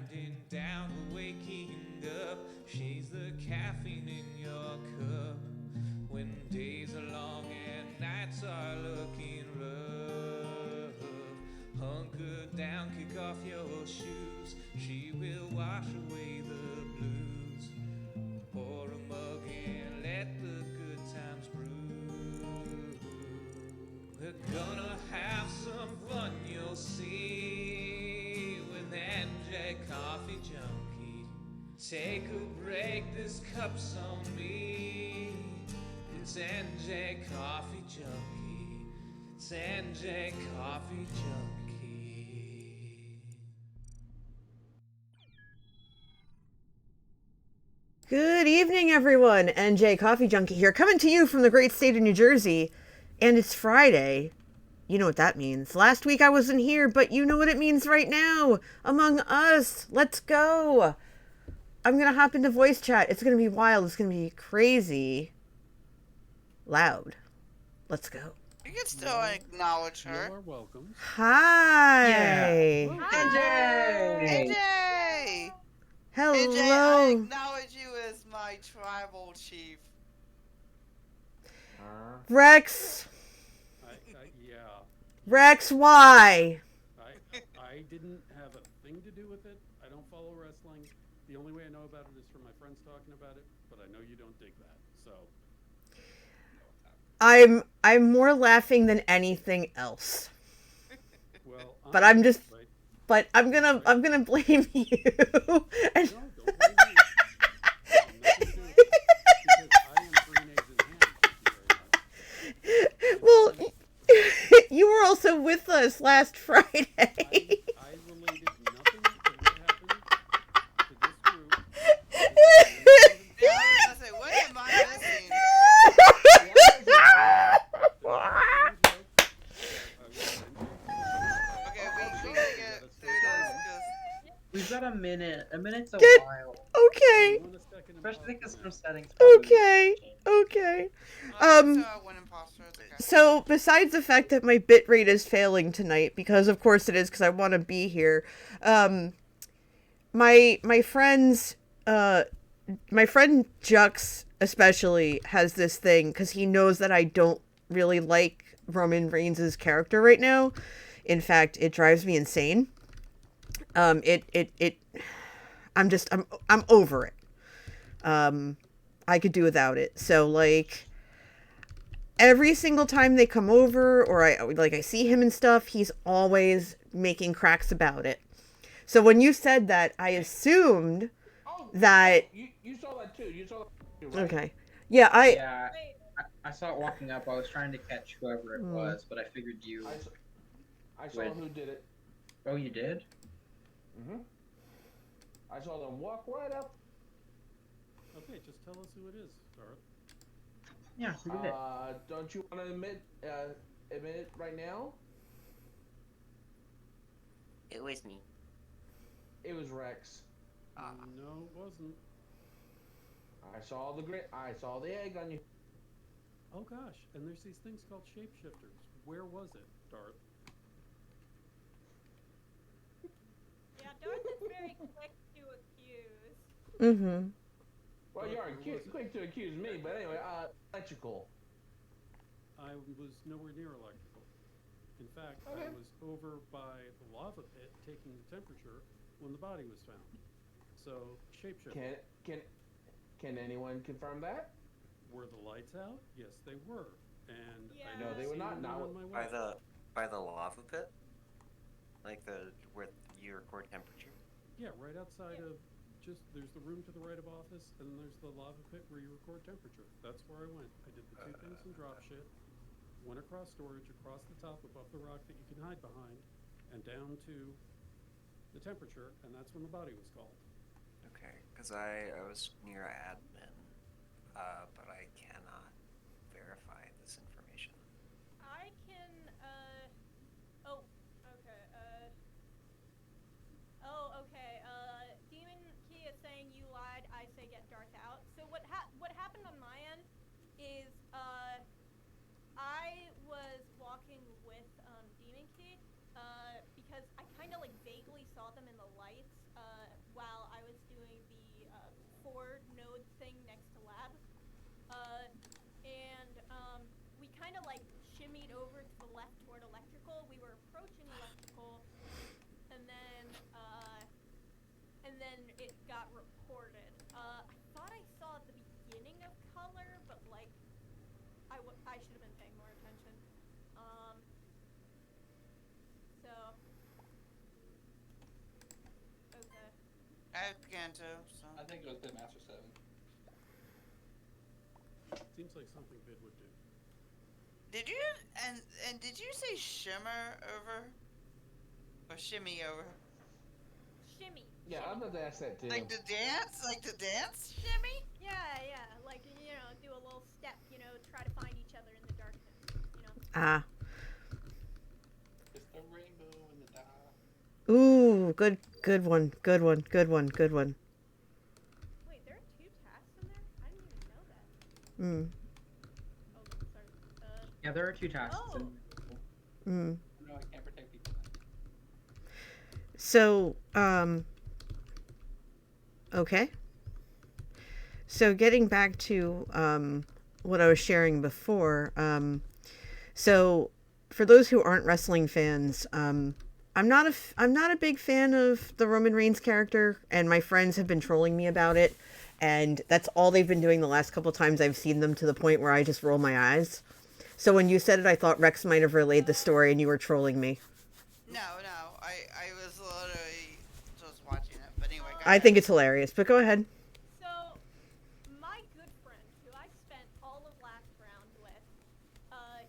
winding down, waking up. She's the caffeine in your cup. When days are long and nights are looking rough, hunker down, kick off your shoes. She will wash away the blues. Pour a mug and let the good times brew. We're gonna have some fun, you'll see, with NJ Coffee Junkie. Take a break, this cup's on me. It's NJ Coffee Junkie. It's NJ Coffee Junkie. Good evening, everyone. NJ Coffee Junkie here, coming to you from the great state of New Jersey. And it's Friday. You know what that means. Last week I wasn't here, but you know what it means right now. Among Us. Let's go. I'm going to hop into voice chat. It's going to be wild. It's going to be crazy. Loud. Let's go. You can still acknowledge her. You are welcome. Hi. AJ! Hello. AJ, I acknowledge you as my tribal chief. Rex. Yeah. Rex, why? I didn't have a thing to do with it. I don't follow wrestling. The only way I know about it is from my friends talking about it, but I know you don't dig that. So I'm more laughing than anything else. well, But I'm just right? but I'm gonna blame you. And No, don't blame me. Nothing to do with it. Because I am green eggs in ham. Thank you very much. well, you were also with us last Friday. I related nothing to what happened to this group. Yeah, I was gonna say, what am I missing? Okay, we gotta get through this, because We've got a minute. A minute's a Get- while. Okay. Especially because some settings. Okay. Okay. one imposter. It's okay. So, besides the fact that my bitrate is failing tonight, because of course it is, because I want to be here, my friends, my friend Jux especially has this thing, because he knows that I don't really like Roman Reigns' character right now. In fact, it drives me insane. I'm over it. I could do without it. So, like, every single time they come over or I see him and stuff, he's always making cracks about it. So when you said that, I assumed that You saw that too. You saw that too, right? okay. Yeah, I saw it walking up. I was trying to catch whoever it was, but I figured you. I saw who did it. Oh, you did? I saw them walk right up. Okay, just tell us who it is, Darth. Yeah, who did it? Don't you want to admit it right now? It was me. It was Rex. No, it wasn't. I saw the egg on you. Oh gosh, and there's these things called shapeshifters. Where was it, Darth? Yeah, Darth is very quick to accuse. mm-hmm. Well, you're Where was it? quick to accuse me, but anyway, electrical. I was nowhere near electrical. In fact, Okay. I was over by the lava pit taking the temperature when the body was found. So, shapeshifter. Can anyone confirm that? Were the lights out? Yes, they were. And I Yeah. didn't No, they were see not. anyone Not on my way. By the lava pit? Like where you record temperature? Yeah, right outside of there's the room to the right of office, and then there's the lava pit where you record temperature. That's where I went. I did the two things and drop shit. Went across storage, across the top above the rock that you can hide behind, and down to the temperature, and that's when the body was called. Okay, because I was near admin, but I cannot verify this information. I can, oh, okay, Demon Key is saying you lied, I say get Darth out. So what happened on my end is, I was walking with, Demon Key, because I kinda, like, vaguely saw them in the lights, made over to the left toward electrical. We were approaching electrical, and then it got reported. I thought I saw the beginning of color, but like I should have been paying more attention. So okay. I began to. So. I think it was Pitmaster 7. Seems like something Vid would do. Did you and did you say shimmer over or shimmy over? Shimmy. Yeah, I'm gonna ask that too. Like the dance shimmy? Yeah, like do a little step, try to find each other in the darkness, Ah. It's the rainbow in the dark. Ooh, good one. Wait, there are 2 tasks in there? I didn't even know that. Mm. Oh, sorry. Yeah, there are 2 tasks. Oh. Mm. No, I can't protect people. So, okay. So getting back to what I was sharing before, so for those who aren't wrestling fans, I'm not a big fan of the Roman Reigns character, and my friends have been trolling me about it, and that's all they've been doing the last couple times I've seen them, to the point where I just roll my eyes. So when you said it, I thought Rex might have relayed the story and you were trolling me. No, I was literally just watching it. But anyway, go I ahead. think it's hilarious, but go ahead. So, my good friend, who I spent all of last round with, I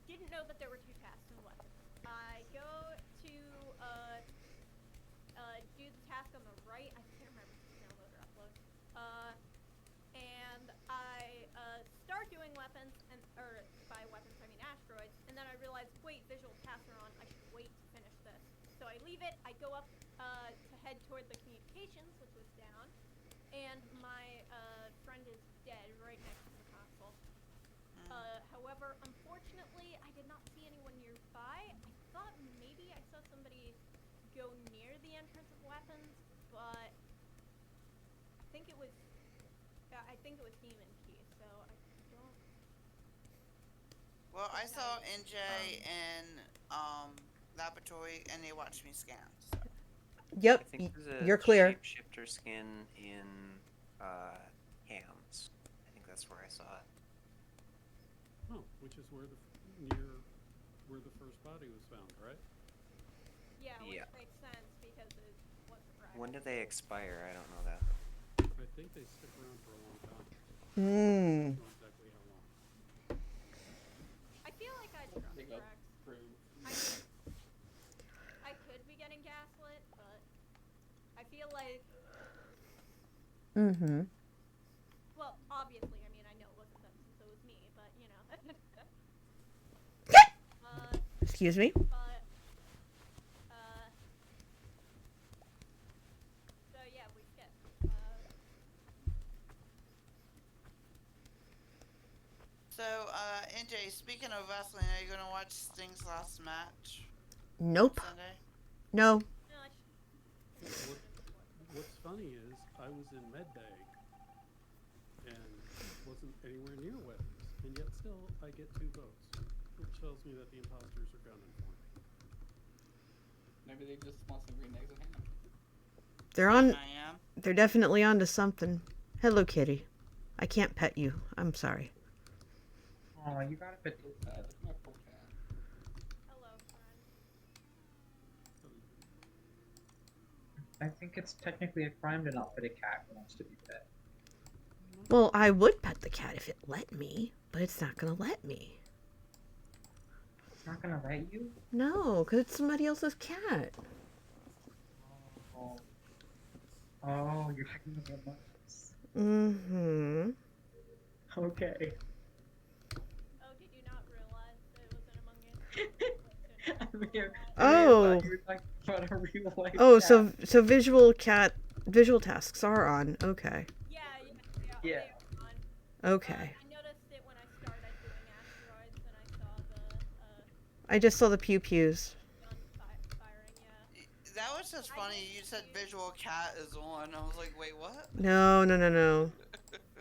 didn't know that there were 2 tasks in weapons. I go to do the task on the right. I can't remember if it's download or upload. And I start doing weapons, or by weapons I mean asteroids, and then I realize, wait, visual tasks are on. I should wait to finish this. So I leave it. I go up to head toward the communications, which was down, and my friend is dead right next to the console. However, unfortunately, I did not see anyone nearby. I thought maybe I saw somebody go near the entrance of weapons, but I think it was Demon Key, so I don't. Well, I saw NJ in laboratory, and they watched me scan. So. Yep, I think there's a you're clear. shapeshifter skin in Hams. I think that's where I saw it. Oh, which is where where the first body was found, right? Yeah, which Yeah. makes sense because it wasn't right. When do they expire? I don't know that. I think they stick around for a long time. Hmm. I don't know exactly how long. I feel like I trust Big up Rex. proof. I could be getting gaslit, but I feel like, Mm-hmm. well, obviously, I mean, I know it wasn't them since it was me, but Excuse me. So yeah, we skipped. So, NJ, speaking of wrestling, are you gonna watch Sting's last match Nope. Sunday? No. No, I should. What's funny is I was in med bay and wasn't anywhere near weapons, and yet still I get 2 votes, which tells me that the imposters are gunning for me. Maybe they just want some green eggs and ham. I am. They're definitely onto something. Hello, kitty. I can't pet you. I'm sorry. Oh, you got it. So sad. Look at my poor cat. Hello, friend. I think it's technically a crime to not pet a cat who wants to be pet. Well, I would pet the cat if it let me, but it's not gonna let me. It's not gonna let you? No, because it's somebody else's cat. Oh, you're hacking the remotes. Mm-hmm. Okay. Oh, did you not realize that it wasn't Among Us? Oh. I thought you were talking about a real life Oh, cat. so visual tasks are on. Okay. Yeah. Yeah. They are on. Okay. I noticed it when I started doing asteroids, and I saw the I just saw the pew pews. gun firing. Yeah. That was just funny. You said visual cat is on. I was like, wait, what? No.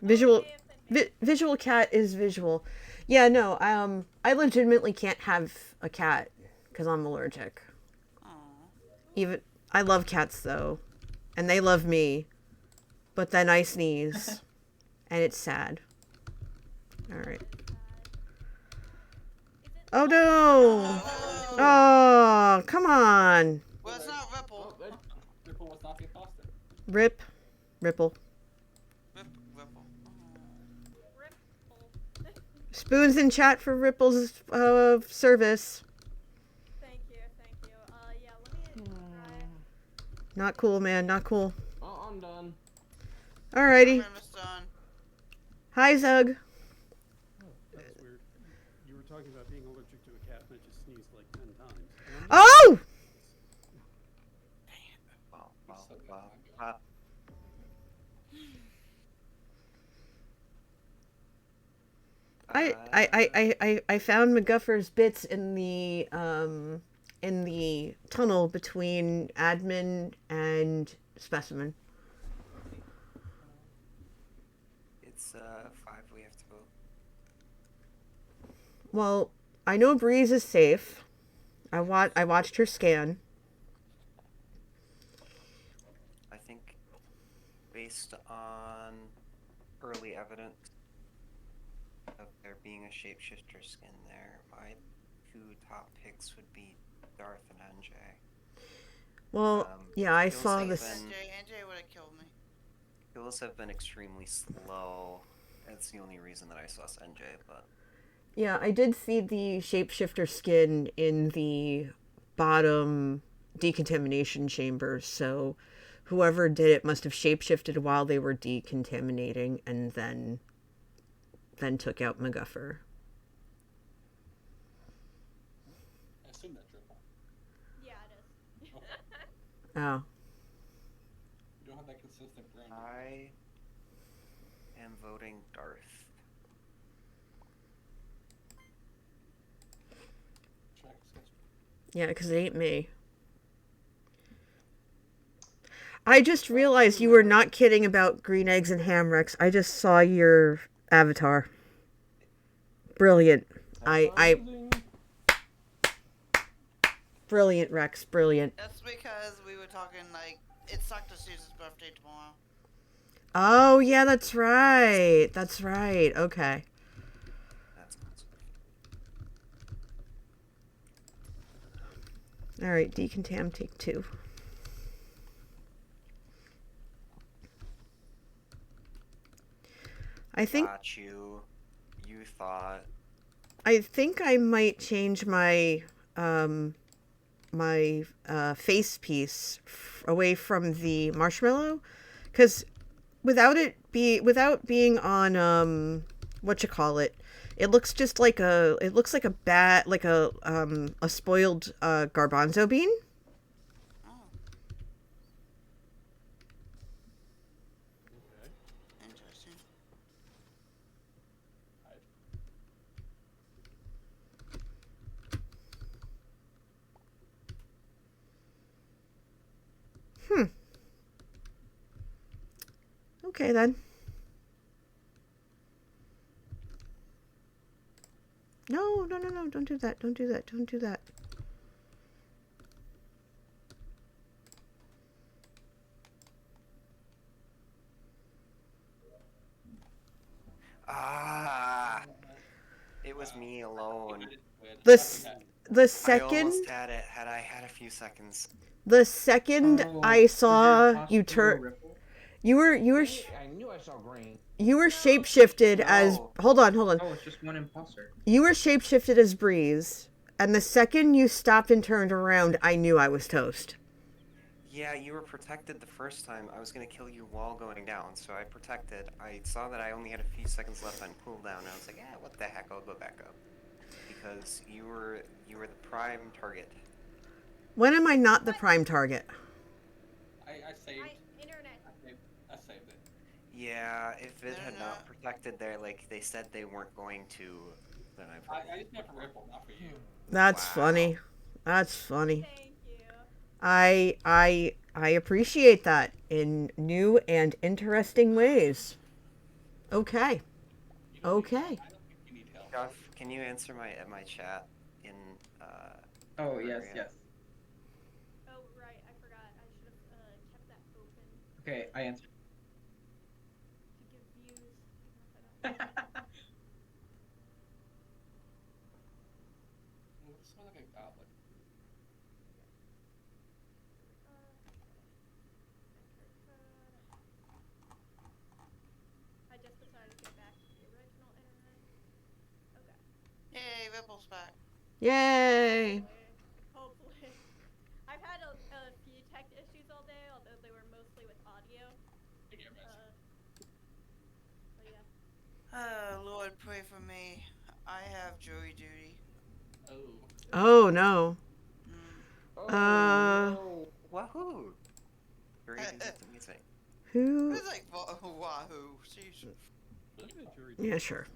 Visual. If and Visual cat is visual. Yeah, no, I legitimately can't have a cat because I'm allergic. Aw. Even I love cats though, and they love me, but then I sneeze, and it's sad. All right. Oh no! Oh, come on! Well, it's not Ripple. Ripple was not the imposter. Rip, Ripple. Ripple. Ripple. Spoons in chat for Ripple's service. Thank you. Yeah, let me try. Not cool, man. Not cool. Oh, I'm done. Alrighty. I'm almost done. Hi, Zug. Oh, that's weird. You were talking about being allergic to a cat, and I just sneezed like 10 times. And I'm not- Oh! I found MacGuffer's bits in the tunnel between admin and specimen. It's 5. We have to vote. Well, I know Breeze is safe. I watched her scan. I think, based on early evidence of there being a shapeshifter skin there, my 2 top picks would be Darth and NJ. Well, yeah, I Feels saw like this. then- NJ would have killed me. Kills have been extremely slow. That's the only reason that I saw NJ, but Yeah, I did see the shapeshifter skin in the bottom decontamination chamber, so whoever did it must have shapeshifted while they were decontaminating and then took out MacGuffer. I assume that's Ripple. Yeah, it is. Oh. You don't have that consistent brand. I am voting Darth. Check history. Yeah, because it ain't me. I just realized you were not kidding about green eggs and ham, Rex. I just saw your avatar. Brilliant. Brilliant, Rex. Brilliant. That's because we were talking like it's Dr. Seuss's birthday tomorrow. Oh, yeah, that's right. That's right. Okay. That's awesome. All right, decontam, take 2. I think Got you. You thought. I might change my face piece away from the marshmallow, because without being on whatchamacallit, it looks just like a spoiled garbanzo bean. Oh, Okay. interesting. Okay then. No, don't do that. Don't do that. Don't do that. Ah! It was me alone. The I second almost had it had I had a few seconds. I saw you turn, Ripple? you were I knew I saw green. you were shapeshifted as No. hold on. Oh, it's just one imposter. You were shapeshifted as Breeze, and the second you stopped and turned around, I knew I was toast. Yeah, you were protected the first time. I was gonna kill you while going down, so I protected. I saw that I only had a few seconds left on cooldown, and I was like, what the heck, I'll go back up. Because you were the prime target. When am I not the prime target? I saved. Internet. I saved it. Yeah, if it had No. not protected there, like they said they weren't going to, then I I probably... just meant for Ripple, not for you. That's Wow. funny. That's funny. Thank you. I appreciate that in new and interesting ways. Okay. Okay. I don't think you need help. Jeff, can you answer my chat in Oh, yes, Area? yes. Oh, right, I forgot. I should have kept that open Okay, I answered. to give views. Even if I don't. Well, it smells like a goblin. I just decided to get back to the original internet. Okay. Yay, Ripple's back. Yay! Hopefully. I've had a few tech issues all day, although they were mostly with audio. Take care, miss. But yeah. Oh, Lord, pray for me. I have jury duty. Oh. Oh no. Mm. Oh, Wahoo! Very amazing. Who? It's like, wahoo. Jeez. Look at jury Yeah, duty. sure.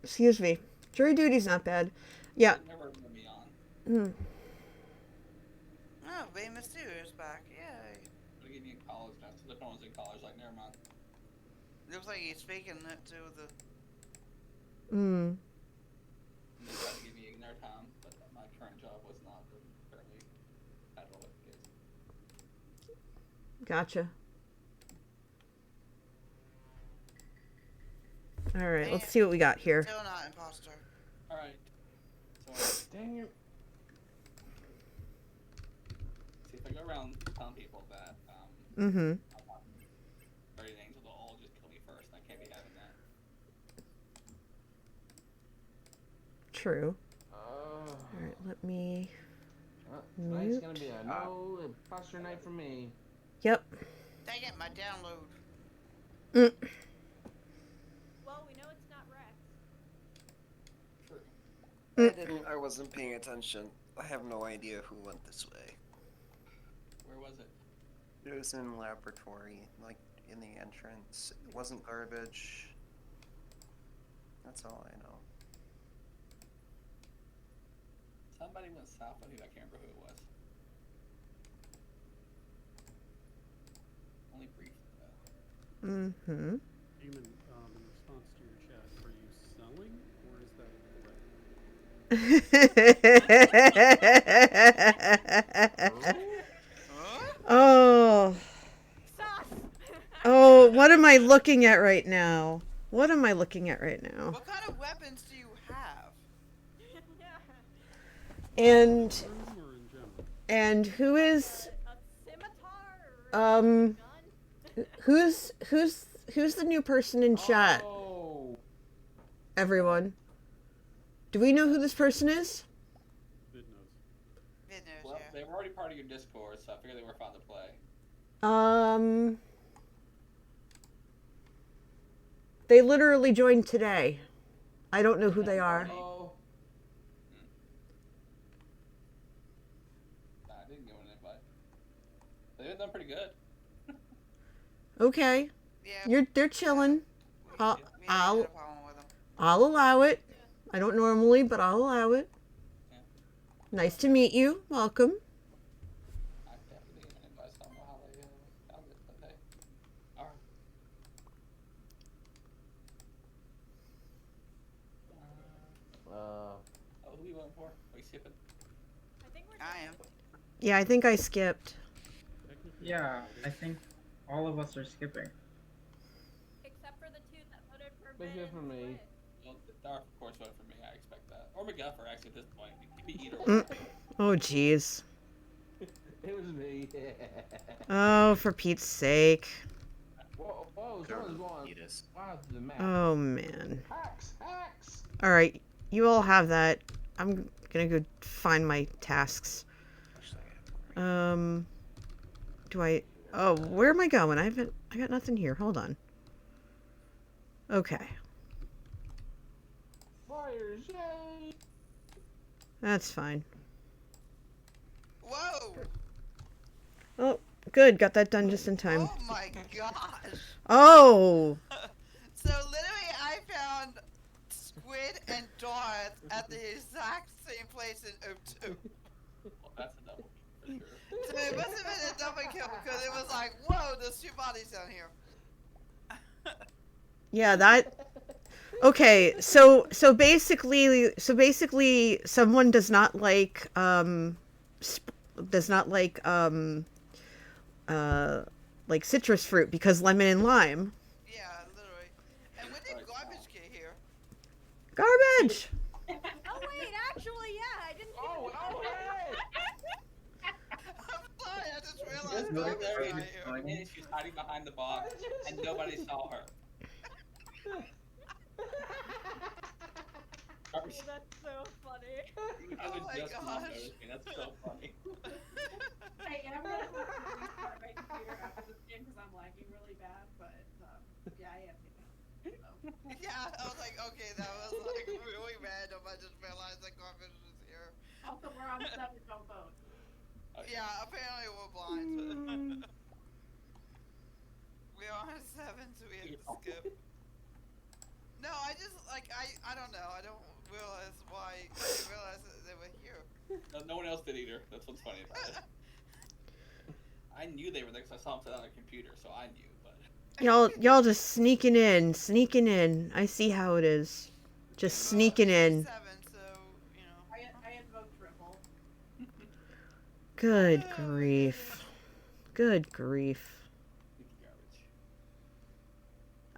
Excuse me. Jury duty's not bad. Yeah. Never remember me on. Hmm. Oh, Rey Mysterio's back. Yay. What give me in college now? So the one's in college, like, never mind. Looks like he's speaking it to the. Hmm. And they tried to give me ignore time, but my current job was not fairly federal with kids. Gotcha. All right, let's see what we got here. Still not imposter. Alright. So, dang it. see if I go around telling people that, Mm-hmm. I'm not very angel, they'll all just kill me first, and I can't be having that. True. Uh, All right, let me. tonight's Mute. gonna be a no imposter night for me. Yep. Dang it, my download. Mm. Well, we know it's not Rex. True. I wasn't paying attention. I have no idea who went this way. Where was it? It was in laboratory, like in the entrance. It wasn't garbage. That's all I know. Somebody went south, I think I can't remember who it was. Only briefly, though. Mm-hmm. Demon, in response to your chat, are you selling or is that a threat? Oh. Sauce! Oh, what am I looking at right now? What am I looking at right now? What kind of weapons do you have? Yeah. And Room or in general? and who is A scimitar or a gun? who's the new person in chat? Oh, Everyone. Do we know who this person is? Vid knows. Vid knows, Well, yeah. they were already part of your Discord, so I figured they were fun to play. They literally joined today. I don't know who they are. oh. Nah, I didn't give them an invite. They've done pretty good. Okay. Yeah, They're chilling. we I'll- we ain't I'll- had a problem with them. I'll allow it. I don't normally, but I'll allow it. Yeah. Nice to meet you. Welcome. I definitely gave them an invite, so I don't know how they found it, but hey. Alright. Oh, who are we voting for? Are we skipping? I think we're I am. Yeah, I think I skipped. Technically, Yeah, I think all of us are skipping. except for the two that voted for They Ben voted and for me. Squid. Well, Dark, of course, voted for me. I expect that. Or McGuffer, actually, at this point. It could be either Mm. one. Oh, jeez. It was me. Oh, for Pete's sake. Whoa, whoa, someone's going. Fetus. Wow, to the map. Oh, man. Hacks, hacks. All right. You all have that. I'm gonna go find my tasks. Actually, I have Do I... Oh, where am I going? I got nothing here. Hold on. Okay. Fires, yay. That's fine. Whoa! Oh, good. Got that done just in time. Oh my gosh! Oh! So literally, I found Squid and Darth at the exact same place in O2. Well, that's a double, for sure. So it must have been a double kill because it was like, whoa, there's two bodies down here. Yeah, that... Okay, so basically someone does not like like citrus fruit because lemon and lime. Yeah, literally. And when did garbage get here? Garbage. Oh wait, actually, yeah, I didn't. Oh, hey! I'm sorry, I just Just realized really garbage very got here. disappointed. She's hiding behind the box, and nobody saw her. Oh, that's so funny. You guys Oh are my just not gosh. noticing. That's so funny. Hey, I'm gonna have to restart my computer after this game because I'm lagging really bad, but yeah, I am gonna. Yeah, I was like, okay, that was like really random. I just realized that garbage was here. Also, we're on 7, don't vote. Okay. Yeah, apparently we're blind. We're on 7, so we have to skip. No, I just like I don't know. I don't realize why. I didn't realize that they were here. No one else did either. That's what's funny about it. I knew they were there because I saw them sit on their computer, so I knew. But Y'all just sneaking in. I see how it is. Just sneaking in. 7, so you know. I invoked Ripple. Good grief. Good grief. garbage.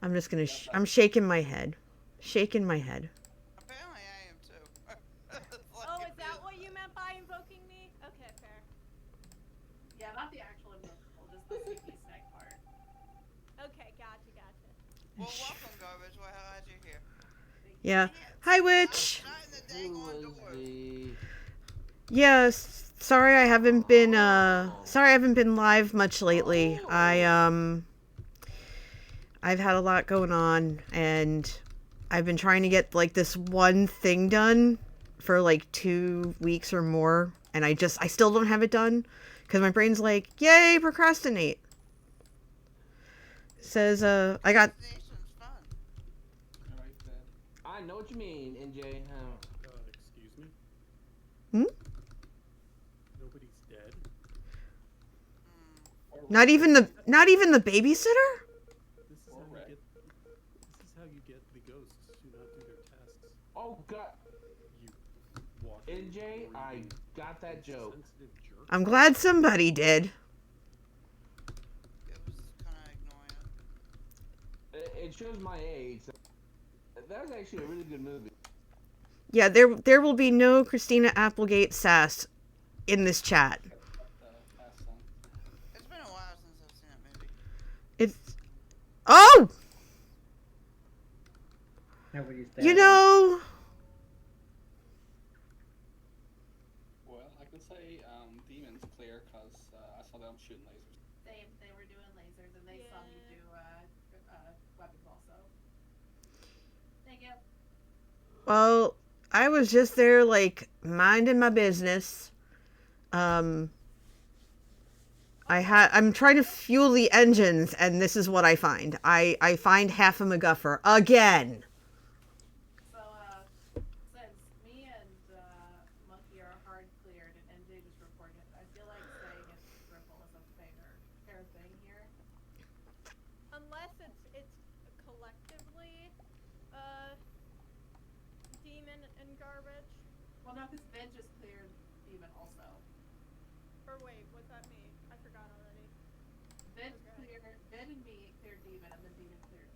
I'm just gonna. I'm shaking my head. Shaking my head. Apparently I am too. Oh, is that what you meant by invoking me? Okay, fair. Yeah, not the actual invokable, just the CP snag part. Okay, gotcha. Well, welcome, garbage. Well, how glad you're here. Yeah. Hi, witch. Not in the dang Who on was door. the... Yes. Sorry, I haven't been. Sorry, I haven't been live much lately. I've had a lot going on, and I've been trying to get like this one thing done for like 2 weeks or more, and I still don't have it done because my brain's like, yay, procrastinate. Says I got. Destination's fun. Alright, then. I know what you mean, NJ. Excuse me? Hmm? Nobody's dead? Or Not even the babysitter. This is how you get the ghosts to not do their tasks. Oh, God. You walk NJ, I got that joke. sensitive jerk. I'm glad somebody did. It was kind of ignoring it. It shows my age. That was actually a really good movie. Yeah, there will be no Christina Applegate sass in this chat. last song. It's been a while since I've seen that movie. It's oh, Nobody's there. you know, Well, I could say demons clear because I saw them shooting lasers. They were doing lasers and they saw me do weapons also. Thank you. well, I was just there like minding my business. I'm trying to fuel the engines, and this is what I find. I find half a MacGuffer again. So, since me and Monkey are hard cleared and NJ just reported it, I feel like saying it's Ripple is a fair thing here. Unless it's collectively, demon and garbage. Well, no, because Vid just cleared Demon also. Or wait, what's that mean? I forgot already. Vid Okay. and me cleared Demon, and then Demon cleared.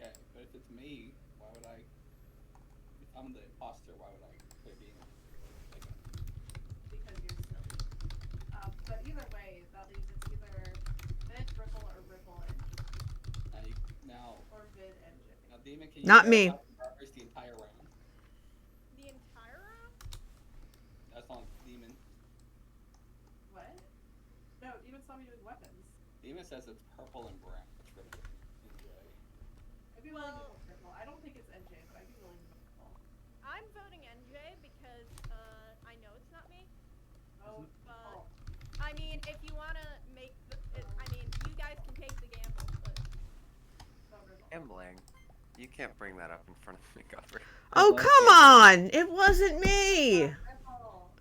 Yeah, but if it's me, why would I? If I'm the imposter, why would I clear demon? Because you're silly. But either way, that leaves it's either Vid, Ripple, or Ripple and Now, or Vid and now Jippy. demon can Not use me. garbage the entire round. The entire round? That's on demon. What? No, Demon saw me doing weapons. Demon says it's purple and brown. It's really NJ. I'd be willing to vote Ripple. I don't think it's NJ, but I'd be willing to vote Ripple. I'm voting NJ because I know it's not me. Oh, But I mean, if you wanna make I mean, you guys can take the gamble, but vote Ripple. Gambling. You can't bring that up in front of McGuffrey. Oh, come on! It wasn't me! Ripple.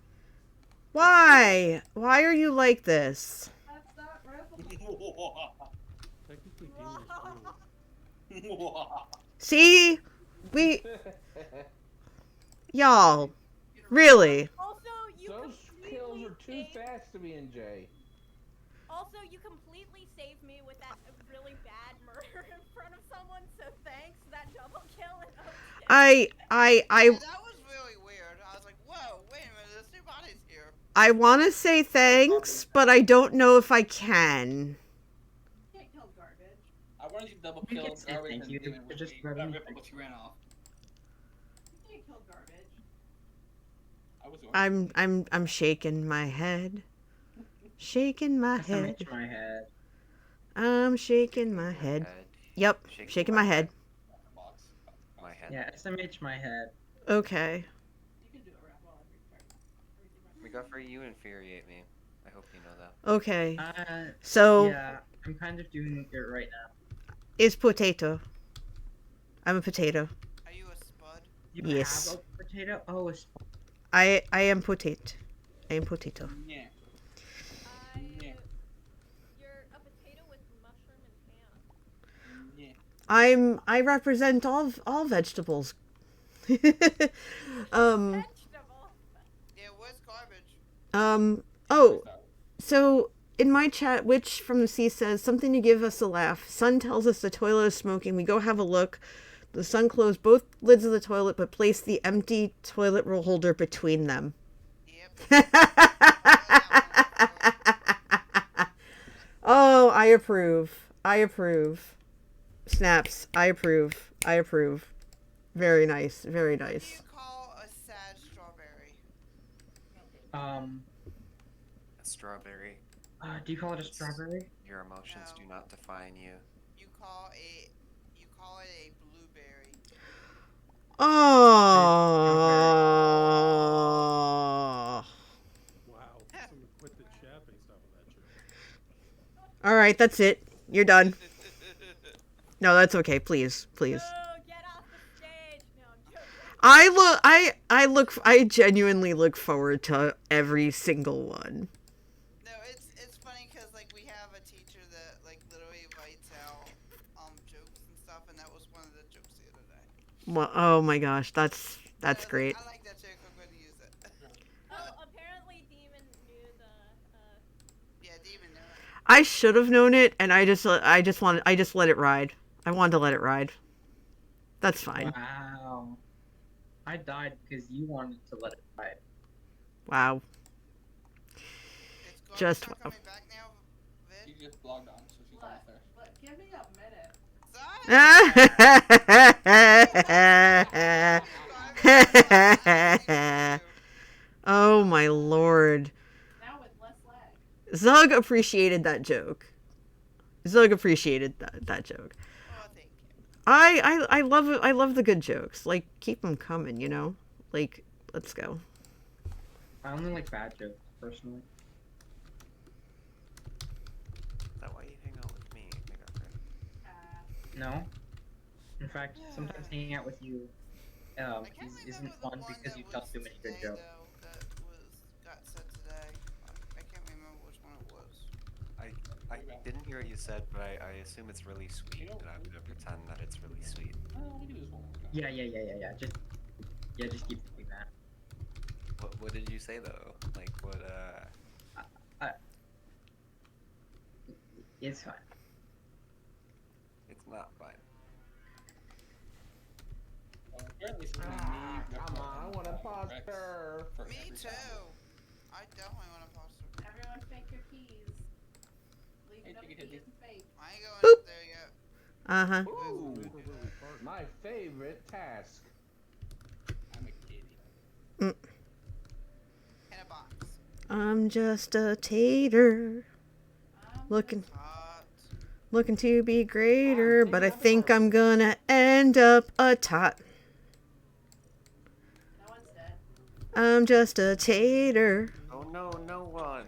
Why? Why are you like this? That's not Ripple. Technically, demon is real. See? Y'all. Really? Also, you Those kills completely are too saved- fast to be in J. Also, you completely saved me with that really bad murder in front of someone, so thanks. That double kill and I Yeah, that was really weird. I was like, whoa, wait a minute, there's 2 bodies here. I want to say thanks, but I don't know if I can. You can't kill garbage. I wanted you to double You kill can say garbage thank and you, Demon, you're which just we grabbing got me. Ripple, but she ran off. You can't kill garbage. I was going I'm shaking my head. Shaking my head. SMH my head. I'm shaking my head. Yep, shaking my head. box. My head. Yeah, SMH my head. Okay. You can do it right while every turn. McGuffrey, you infuriate me. I hope you know that. Okay. Uh, So yeah, I'm kind of doing it right now. is potato. I'm a potato. Are you a spud? You Yes. have a potato? Oh, it's I am potato. I am potato. Yeah. Yeah. You're a potato with mushroom and ham. Yeah. I represent all vegetables. um Vegetable. Yeah, where's garbage? oh, so in my chat, Witch from the Sea says something to give us a laugh. Sun tells us the toilet is smoking. We go have a look. The Sun closed both lids of the toilet but placed the empty toilet roll holder between them. Yep. Oh, I approve. I approve. Snaps. I approve. I approve. Very nice. Very What do nice. you call a sad strawberry? A strawberry. do you call it a strawberry? Your emotions No. do not define you. You call it a blueberry. Oh. Wow. Someone quit the chat based off of that joke. All right, that's it. You're done. No, that's okay. Please, please. Oh, get off the stage. No, I'm joking. I genuinely look forward to every single one. No, it's funny because like we have a teacher that like literally writes out jokes and stuff, and that was one of the jokes the other day. Well, oh my gosh, that's And I was great. Like, I like that joke. I'm going to use it. Oh, apparently Demon knew the, Yeah, Demon knew it. I should have known it, and I just let it ride. I wanted to let it ride. That's fine. Wow. I died because you wanted to let it ride. Wow. It's going Just not coming back now, Vid? She just logged on, so she's almost there. Look, give me a minute. Oh my lord. Now with less lag. Zug appreciated that joke. Zug appreciated that joke. Oh, thank you. I love the good jokes. Like, keep them coming, you know? Like, let's go. I only like bad jokes, personally. Is that why you hang out with me, McGuffrey? No. In fact, sometimes hanging out with you isn't fun because you tell too many good jokes. That got said today. I can't remember which one it was. I didn't hear what you said, but I assume it's really sweet, and I'm gonna pretend that it's really sweet. Oh, we do this one more time. Yeah. Just keep doing that. What did you say though? Like what? It's fine. It's not fine. Apparently she's gonna need Come on, I want to pause Rex her. for Me every too. time. I definitely want to pause it. Everyone fake your keys. Leave Hey, no take it, keys take it. fake. I ain't going Boop. up there yet. Uh-huh. Ooh, my favorite task. I'm a kitty. In a box. I'm just a tater. Looking to be greater, but I think I'm gonna end up a tot. No one's dead. I'm just a tater. Oh no, no one.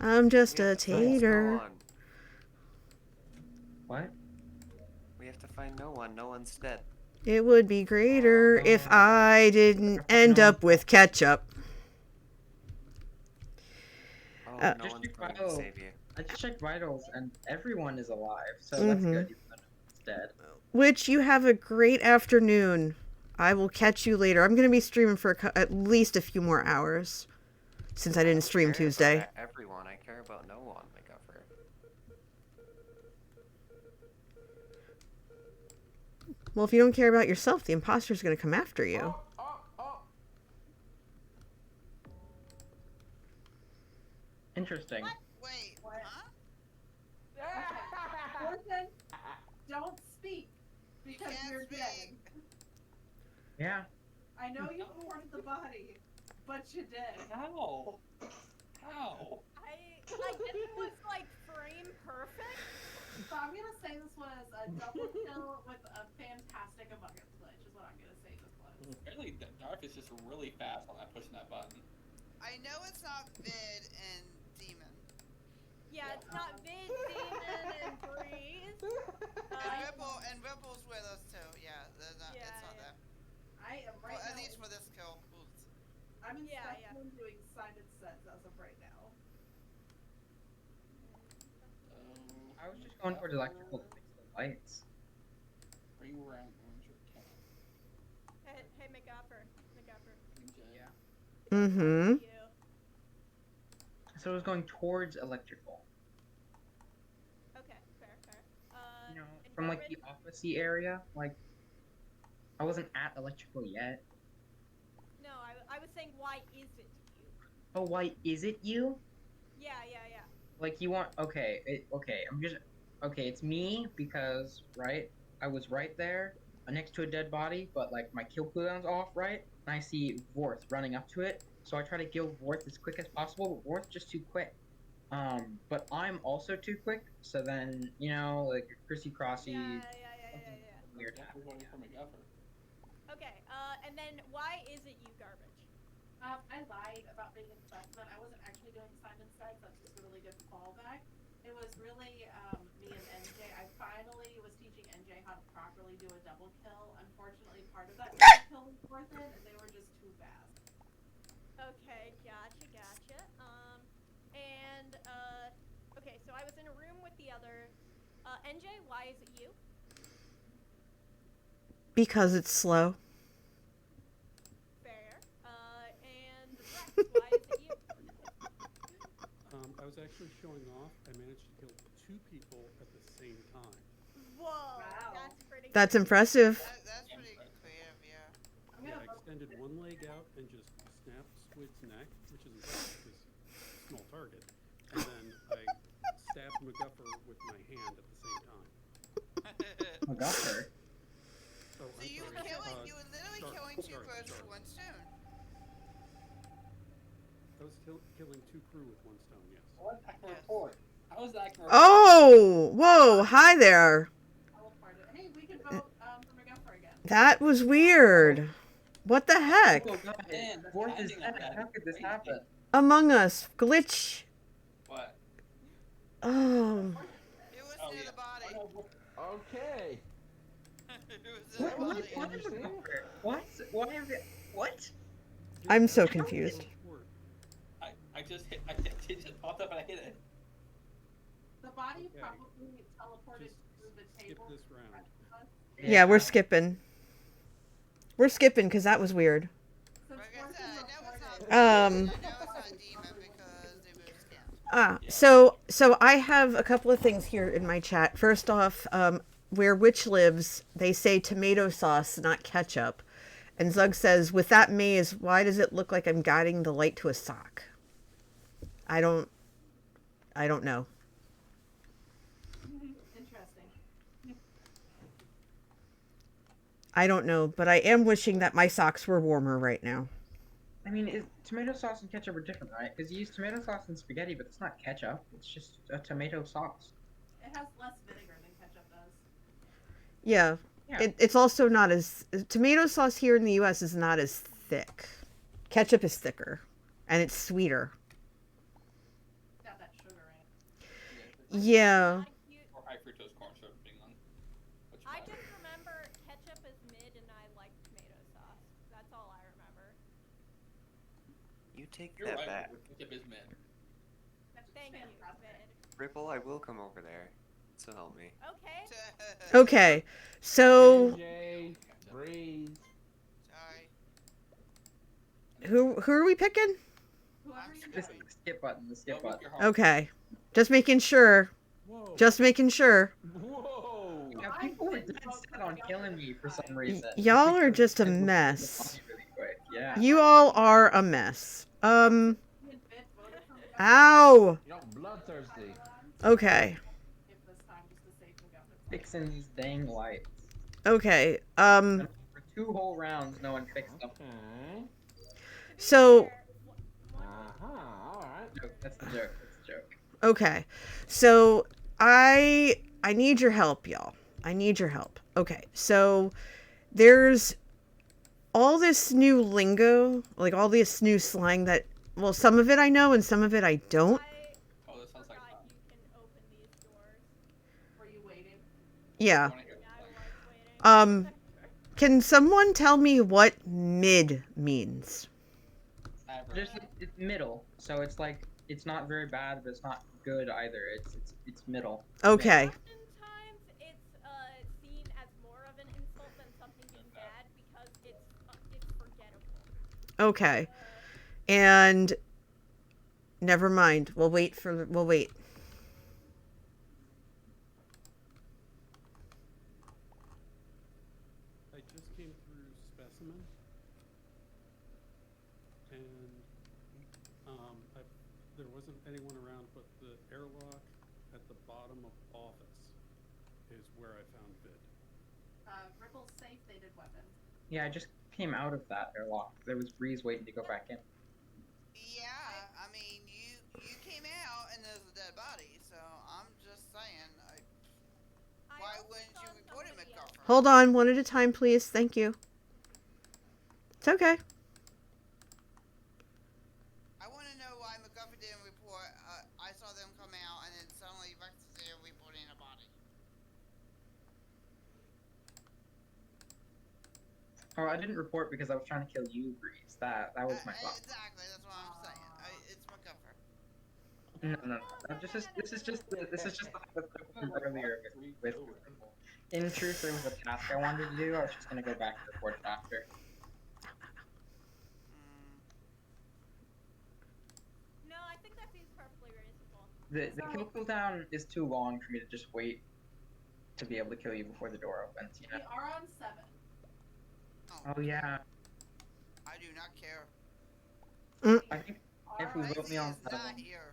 I'm just We a have to find tater. no one. What? We have to find no one. No one's dead. It would be greater if I didn't end up with ketchup. Oh, no Just one's check going to vitals. save you. I just checked vitals and everyone is alive, so that's Mhm. good. Even though no one's dead. Witch, you have a great afternoon. I will catch you later. I'm going to be streaming for at least a few more hours since I didn't stream care about Tuesday. Everyone, I care about no one, McGuffer. Well, if you don't care about yourself, the imposter's going to come after you. Oh. Interesting. Wait, What? huh? Orson, don't speak because can't you're dead. speak. Yeah. I know you reported the body, but you did. How? How? I didn't was like frame perfect. So I'm gonna say this was a double kill with a fantastic Among Us glitch, is what I'm gonna say this was. Apparently, Darth is just really fast on that pushing that button. I know it's not Vid and Demon. Yeah, it's not Vid, Demon, and Breeze. And Ripple's with us too. Yeah, they're not, Yeah, it's not yeah. them. I am right Well, now. at least for this kill. Oops. I'm in Yeah, specimen doing Simon Says as of right now. I was just going towards electrical to fix the lights. Ring around orange or cat. Hey, McGuffer. Yeah. Mm-hmm. You. So I was going towards electrical. Okay, fair. You know, and from like the garbage? officey area. Like, I wasn't at electrical yet. No, I was saying, why is it you? Oh, why is it you? Yeah. Like you want? Okay, it's me because I was right there next to a dead body, but like my kill cooldown's off, right? And I see Vorth running up to it, so I try to kill Vorth as quick as possible, but Vorth's just too quick. But I'm also too quick, so then like Chrissy Crossy. Yeah. Weird We're happened. voting for McGuffer. Okay, and then why is it you, Garbage? I lied about being in specimen. I wasn't actually doing Simon Says. That's just a really good fallback. It was really me and NJ. I finally was teaching NJ how to properly do a double kill. Unfortunately, part of that double kill was worth it, and they were just too fast. Okay, gotcha. Okay, so I was in a room with the other. NJ, why is it you? Because it's slow. Fair. And Rex, why is it you? I was actually showing off. I managed to kill 2 people at the same time. Whoa, Wow. that's pretty. That's crazy. impressive. That's pretty creative, yeah. I'm Yeah, gonna I extended one leg out and just snapped Squid's neck, which is impressive because small target. And then I stabbed McGuffer with my hand at the same time. McGuffer. So Oh, I'm you were sorry. you were literally Shark, killing 2 Shark, birds with Shark. 1 stone. I was killing 2 crew with 1 stone, yes. What? I can report. How is that? I can report? Oh, whoa, hi there. Hey, we can vote for McGuffer again. That was weird. What the heck? Oh god, Man, that's Vorth is ending dead. like that. How could this Crazy. happen? Among Us glitch. What? Oh, It was Oh, near yeah. the body. Okay. It was near What? the What? body. McGuffer? What? Why have it? What? I'm so How did confused. it work? I just hit. It just popped up and I hit it. The body Okay. probably teleported Just through the skip table. this round. Yeah, we're skipping. We're skipping because that was weird. Like I said, I know it's not. Um, I know it's not Demon because they were scammed. So I have a couple of things here in my chat. First off, where Witch lives, they say tomato sauce, not ketchup. And Zug says, with that maze, why does it look like I'm guiding the light to a sock? I don't know. Interesting. I don't know, but I am wishing that my socks were warmer right now. I mean, tomato sauce and ketchup are different, right? Because you use tomato sauce in spaghetti, but it's not ketchup. It's just a tomato sauce. It has less vinegar than ketchup does. Yeah. Yeah. It's also not as... Tomato sauce here in the U.S. is not as thick. Ketchup is thicker. And it's sweeter. Got that sugar in it. Yeah. Or high fructose corn syrup, depending on what you I buy. just remember ketchup is mid and I like tomato sauce. That's all I remember. You take You're that right. back. Ketchup is mid. That's Thank you, fantastic. mid. Ripple, I will come over there. So help me. Okay. Okay, so AJ, Breeze. Sorry. who are we picking? Whoever you Just pick. the skip button. The skip Don't break button. your heart. Okay, just making sure. Whoa. Just making sure. Whoa. Yeah, people were dead set on killing me for some reason. Y'all are just a I looked at the mess. body really quick. Yeah. You all are a mess. Me and Fit voted for McGovern. Ow. You're bloodthirsty. Okay. If this time just to save McGovern. Fixing these dang lights. Okay. For 2 whole rounds, no one fixed them. Okay. So Alright. Joke. That's a joke. That's a joke. okay. So I need your help, y'all. I need your help. Okay. So there's all this new lingo, like all this new slang that, well, some of it I know and some of it I don't. Oh, this sounds like forgot fun. you can open these doors. Were you waiting? Yeah. I wanna hear Yeah, I this. was waiting. Can someone tell me what mid means? Average. Just it's middle, so it's like it's not very bad, but it's not good either. It's middle. Okay. Oftentimes, it's seen as more of an insult than something being bad because it's forgettable. Okay. And never mind. We'll wait. I just came through specimen, and there wasn't anyone around, but the airlock at the bottom of office is where I found Vid. Ripple's safe, they did weapons. Yeah, I just came out of that airlock. There was Breeze waiting to go back in. Yeah, I mean, you came out and there's a dead body, so I'm just saying, why wouldn't you report him at Garfield? Hold on, one at a time, please. Thank you. It's okay. I want to know why McGuffey didn't report. I saw them come out and then suddenly Rex is there reporting a body. Oh, I didn't report because I was trying to kill you, Breeze. That was my fault. Exactly, that's what I'm saying. It's McGuffey. No. This is just the from earlier with In truth, there was a task I wanted to do. I was just gonna go back and report it after. No, I think that seems perfectly reasonable. The kill cooldown is too long for me to just wait to be able to kill you before the door opens. You We know. are on 7. Oh yeah. I do not care. I think if we vote Lacey me on is not here.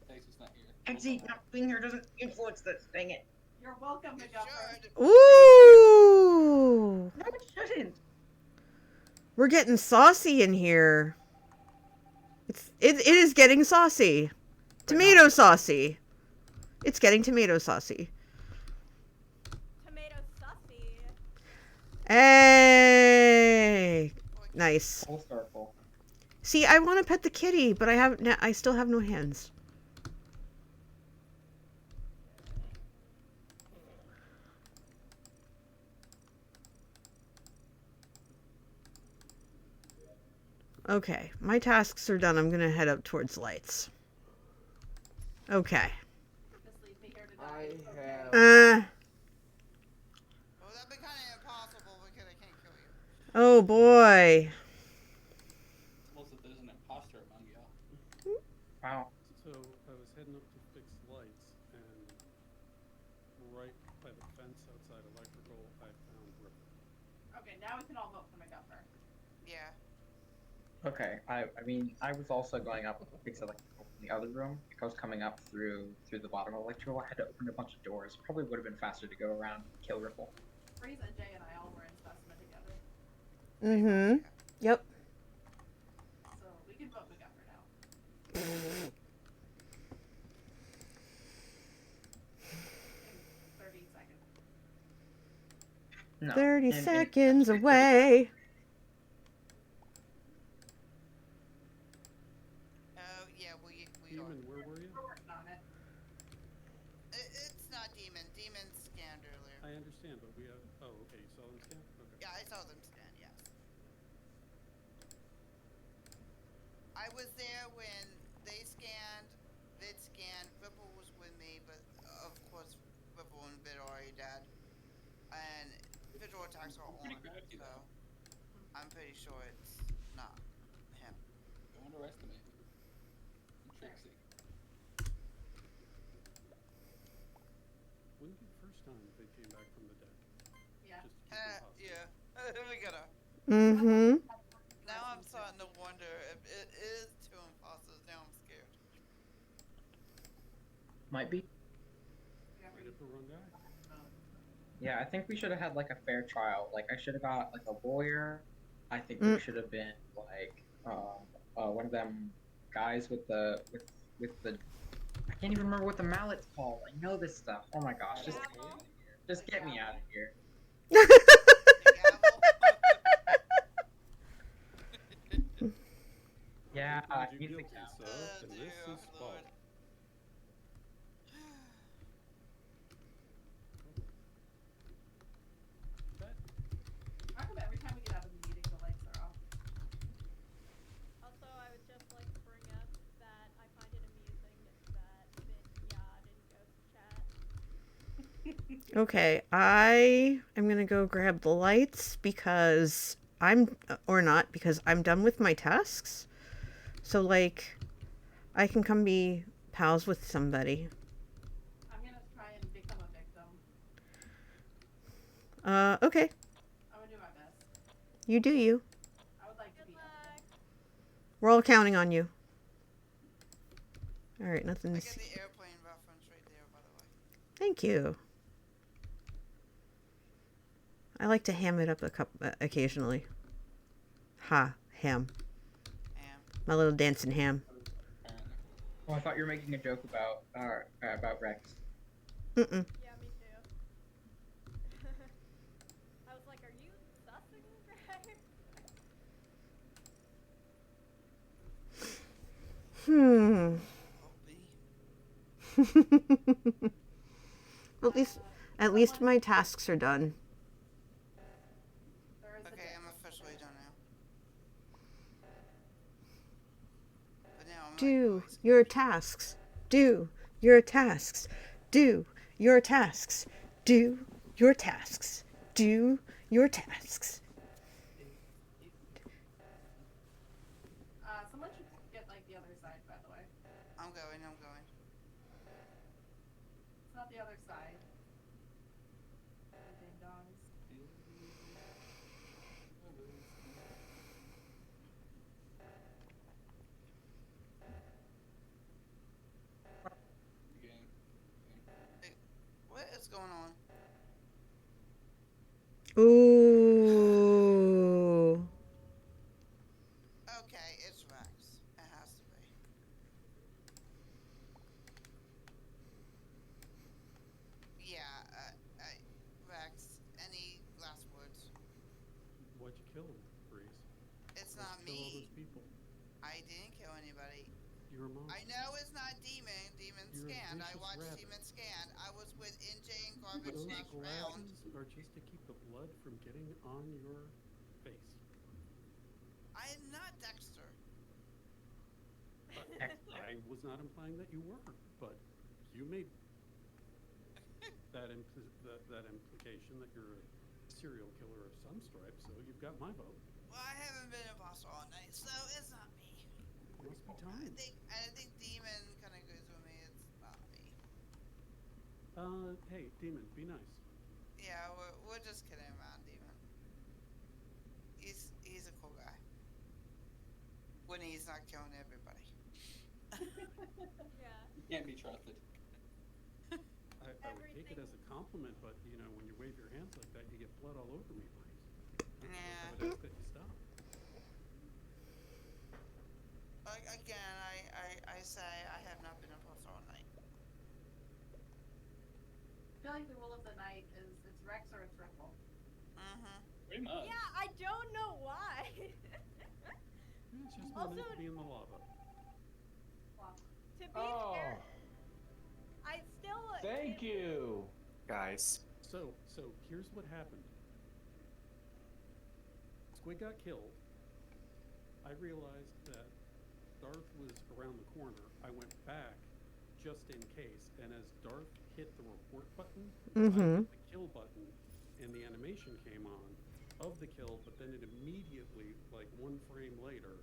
Stacy's not here. Actually, not being here doesn't influence this. Dang it. You're welcome, You McGovern. should. Ooh. No, it shouldn't. We're getting saucy in here. It is getting saucy. Tomato saucy. It's getting tomato saucy. Tomato sussy. Hey. Nice. Full circle. See, I want to pet the kitty, but I still have no hands. Okay, my tasks are done. I'm gonna head up towards lights. Okay. Just leave me here to I die. have. Well, that'd be kind of impossible because I can't kill you. Oh boy. Suppose that there's an imposter among y'all. Wow. So I was heading up to fix lights, and right by the fence outside electrical, I found Ripper. Okay, now we can all vote for McGovern. Yeah. Okay. I mean, I was also going up because I like open the other room. If I was coming up through the bottom of electrical, I had to open a bunch of doors. Probably would have been faster to go around and kill Ripple. Breeze and Jay and I all were in specimen together. Mm-hmm. Yep. So we can vote McGovern now. 30 seconds. No. 30 and- seconds away. Oh, yeah, we are. Demon, where were you? We're working on it. It's not Demon. Demon scanned earlier. I understand, but we have. Oh, okay. You saw them scan? Okay. Yeah, I saw them scan, yes. I was there when they scanned, Vid scanned, Ripple was with me, but of course visual attacks are on, Pretty crafty, so though. I'm pretty sure it's not him. Don't underestimate me. I'm tricksy. When's the first time they came back from the dead? Yeah. Just to keep it possible. Yeah. We gotta. Mm-hmm. Now I'm starting to wonder if it is two imposters. Now I'm scared. Might be. Might have the wrong guy. Yeah, I think we should have had like a fair trial. Like I should have got like a lawyer. I think there should have been like one of them guys with the I can't even remember what the mallet's called. I know this stuff. Oh my gosh, just get me out of here. Yeah, Found you he's the guilty, gavel. so then this dear is Lord. fault. How come every time we get out of the meeting, the lights are off? Also, I would just like to bring up that I find it amusing that Vin Yad in Ghost Chat. Okay, I am gonna go grab the lights because because I'm done with my tasks. So, like, I can come be pals with somebody. I'm gonna try and become a victim. Okay. I'm gonna do my best. You do you. I would like to Good be luck. We're all counting on you. Alright, I nothing's... get the airplane reference right there, by the way. Thank you. I like to ham it up occasionally. Ha, ham. My little dancing ham. Oh, I thought you were making a joke about Rex. Mm-mm. Yeah, me too. I was like, are you sussing, Greg? At least my tasks are done. There is a Okay, I'm officially done now. But now I'm Do your tasks. Do your tasks. Do your tasks. Do your tasks. Do your tasks. someone should get like the other side, by the way. I'm going. It's not the other side. Ding dongs. What is going on? Ooh. Okay, it's Rex. It has to be. Yeah, Rex, any last words? Why'd you kill him, Breeze? It's Why'd not you kill all me. those people? I didn't kill anybody. You're a monster. I know it's not Demon. Demon You're a scanned. I vicious watched rabbit. Demon scan. I was with NJ and Garbage Those next round. glasses are just to keep the blood from getting on your face. I am not Dexter. I was not implying that you were, but you made that implication that you're a serial killer of some stripe, so you've got my vote. Well, I haven't been imposter all night, so it's not me. Must be I time. think Demon kind of agrees with me. It's not me. Hey, Demon, be nice. Yeah, we're just kidding around, Demon. He's a cool guy. When he's not killing everybody. Yeah. You can't be trusted. I would take it as a compliment, but you know, when you wave your hands like that, you get blood all over me, Breeze. Yeah. I would ask that you stop. Again, I say I have not been imposter all night. I feel like the rule of the night is it's Rex or it's Riffle. Mm-hmm. Pretty much. Yeah, I don't know why. It's just Also- meant to be in the lava. To be Oh. fair, I still. Thank you. Guys. So here's what happened. Squid got killed. I realized that Darth was around the corner. I went back just in case, and as Darth hit the report button, I hit the kill button, and the animation came on of the kill, but then it immediately, like 1 frame later,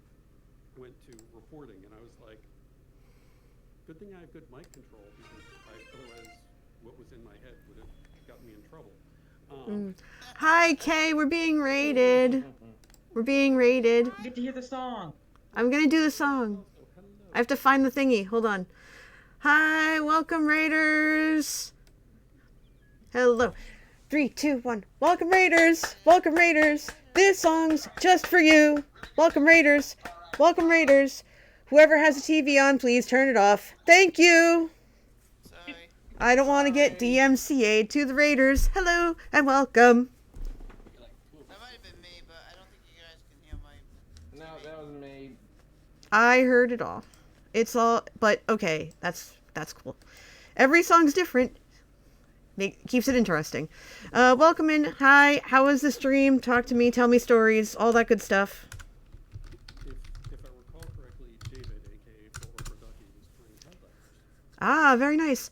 went to reporting, and I was like, good thing I have good mic control, because otherwise what was in my head would have got me in trouble. Hi, Kay. We're being raided. We're being raided. You get to hear the song. I'm gonna do the song. I have to find the thingy. Hold on. Hi, welcome Raiders. Hello. 3, 2, 1. Welcome Raiders. Welcome Raiders. This song's just for you. Welcome Raiders. Welcome Raiders. Whoever has a TV on, please turn it off. Thank you. Sorry. I don't want to get DMCA'd to the Raiders. Hello and welcome. That might have been me, but I don't think you guys can hear my. No, that wasn't me. I heard it all. It's all, but okay, that's cool. Every song's different. Keeps it interesting. Welcome in. Hi, how was the stream? Talk to me, tell me stories, all that good stuff. If I recall correctly, David, aka Full Rubber Ducky, was playing Helldivers. Ah, very nice.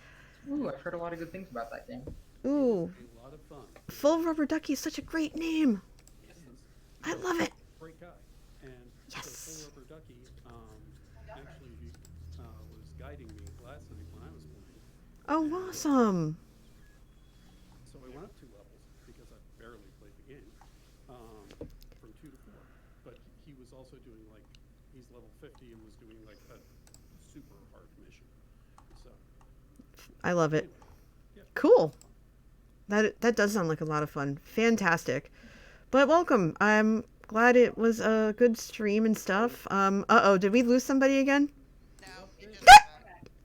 Ooh, I've heard a lot of good things about that game. Ooh, A lot of fun. Full Rubber Ducky is such a great name. I love it. Great guy. And Yes. so Full Rubber Ducky actually was guiding me last night when I was playing. Oh, awesome. So I went up 2 levels because I barely played the game, from 2 to 4. But he was also doing like, he's level 50 and was doing like a super hard mission. So I love it. yeah. Cool. That does sound like a lot of fun. Fantastic. But welcome. I'm glad it was a good stream and stuff. Uh-oh, did we lose somebody again? No, it just came back.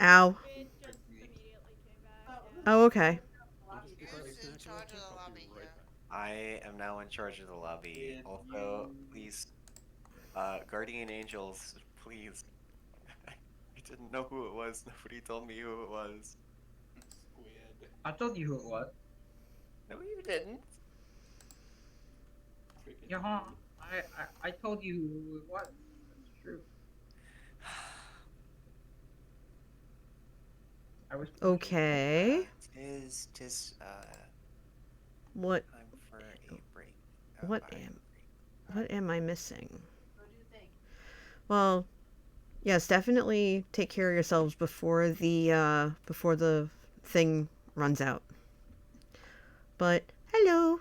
Ow. It just immediately came back. Oh, okay. Who's in charge of the lobby here? I am now in charge of the lobby. Also, please, Guardian Angels, please. I didn't know who it was. Nobody told me who it was. Squid. I told you who it was. No, you didn't. Freaking Yeah, I told you who it was. That's true. I was. Okay. Tis What time for a break. What I- what am I missing? What do you think? Well, yes, definitely take care of yourselves before the thing runs out. But hello,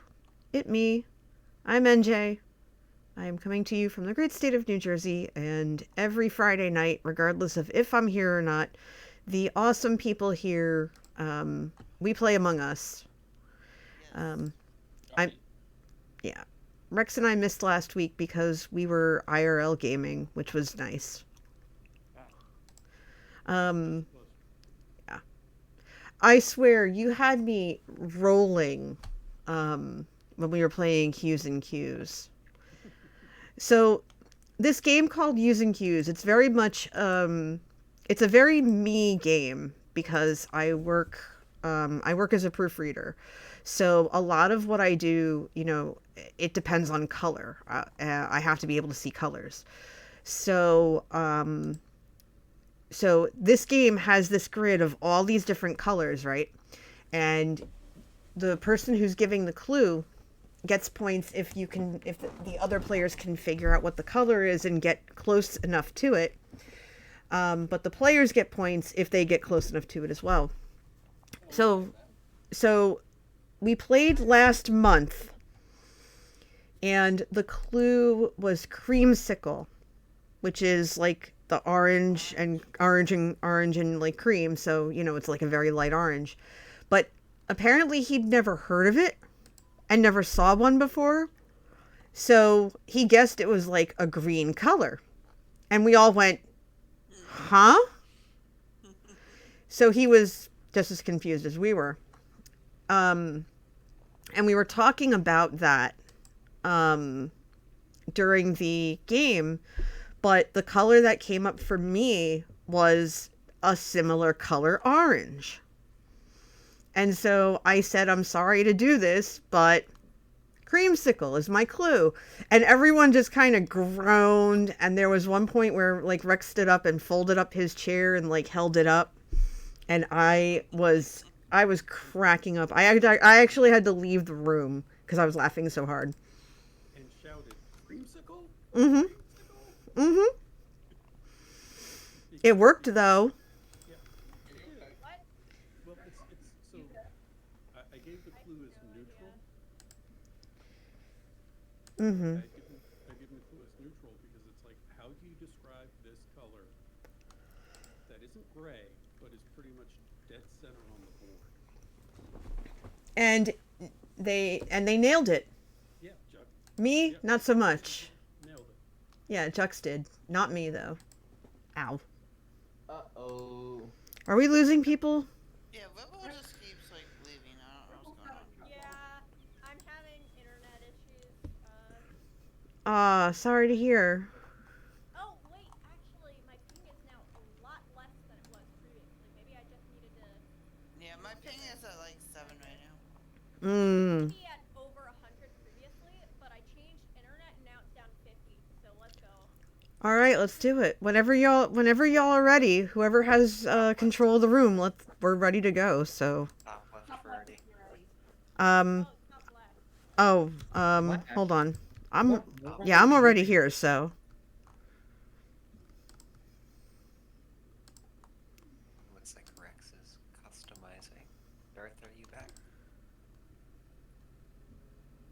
it me. I'm NJ. I am coming to you from the great state of New Jersey, and every Friday night, regardless of if I'm here or not, the awesome people here, we play Among Us. Yeah. Rex and I missed last week because we were IRL gaming, which was nice. Yeah. I swear, you had me rolling when we were playing Q's and Q's. So, this game called Q's and Q's, it's very much, it's a very me game because I work as a proofreader. So a lot of what I do, it depends on color. I have to be able to see colors. So this game has this grid of all these different colors, right? And the person who's giving the clue gets points if the other players can figure out what the color is and get close enough to it. But the players get points if they get close enough to it as well. So we played last month, and the clue was creamsicle, which is like the orange and like cream. So, it's like a very light orange. But apparently he'd never heard of it and never saw one before. So he guessed it was like a green color. And we all went, huh? So he was just as confused as we were. And we were talking about that during the game, but the color that came up for me was a similar color orange. And so I said, I'm sorry to do this, but creamsicle is my clue. And everyone just kind of groaned. And there was one point where Rex stood up and folded up his chair and held it up. And I was I was cracking up. I actually had to leave the room because I was laughing so hard. And shouted, "Creamsicle!" Mm-hmm. Creamsicle! Mm-hmm. It worked though. Yeah. What? Well, it's so. I gave the clue as neutral. Mm-hmm. I given the clue as neutral because it's like, how do you describe this color that isn't gray but is pretty much dead center on the board? And they nailed it. Yeah, Chuck Me, Yep. not so much. nailed it. Yeah, Jux did. Not me though. Ow. Uh-oh. Are we losing people? Yeah, Rebel just keeps like leaving. I don't know what's going on. Yeah, I'm having internet issues. Sorry to hear. Oh wait, actually, my ping is now a lot less than it was previously. Maybe I just needed to Yeah, my ping is at like 7 right now. Mm. be at over 100 previously, but I changed internet and now it's down to 50. So let's go. All right, let's do it. Whenever y'all are ready, whoever has control of the room, we're ready to go. So, Top left for ready. um, Oh, top left. What? hold on. What- I'm already here. So, Looks like Rex is customizing. Darth, are you back?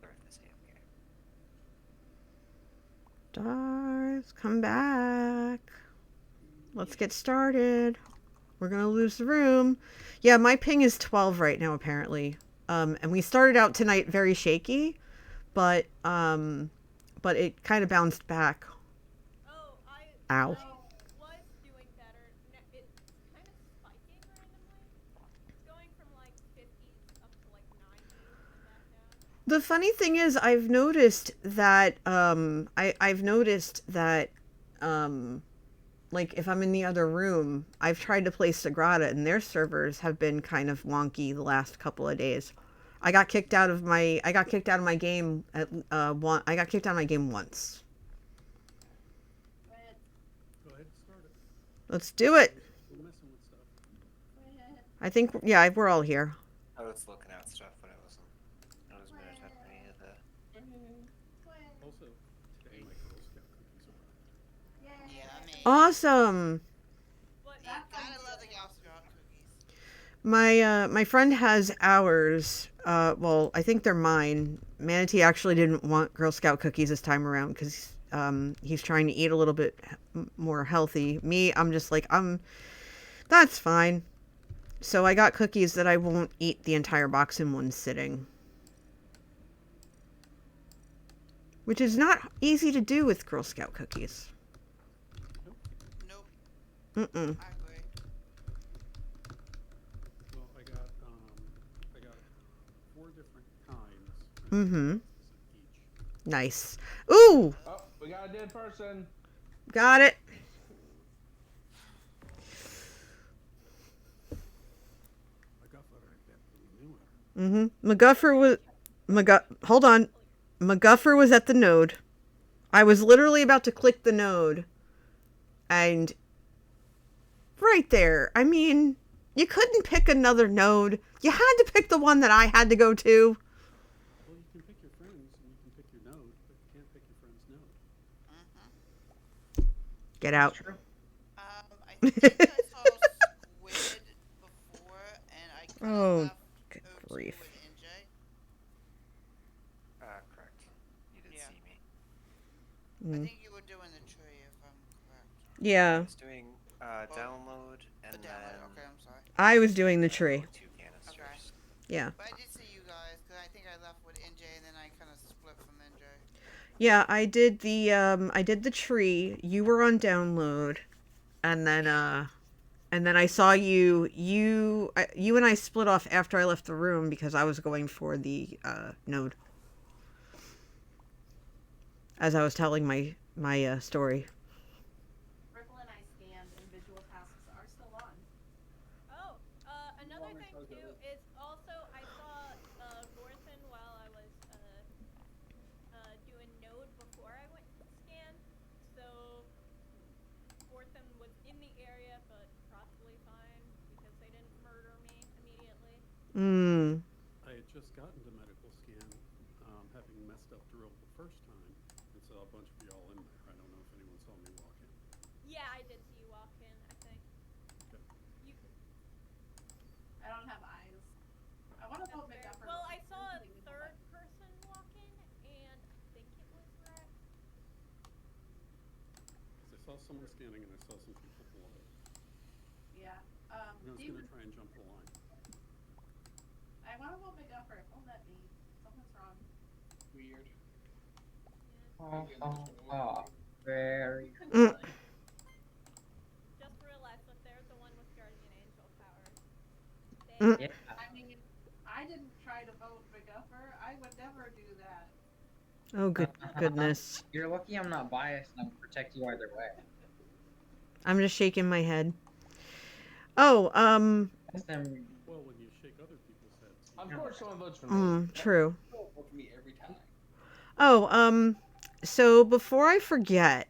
Darth is AFK. Darth, come back. Let's get started. We're gonna lose the room. Yeah, my ping is 12 right now apparently. And we started out tonight very shaky, but it kind of bounced back. Oh, Ow. I was doing better. It's kind of spiking randomly. It's going from like 50s up to like 90s and back down. The funny thing is, I've noticed that like if I'm in the other room, I've tried to play Sagrada, and their servers have been kind of wonky the last couple of days. I got kicked out of my game at I got kicked out of my game once. Go ahead. Go ahead and start it. Let's do it. We're messing with stuff. Go ahead. I think we're all here. I was looking at stuff, but I wasn't paying attention to any of the. Go ahead. Also, today my Girl Scout cookies are out. Yay. Yeah, I mean, Awesome. But you gotta love the Girl Scout cookies. My friend has ours. Well, I think they're mine. Manatee actually didn't want Girl Scout cookies this time around because he's trying to eat a little bit more healthy. Me, I'm just like, that's fine. So I got cookies that I won't eat the entire box in one sitting. Which is not easy to do with Girl Scout cookies. Nope, Mm-mm. I agree. Well, I got 4 different kinds. Mm-hmm. Each. Nice. Ooh! Oh, we got a dead person. Got it. I got that I definitely knew it. Mm-hmm. Hold on. MacGuffer was at the node. I was literally about to click the node. And right there. I mean, you couldn't pick another node. You had to pick the one that I had to go to. Well, you can pick your friends and you can pick your node, but you can't pick your friend's node. Get out. True. I think I saw Squid before, and I kinda Oh, left good O2 grief. with NJ. Correct. You did Yeah. see me. I Mm. think you were doing the tree, if I'm correct. I Yeah, was doing download and The then download. Okay, I'm sorry. I was doing the tree. 2 canisters. Okay. Yeah. But I did see you guys, because I think I left with NJ, and then I kind of split from NJ. Yeah, I did the tree. You were on download. And then I saw you and I split off after I left the room because I was going for the node. As I was telling my story. Ripple and I scanned, and visual tasks are still on. Oh, another thing too is also I saw Gorthan while I was doing node before I went to scan. So Gorthan was in the area, but probably fine because they didn't murder me immediately. just gotten to medical scan, having messed up drill the first time, and saw a bunch of y'all in there. I don't know if anyone saw me walk in. Yeah, I did see you walk in, I think. Okay. You, I don't have eyes. I want to vote that's fair. McDuffer. Well, I There's saw a something third about- person walk in, and I think it was Rex. Because I saw someone scanning and I saw some people below. Yeah. And I was Demon, gonna try and jump the line. I want to vote McDuffer. It won't let me. Something's wrong. Weird. Very Mm. fun. Just realized that they're the one with Guardian Angel powers. Mm. They Yeah. I mean, I didn't try to vote McDuffer. I would never do that. Oh, goodness. You're lucky I'm not biased and I would protect you either way. I'm just shaking my head. Oh, That's them. Well, when you shake other people's heads. Of course, someone votes for me. true. Vote for me every time. Oh, so before I forget,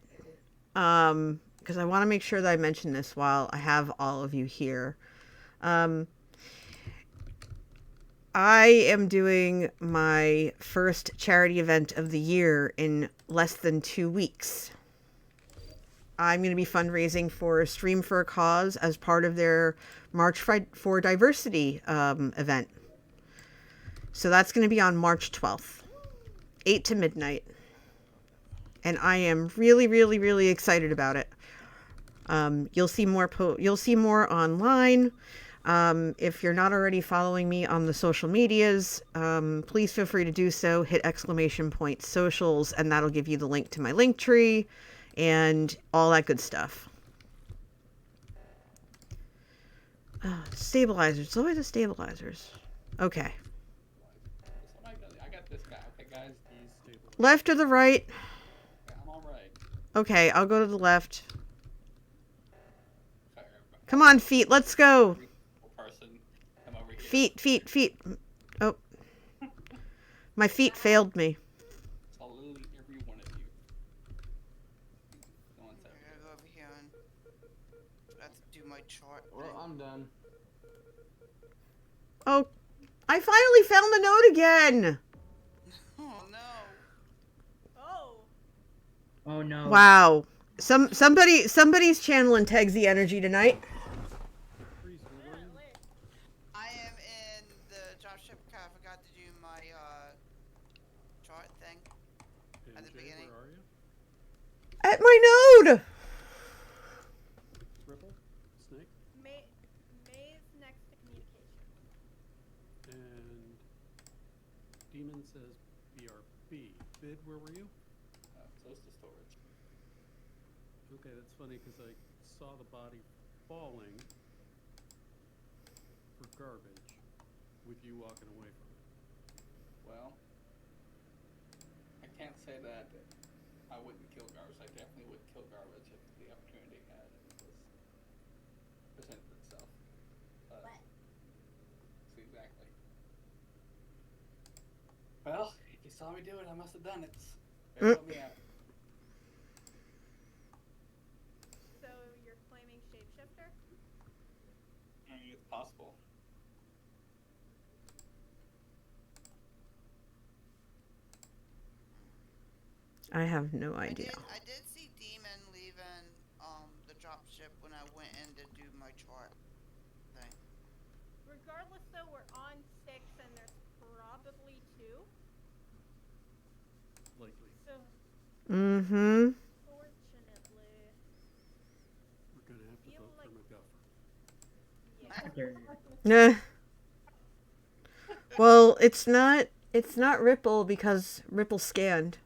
because I want to make sure that I mention this while I have all of you here, I am doing my first charity event of the year in less than 2 weeks. I'm going to be fundraising for Stream for a Cause as part of their March for Diversity event. So that's going to be on March 12th, 8 to midnight. And I am really, really, really excited about it. You'll see more online. If you're not already following me on the social medias, please feel free to do so. Hit ! Socials, and that'll give you the link to my link tree and all that good stuff. Stabilizers. It's always the stabilizers. Okay. I got this guy. Okay, guys. He's stable. Left or the right? Okay, I'm all right. Okay, I'll go to the left. Sorry, Come on, feet. Let's go. person. I'm over here. Feet. Oh. My feet failed me. It's all literally every one of you. No one's I ever. gotta go over here and let's do my chart. Well, thing. I'm done. Oh, I finally found the note again. Oh no. Oh, Oh no. Wow. Somebody's channeling Tegsy energy tonight. Freeze, where were you? apparently. I am in the dropship car. I forgot to do my chart thing. And At the Jay, beginning. where are you? At my node. Ripple? Snake? May's next to communication. And Demon says BRB. Bid, where were you? Close to storage. Okay, that's funny because I saw the body falling for garbage with you walking away from it. Well, I can't say that I wouldn't kill garbage. I definitely would kill garbage if the opportunity had presented itself. So exactly. Well, if you saw me do it, I must have done it. Better help me out. So you're claiming shapeshifter? I mean, it's possible. I have no idea. I did see Demon leaving the dropship when I went in to do my chart thing. Regardless, though, we're on 6 and there's probably 2. Likely. So, Mm-hmm. fortunately, We're gonna have to Feel vote like- for McDuffer. yeah. Nah. Well, it's not Ripple because Ripple scanned.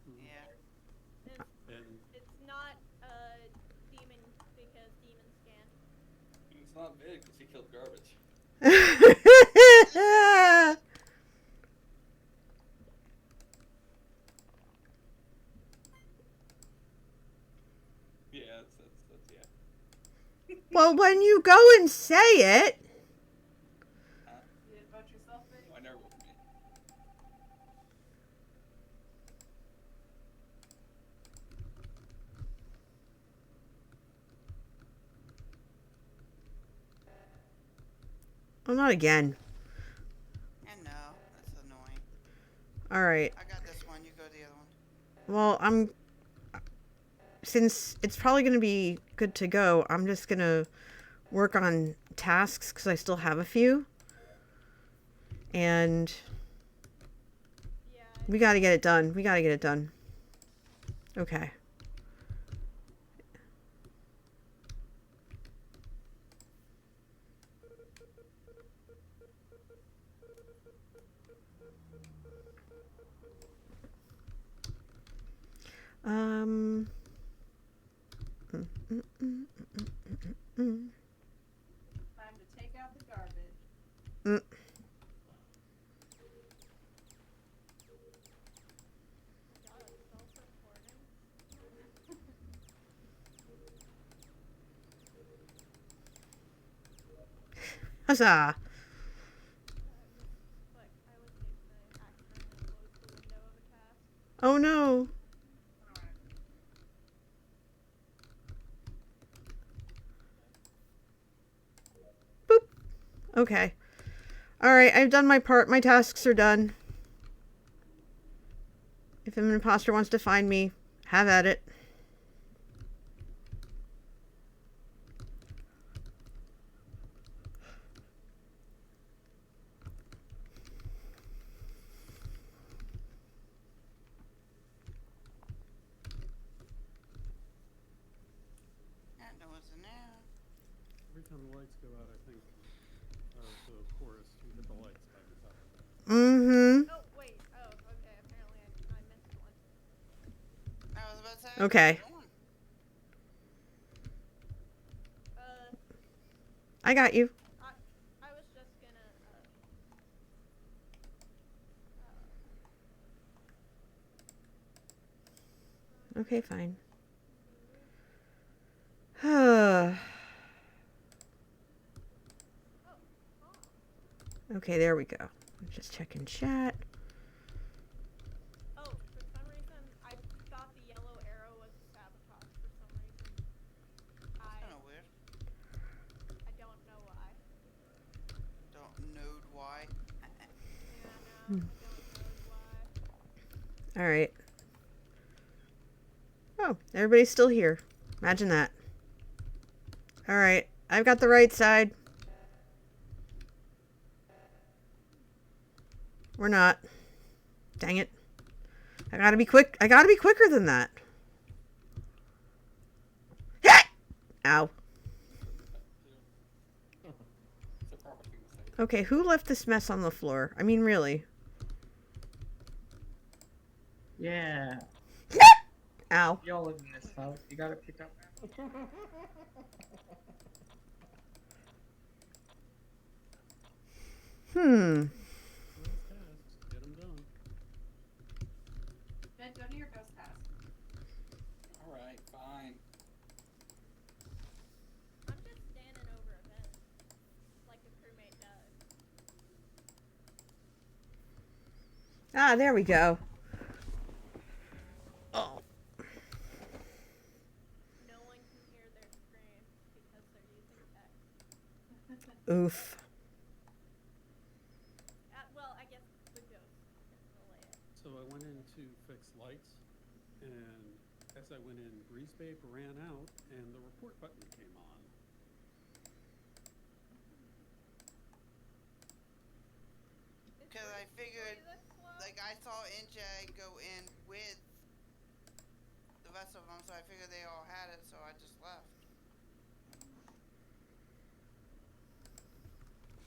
Yeah. And It's not demon because demon scanned. It's not big because he killed garbage. Yeah, that's yeah. Well, when you go and say it, You didn't vote yourself, Big? I never would me. well, not again. I know. All right. I got this one. You go the other one. Well, since it's probably going to be good to go, I'm just going to work on tasks because I still have a few. And Yeah. we got to get it done. We got to get it done. Okay. Um. Time to take out the garbage. Mm. God, it's self-reporting. Huzzah! But I was accidentally closed the window of a task. Oh no. Boop. Okay. Alright, I've done my part. My tasks are done. If an imposter wants to find me, have at it. I know what's in there. Every time the lights go out, I think of the chorus, "You hit the lights" by Metallica. Mm-hmm. Oh, wait. Oh, okay. Apparently I missed one. I was about to say. Okay. Go on. I got you. I was just gonna, Okay, fine. Okay, there we go. I'm just checking chat. oh, for some reason, I thought the yellow arrow was sabotage for some reason. Kind of weird. I don't know why. Don't know why. Yeah, no, I don't know why. Alright. Oh, everybody's still here. Imagine that. Alright, I've got the right side. We're not. Dang it. I gotta be quick. I gotta be quicker than that. Ow. It's a proper thing to say. Okay, who left this mess on the floor? I mean, really. Yeah. Ow. Y'all live in this house. You gotta pick up. Hmm. Those tasks, get them done. Ben, go to your ghost task. Alright, fine. I'm just standing over a vent, like a crewmate does. Ah, there we go. Oh. No one can hear their screams because they're using text. Oof. Well, I guess the ghost can relay it. So I went in to fix lights, and as I went in, grease paper ran out, and the report button came on. Because I figured, like, I saw NJ go in with the rest of them, so I figured they all had it, so I just left.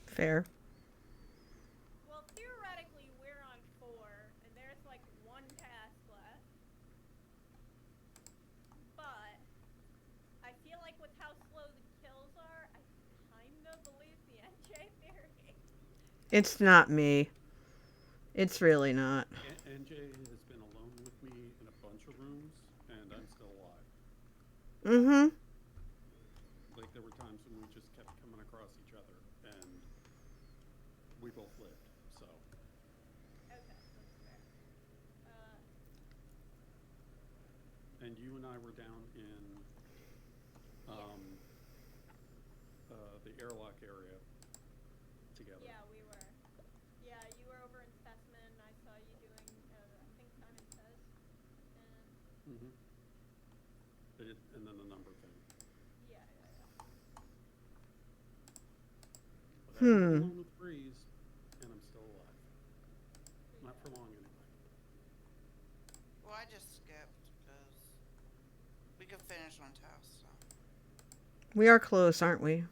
Fair. Well, theoretically, we're on 4, and there's like 1 task left. But I feel like with how slow the kills are, I kind of believe the NJ theory. It's not me. It's really not. NJ has been alone with me in a bunch of rooms, and I'm still alive. Mm-hmm. Like, there were times when we just kept coming across each other, and we both lived, so. Okay, that's fair. And you and I were down in the airlock area together. Yeah, we were. Yeah, you were over in Specimen. I saw you doing Mm-hmm. And then the number thing. Yeah. But I went along with Breeze, and I'm still alive. Not for long, anyway. Well, I just skipped because we could finish on task. So. We are close, aren't we?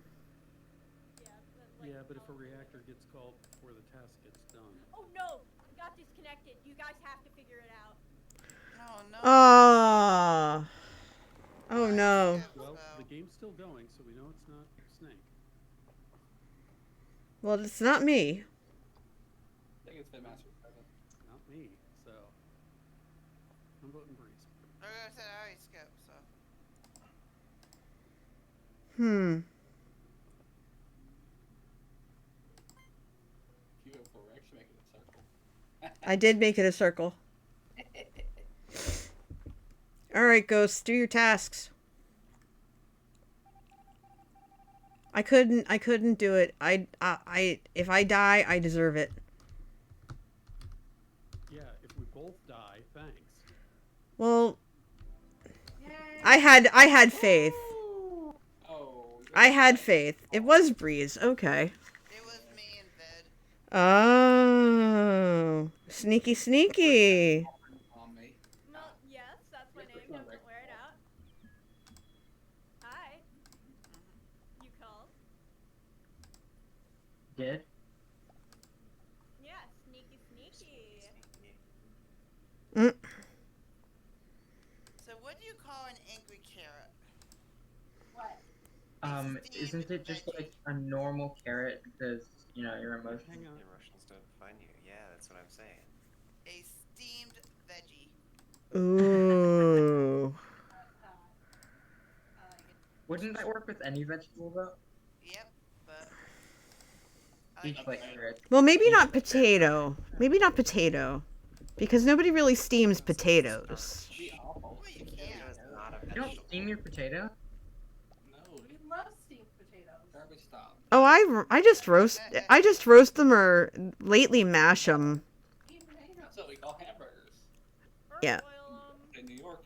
Yeah, but if a reactor gets called before the task gets done. Oh no! I got disconnected. You guys have to figure it out. No. Oh. Oh no. Well, the game's still going, so we know it's not Snake. Well, it's not me. I think it's Fitmaster 7. Not me, so I'm voting Breeze. Like I said, I already skipped, so. If you go for Rex, make it a circle. I did make it a circle. All right, Ghost, do your tasks. I couldn't do it. If I die, I deserve it. Yeah, if we both die, thanks. Well, I had faith. Oh. I had faith. It was Breeze. Okay. It was me and Vid. Oh, sneaky, sneaky. On me. No, yes, that's my name. Don't wear it out. Hi. You called? Did? Yeah, sneaky, sneaky. Mm. So what do you call an angry carrot? What? Isn't it just like a normal carrot because, you know, your emotions? Hang on. Emotions don't define you. Yeah, that's what I'm saying. A steamed veggie. Ooh. I like it. Wouldn't that work with any vegetable though? Yep, but. Each like carrot. Well, maybe not potato. Maybe not potato. Because nobody really steams potatoes. Be awful. Well, you Potato can. is not a You don't vegetable. steam your potato? No. We love steamed potatoes. Garbage stop. Oh, I just roast them or lately mash them. Steamed potatoes. That's what we call hamburgers Or Yeah. boil 'em. in New York.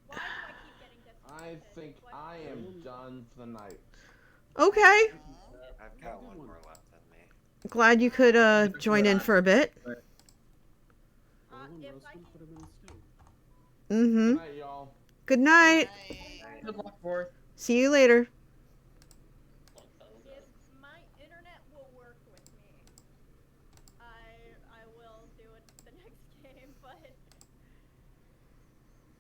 Why do I keep getting disconnected? I think What? I am done for the night. Okay. I've got one more left in me. Glad you could join in for a bit. Boil and if roast I them, can- put them in a stew. Mm-hmm. Good night, y'all. Good night. Good luck, Forth. See you later. If my internet will work with me, I will do it the next game, but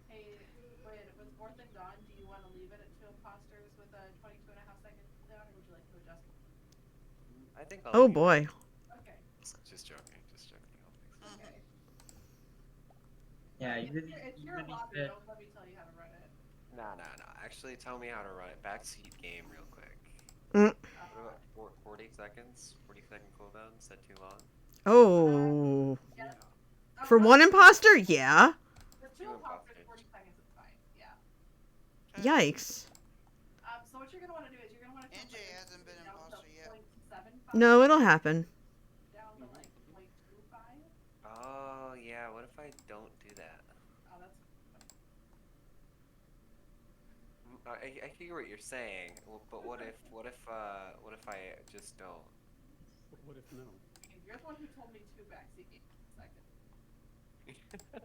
Hey, wait, with Fourth and Dawn, do you want to leave it at 2 imposters with a 22.5 second cooldown, or would you like to adjust it? I think I'll Oh leave it. boy. Okay. Just joking. Just joking. I'll fix it. Okay. Yeah, you It's really, your, it's you your really lobby, should. don't let me tell you how to run it. Nah. Actually, tell me how to run it. Backseat game real quick. Mm. What about 40 seconds? 40-second cooldown? Is that too long? Oh. Yeah. For one imposter? Yeah. For 2 Two imposters, imposters. 40 seconds is fine, yeah. Yikes. So what you're going to want to do is you're going to want to NJ hasn't been imposter yet. No, it'll happen. Down to like 0.25. Oh, yeah. What if I don't do that? Oh, that's I hear what you're saying, but what if I just don't? What if no? You're the one who told me 2 backseat games in a second.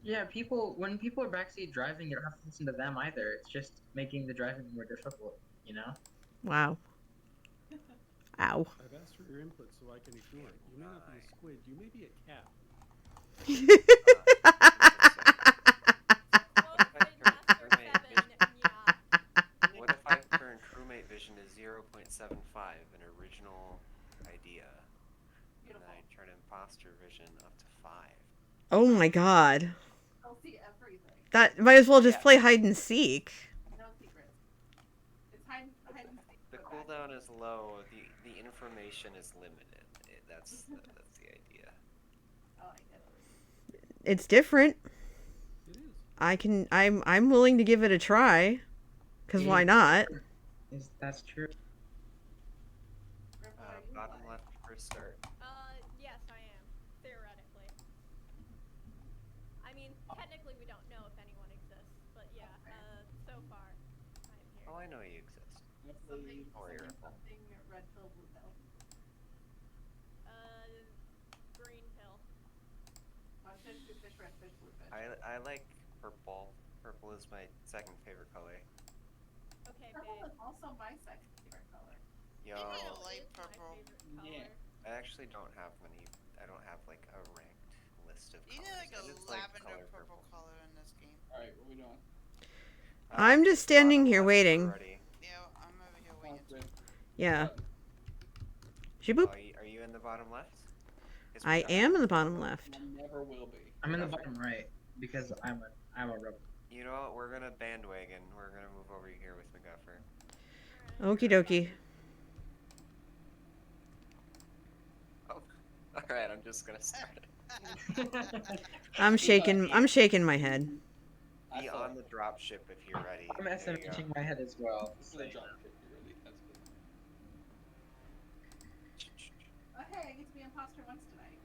Yeah, when people are backseat driving, you don't have to listen to them either. It's just making the driving more difficult, you know? Wow. Ow. I've asked for your input so I can ignore it. You may not be a squid. You may be a cat. What if I turn crewmate vision to 0.75, an original idea, and then I turn imposter vision up to 5? Oh my god. I'll see everything. That might as well just play hide and seek. No secrets. It's hide and seek. The cooldown is low. The information is limited. That's the idea. I like it. It's different. It is. I'm willing to give it a try. Cause why not? That's true. Bottom left first start. yes, I am theoretically. mean, technically we don't know if anyone exists, but yeah, so far, I'm here. Oh, I know you exist. Something, Or you're something, red pill, blue pill. Green pill. Fish, blue fish, red fish, blue fish. I like purple. Purple is my second favorite color. Okay, Purple babe. is also my second favorite color. Yo, I Purple like is my purple. favorite Yeah. color. I actually don't have many. I don't have like a ranked list of You colors. need like I a just like lavender color purple color in this game. Alright, what are we doing? I'm just standing here bottom left waiting. already. Yeah, I'm over here Sounds waiting. good. Yeah. Button. Shaboop. Are you in the bottom left? Guess I we got am it. in the bottom left. I never will be. I'm in the bottom right because I'm a rebel. You know what? We're gonna bandwagon. We're gonna move over here with McGuffer. Okie dokie. Oh, all right. I'm just gonna start it. I'm shaking my head. I Be feel on like the drop ship if you're ready. I'm There you go. SMHing my head as well. for the jump ship, really. That's good. Oh, hey, I get to be imposter once tonight.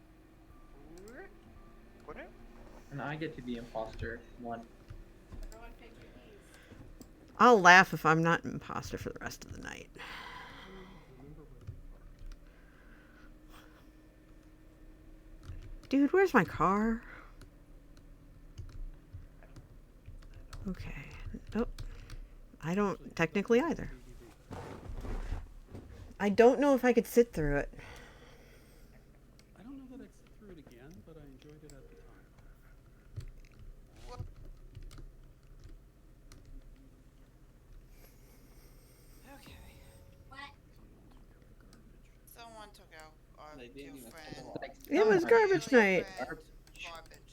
What? And I get to be imposter one. Everyone pick your keys. I'll laugh if I'm not an imposter for the rest of the night. Remember where we parked. Dude, where's my car? Okay. Oh. I don't technically either. DVD. I don't know if I could sit through it. I don't know that I'd sit through it again, but I enjoyed it at the time. Okay. What? Someone took out our They didn't two even friends. take Like, It was someone- garbage Really night. friend Garbage. Garbage.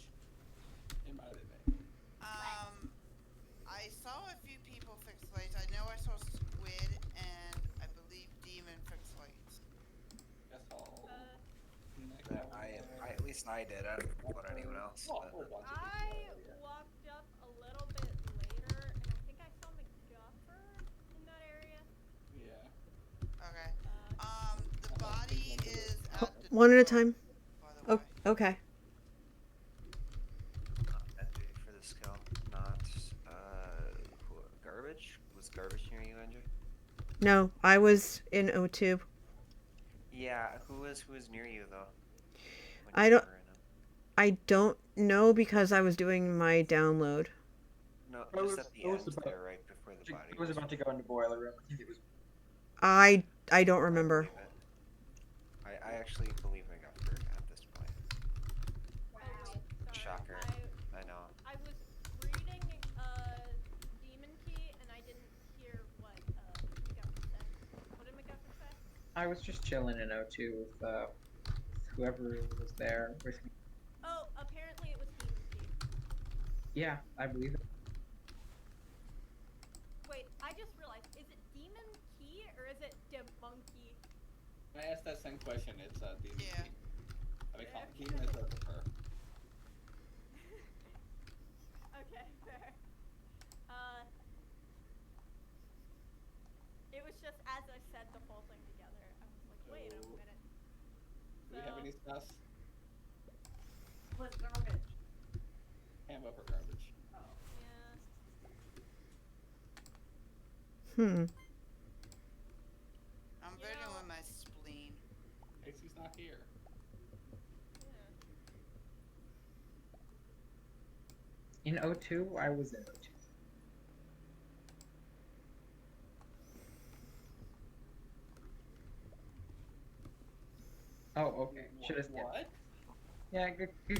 It might have been. I saw a few people fix lights. I know I saw Squid and I believe Demon fix lights. That's all. At least I did. I don't know about anyone else. Well, a But whole bunch of I people, yeah. walked up a little bit later, and I think I saw McGuffer in that area. Yeah. Okay. The body is at the One at a door, time. by the Oh, way. okay. not that big for this kill. Not garbage. Was garbage near you, Andrew? No, I was in O2. Yeah. Who was near you though? When I you don't- were in 'em? I don't know because I was doing my download. No, I was- just at the I was end about- there, right before the body. I was about to go in the boiler room. I think it was. I don't remember. believe it. I actually believe McGuffer at this point. Oh, wait, sorry. Shocker. I know. I was reading Demon Key, and I didn't hear what McGuffer said. What did McGuffer say? I was just chilling in O2 with whoever was there. Oh, apparently it was Demon Key. Yeah, I believe it. Wait, I just realized, is it Demon Key or is it Demonkey? When I asked that same question, it's Demon. Yeah. I mean, Demon is over her. Okay, fair. It was just as I said the whole thing together, I was like, wait a So- minute. Do we have So- any sus? What's garbage? Hamburger garbage. Oh. Yeah. I'm You voting know- with my spleen. Casey's not here. Yeah. In O2, I was in O2. Oh, okay. Should have skipped. What? Yeah,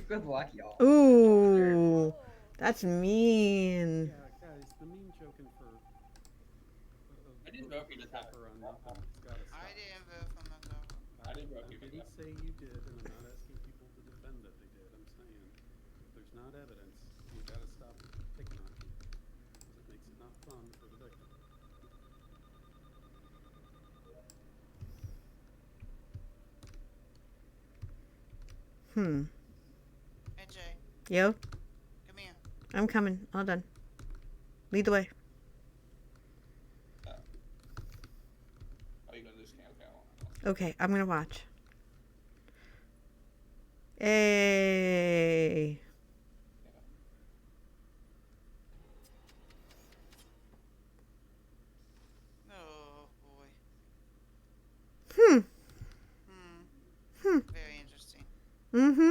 good luck, y'all. Ooh, that's mean. Yeah, guys, the mean joking for. I didn't vote for you to have McGuffer on it. Napalm. It's gotta stop. I didn't vote for myself. I didn't vote I for you to didn't have say you did, and I'm not asking people to defend that they did. I'm saying if there's not evidence, you gotta stop picking on people. Because it makes it not fun for the victim. Hey Jay, Yo, come here. I'm coming. All done. Lead the way. Oh, you gonna do scan? Okay, I won't. Okay, I'm gonna watch. Hey. Mm-hmm.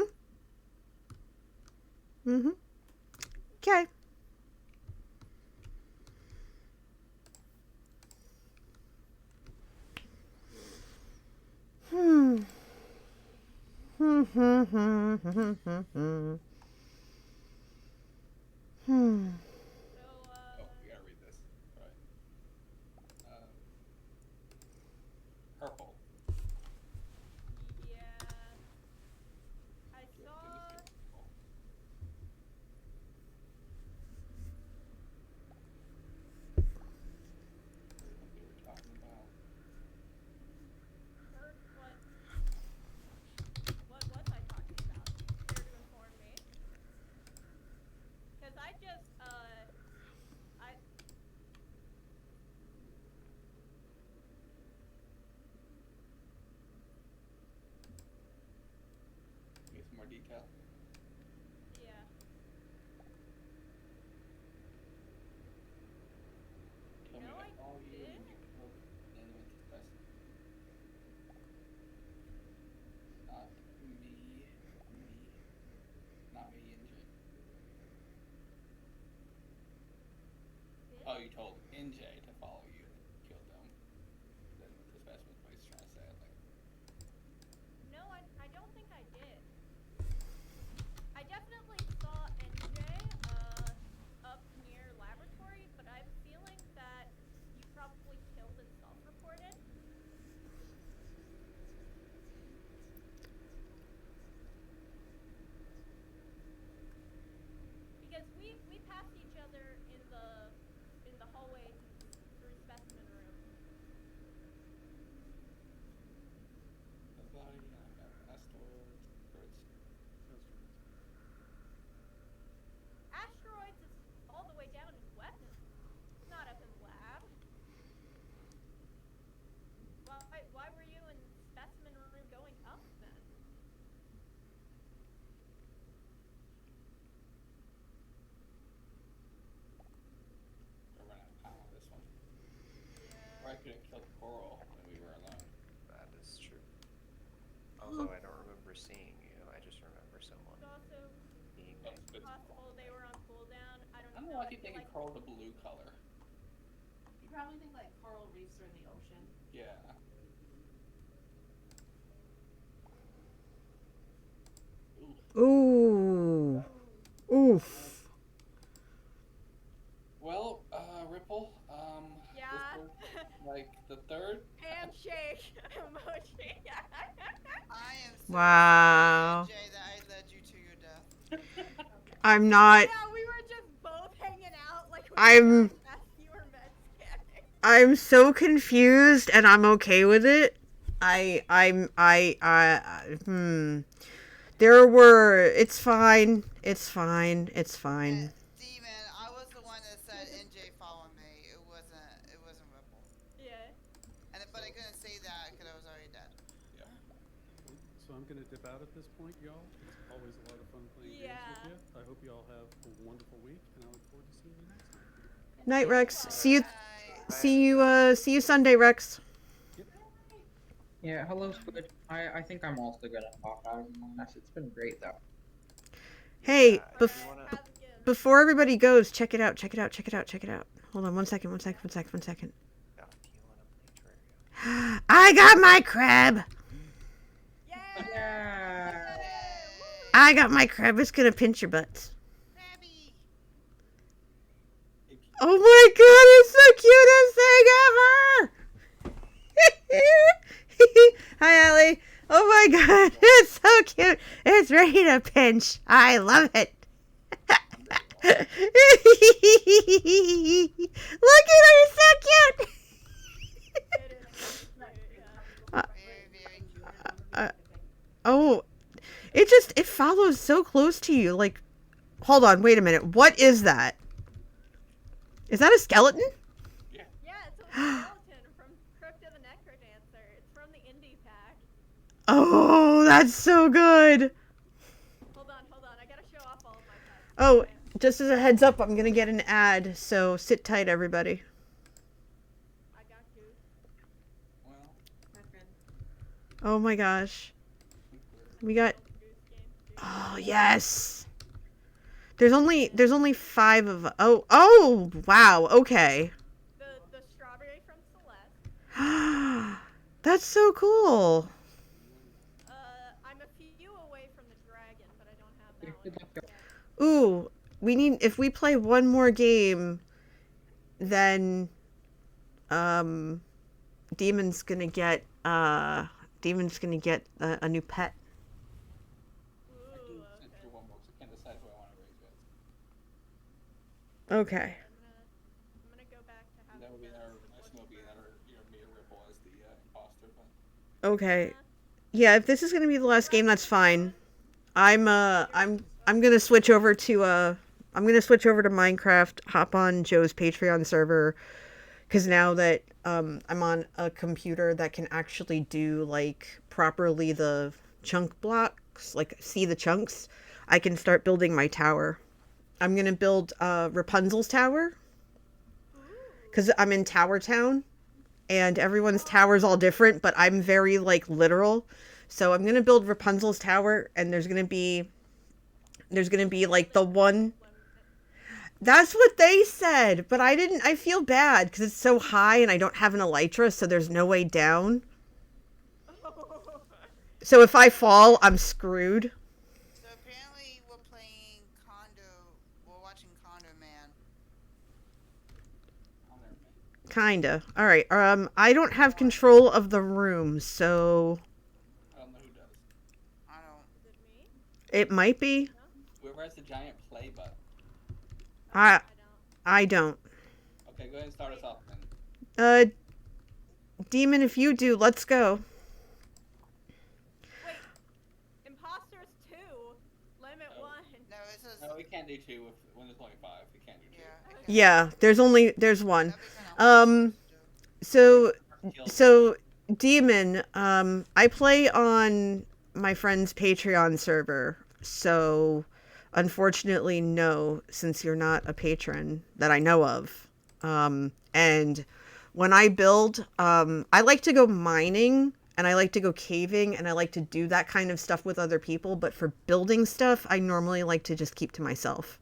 Mm-hmm. Okay. Hmm. Hmm. Hmm. Hmm. Hmm. Hmm. Hmm. So, Oh, we gotta read this. Alright. Purple. yeah. I Good, saw. good to see purple. What they were talking about. Heard what was I talking about? Care to inform me? Because I just, I, Get some more detail. yeah. Tell No, me I that all you did. and you killed it and went to the best. Not me. Not me, NJ. Did? Oh, you told NJ to follow you and killed them. Then the specimen place trying to say it like. No, I don't think I did. I definitely saw NJ, up near laboratory, but I have a feeling that you probably killed and self-reported. Because we passed each other in the hallway through specimen room. The body, asteroids, birds. Asteroids is all the way down in weapons, not up in lab. Why were you in specimen room going up then? I ran out of power on this one. Yeah. Or I could have killed Coral when we were alone. That is true. Although I don't remember seeing you, I just remember someone It's also being That's good. possible they were on cooldown. I don't I don't know. know why I you feel think like Coral the blue color. You probably think like coral reefs are in the ocean. Yeah. Ooh. Oof. Well, Ripple, Yeah. this was like the third. handshake emoji. I am so Wow. sorry, NJ, that I led you to your death. I'm not. Yeah, we were just both hanging out like we I'm- were you were med scanning. I'm so confused, and I'm okay with it. There were. It's fine. It's fine. It's fine. Steven, I was the one that said NJ followed me. It wasn't Ripple. Yeah. But I couldn't say that because I was already dead. Yeah. So I'm gonna dip out at this point, y'all. It's always a lot of fun playing games with you. I hope y'all have a wonderful week, and I look forward to seeing you next time. Night, Rex. See you. Bye. See you Sunday, Rex. Yeah, hello, Squid. I think I'm also gonna hop out of the mess. It's been great though. Hey, Yeah, if you wanna- How's it going? before everybody goes, check it out. Check it out. Check it out. Check it out. Hold on, one second. Yeah, do you wanna play Terraria? I got my crab. Yeah. I got my crab. It's gonna pinch your butts. Krabby. Oh my god, it's the cutest thing ever! Hi, Allie. Oh my god, it's so cute. It's ready to pinch. I love it. Look at her, it's so cute. Very, very cute. Oh, it follows so close to you. Like, hold on, wait a minute. What is that? Is that a skeleton? Yeah, it's a skeleton from Crypt of the Necrodancer. It's from the indie pack. Oh, that's so good. Hold on. I gotta show off all of my pets. Oh, just as a heads up, I'm gonna get an ad, so sit tight, everybody. I got you. Well, My friend. Oh my gosh. We got Goose game. Oh, yes. There's only 5 of... Oh, wow, okay. The strawberry from Celeste. That's so cool. I'm a few away from the dragon, but I don't have that one. Ooh, if we play one more game, then, Demon's gonna get a new pet. Ooh, Sent through one box. I can't decide who I want to raise yet. Okay. I'm gonna go back to having That would be those. another. I assume it'll be another. Me or Ripple as the imposter, but. Okay. Yeah, if this is gonna be the last game, that's fine. I'm gonna switch over to Minecraft, hop on Joe's Patreon server, because now that I'm on a computer that can actually do like properly the chunk blocks, like see the chunks, I can start building my tower. I'm gonna build Rapunzel's tower, because I'm in Tower Town, and everyone's tower's all different, but I'm very like literal. So I'm gonna build Rapunzel's tower, and there's gonna be like the one. That's what they said, but I feel bad because it's so high and I don't have an elytra, so there's no way down. So if I fall, I'm screwed. So apparently we're playing we're watching Condo Man. Kinda. Alright, I don't have control of the room, so... I don't know who does. I don't. Is it me? It might be. Whoever has the giant play button. I don't. Okay, go ahead and start us off then. Demon, if you do, let's go. Wait, imposters 2, limit 1. No, it says. No, we can't do 2 when there's only 5. We can't do 2. Yeah. Yeah, there's one. That'd be kinda So Demon, I play on my friend's Patreon server, so unfortunately no, since you're not a patron that I know of. And when I build, I like to go mining, and I like to go caving, and I like to do that kind of stuff with other people, but for building stuff, I normally like to just keep to myself.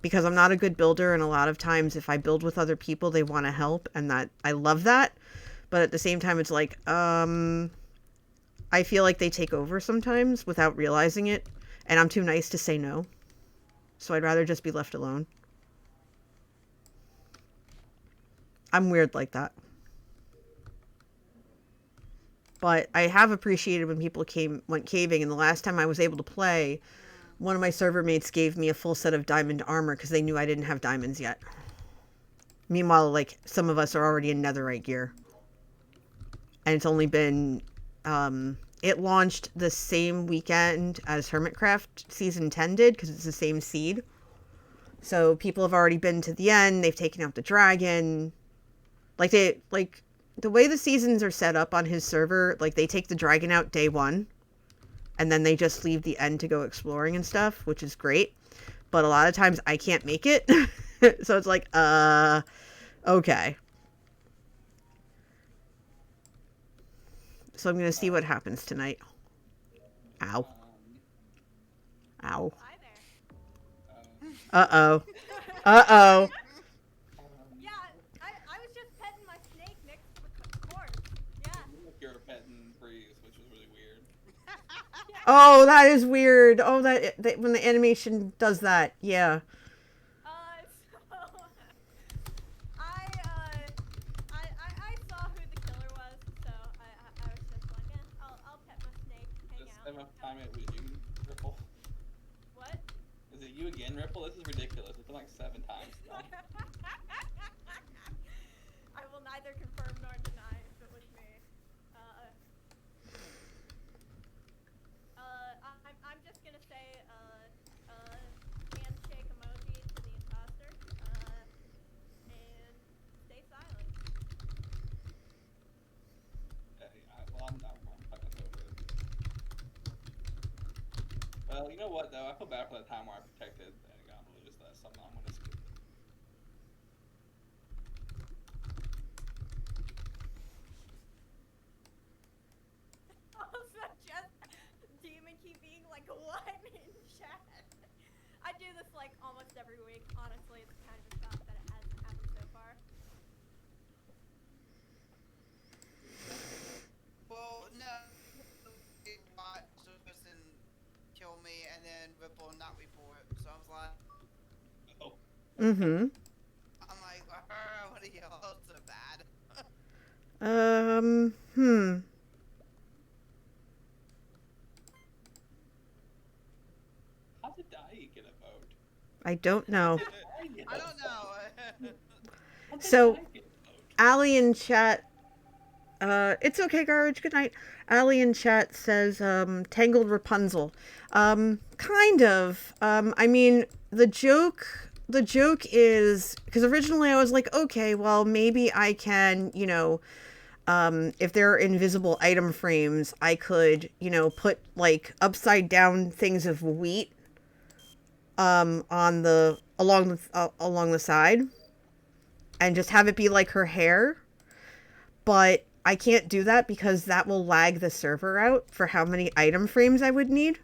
Because I'm not a good builder, and a lot of times if I build with other people, they want to help, and that I love that. But at the same time, it's like, I feel like they take over sometimes without realizing it, and I'm too nice to say no. So I'd rather just be left alone. I'm weird like that. But I have appreciated when people went caving, and the last time I was able to play, one of my server mates gave me a full set of diamond armor because they knew I didn't have diamonds yet. Meanwhile, like, some of us are already in netherite gear. And it's only been, it launched the same weekend as Hermitcraft Season 10 did, because it's the same seed. So people have already been to the end, they've taken out the dragon. The way the seasons are set up on his server, like, they take the dragon out day 1. And then they just leave the end to go exploring and stuff, which is great. But a lot of times I can't make it. So it's like, okay. So I'm going to see what happens tonight. Ow. Ow. Hi there. Uh-oh. Uh-oh. Yeah, I was just petting my snake next to the corpse. Yeah. You're petting Breeze, which is really weird. Oh, that is weird. Oh, that when the animation does that. Yeah. So I saw who the killer was, so I was just like, yeah, I'll pet my snake, hang This out. enough time it was you, Ripple. What? Is it you again, Ripple? This is ridiculous. It's been like 7 times now. I will neither confirm nor deny if it was me. I'm just gonna say, handshake emoji to the imposter, and stay silent. I'm fucking over it. Well, you know what though? I feel bad for the time where I protected Agamaloo. That's something I'm gonna skip. Also, just Demon keep being like, what? do this like almost every week. Honestly, it's kind of a shock that it hasn't happened so far. Well, no. Watch the person kill me and then Ripple not report. So I was like, Mm-hmm. I'm like, what are y'all so bad? How did I get a vote? I don't know. I don't know. How did So- I get a vote? Allie in chat, it's okay, Garbage, good night. Allie in chat says, Tangled Rapunzel. Kind of. I mean, the joke is, because originally I was like, okay, well, maybe I can, you know, if there are invisible item frames, I could, you know, put, like, upside down things of wheat, along the side, and just have it be like her hair. But I can't do that because that will lag the server out for how many item frames I would need.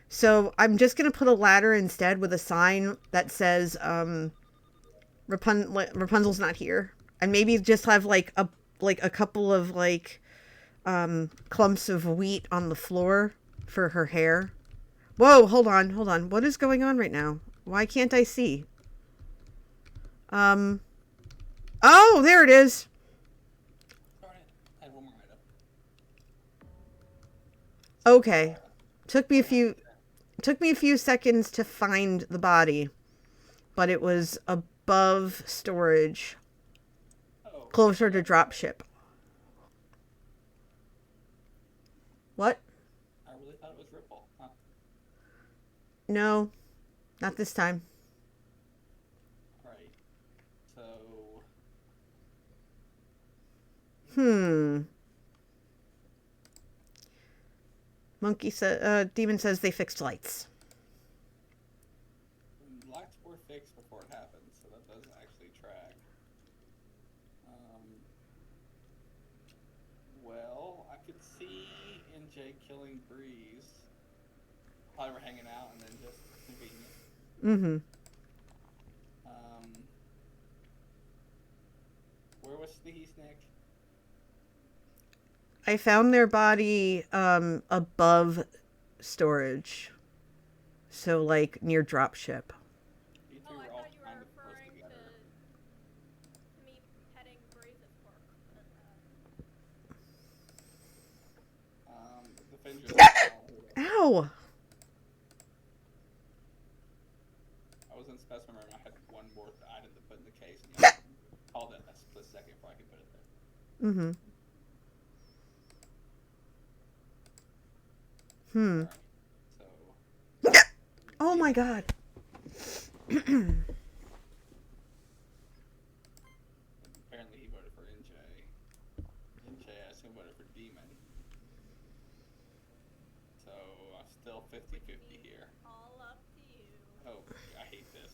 So I'm just going to put a ladder instead with a sign that says Rapunzel's not here. And maybe just have like a couple of like clumps of wheat on the floor for her hair. Whoa, hold on. What is going on right now? Why can't I see? Oh, there it is. Darn it. I have one more item. Okay. Took me a few seconds to find the body, but it was above storage, Oh. closer to dropship. What? I really thought it was Ripple. Huh. No, not this time. Alright. So, Demon says they fixed lights. lights were fixed before it happened, so that doesn't actually track. Well, I could see NJ killing Breeze while they were hanging out, and then just convenient. Mm-hmm. Where was Sneaky Nick? I found their body above storage. So like near dropship. You two Oh, were I all thought you were kind of close referring together. to me petting Breeze's pork. The Fenders. Ow! I was in specimen room. I had one more item to put in the case. And I called it a split second before I could put it there. Mm-hmm. Alright, so Oh my god. apparently he voted for NJ. NJ, I assume, voted for Demon. So I'm still 50-50 here. All up to you. Oh, I hate this.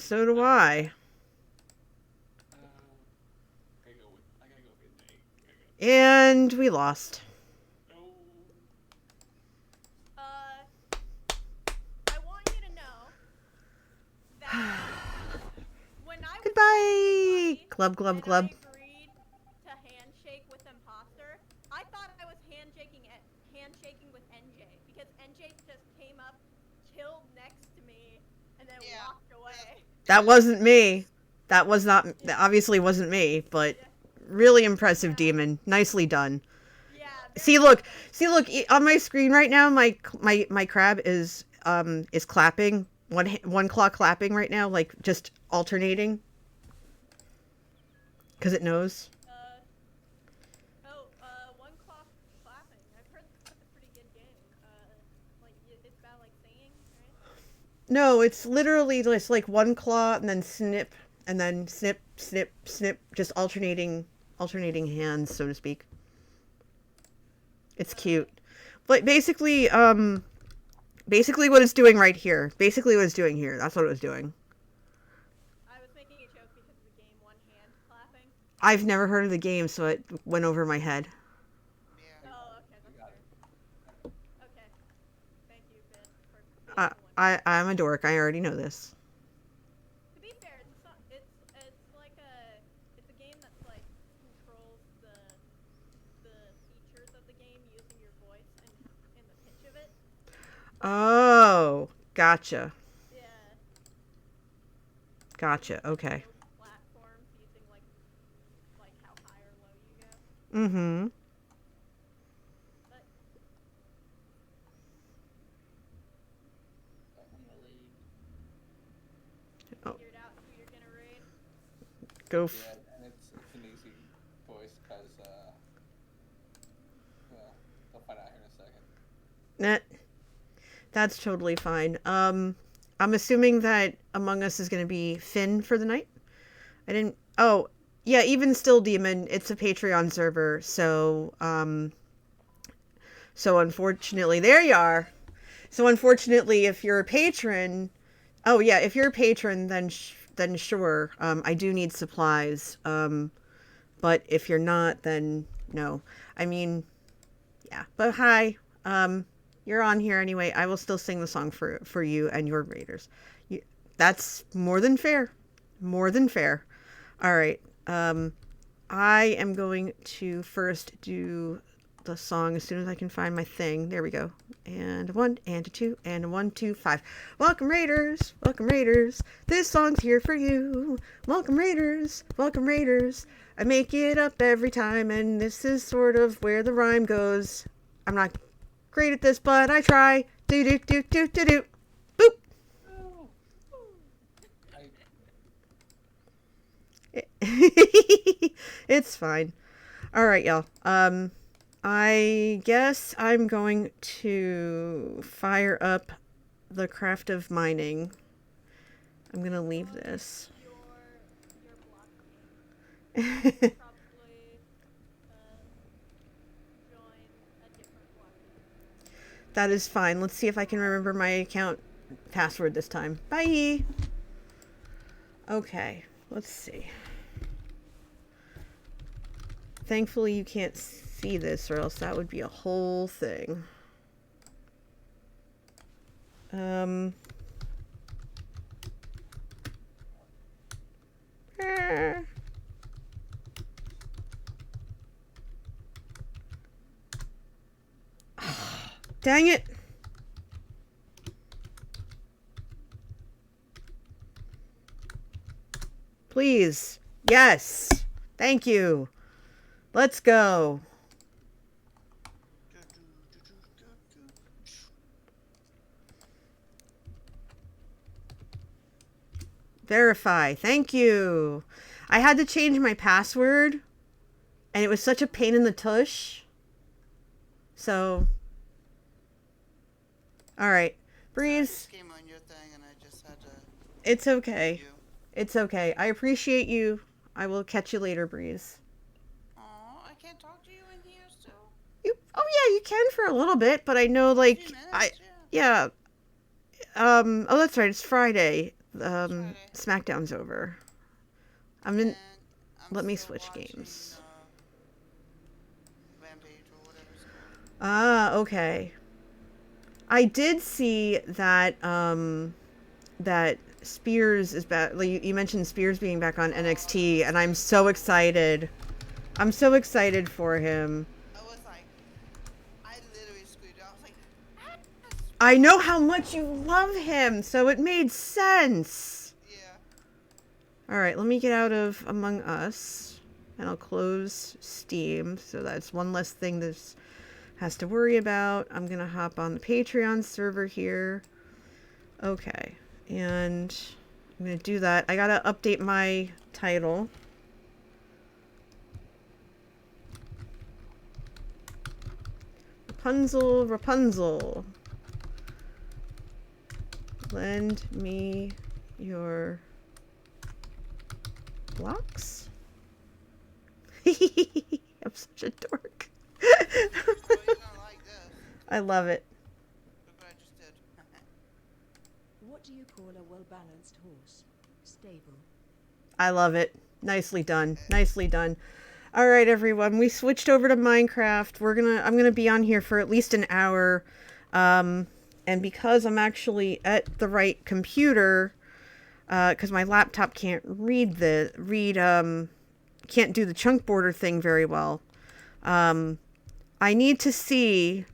So do I. I gotta go with NJ. And we lost. No. I want you to know that when I was Goodbye. Glub, glub, and glub. I agreed to handshake with Imposter, I thought I was handshaking with NJ because NJ just came up, killed next to me, and then Yeah. walked away. That wasn't me. That obviously wasn't me, but really impressive, Demon. Nicely done. Yeah. See, look, on my screen right now, my crab is clapping. One claw clapping right now, like just alternating. Cause it knows. One clock clapping. I've heard that's a pretty good game. It's about like singing, right? No, it's literally just like one claw and then snip, snip, snip, just alternating hands, so to speak. It's cute. But basically what it's doing right here. Basically what it's doing here. That's what it was doing. I was making a joke because of the game one hand clapping. I've never heard of the game, so it went over my head. Yeah. Oh, okay, that's fair. Okay. Thank you. I'm a dork. I already know this. To be fair, it's like it's a game that's like controls the features of the game using your voice and the pitch of it. Oh, gotcha. Yeah. Gotcha. Okay. Platforms using like how high or low you go. Mm-hmm. But Oh. figured out who you're gonna raid. Go. Yeah, and it's an easy voice because well, they'll find out here in a second. That's totally fine. I'm assuming that Among Us is going to be Finn for the night. I didn't. Oh, yeah. Even still, Demon. It's a Patreon server, so unfortunately, there you are. So unfortunately, if you're a patron, oh yeah, if you're a patron, then sure. I do need supplies. But if you're not, then no. I mean, yeah. But hi. You're on here anyway. I will still sing the song for you and your raiders. That's more than fair. More than fair. All right. I am going to first do the song as soon as I can find my thing. There we go. And a 1, and a 2, and a 1, 2, 5. Welcome Raiders. Welcome Raiders. This song's here for you. Welcome Raiders. Welcome Raiders. I make it up every time, and this is sort of where the rhyme goes. I'm not great at this, but I try. Do do do do do do. Boop. It's fine. All right, y'all. I guess I'm going to fire up the Craft of Mining. I'm gonna leave this. Your block name. Probably join a different block name. That is fine. Let's see if I can remember my account password this time. Bye. Okay, let's see. Thankfully, you can't see this, or else that would be a whole thing. Dang it. Please. Yes. Thank you. Let's go. Verify. Thank you. I had to change my password, and it was such a pain in the tush. So, all right. Breeze. Came on your thing and I just had to. It's okay. It's okay. I appreciate you. I will catch you later, Breeze. Aw, I can't talk to you in here still. Oh yeah, you can for a little bit, but I know like yeah. Oh, that's right. It's Friday. SmackDown's over. Let me switch games. Rampage or whatever it's called. Ah, okay. I did see that that Spears is back. Like, you mentioned Spears being back on NXT, and I'm so excited. I'm so excited for him. I was like, I literally screamed out. I was like, I know how much you love him, so it made sense. yeah. All right, let me get out of Among Us, and I'll close Steam, so that's one less thing this has to worry about. I'm gonna hop on the Patreon server here. Okay, and I'm gonna do that. I gotta update my title. Rapunzel. Lend me your blocks? I'm such a dork. I love it. What do you call a well-balanced horse? Stable. I love it. Nicely done. Nicely done. All right, everyone. We switched over to Minecraft. I'm gonna be on here for at least an hour. and because I'm actually at the right computer, because my laptop can't can't do the chunk border thing very well. I need to see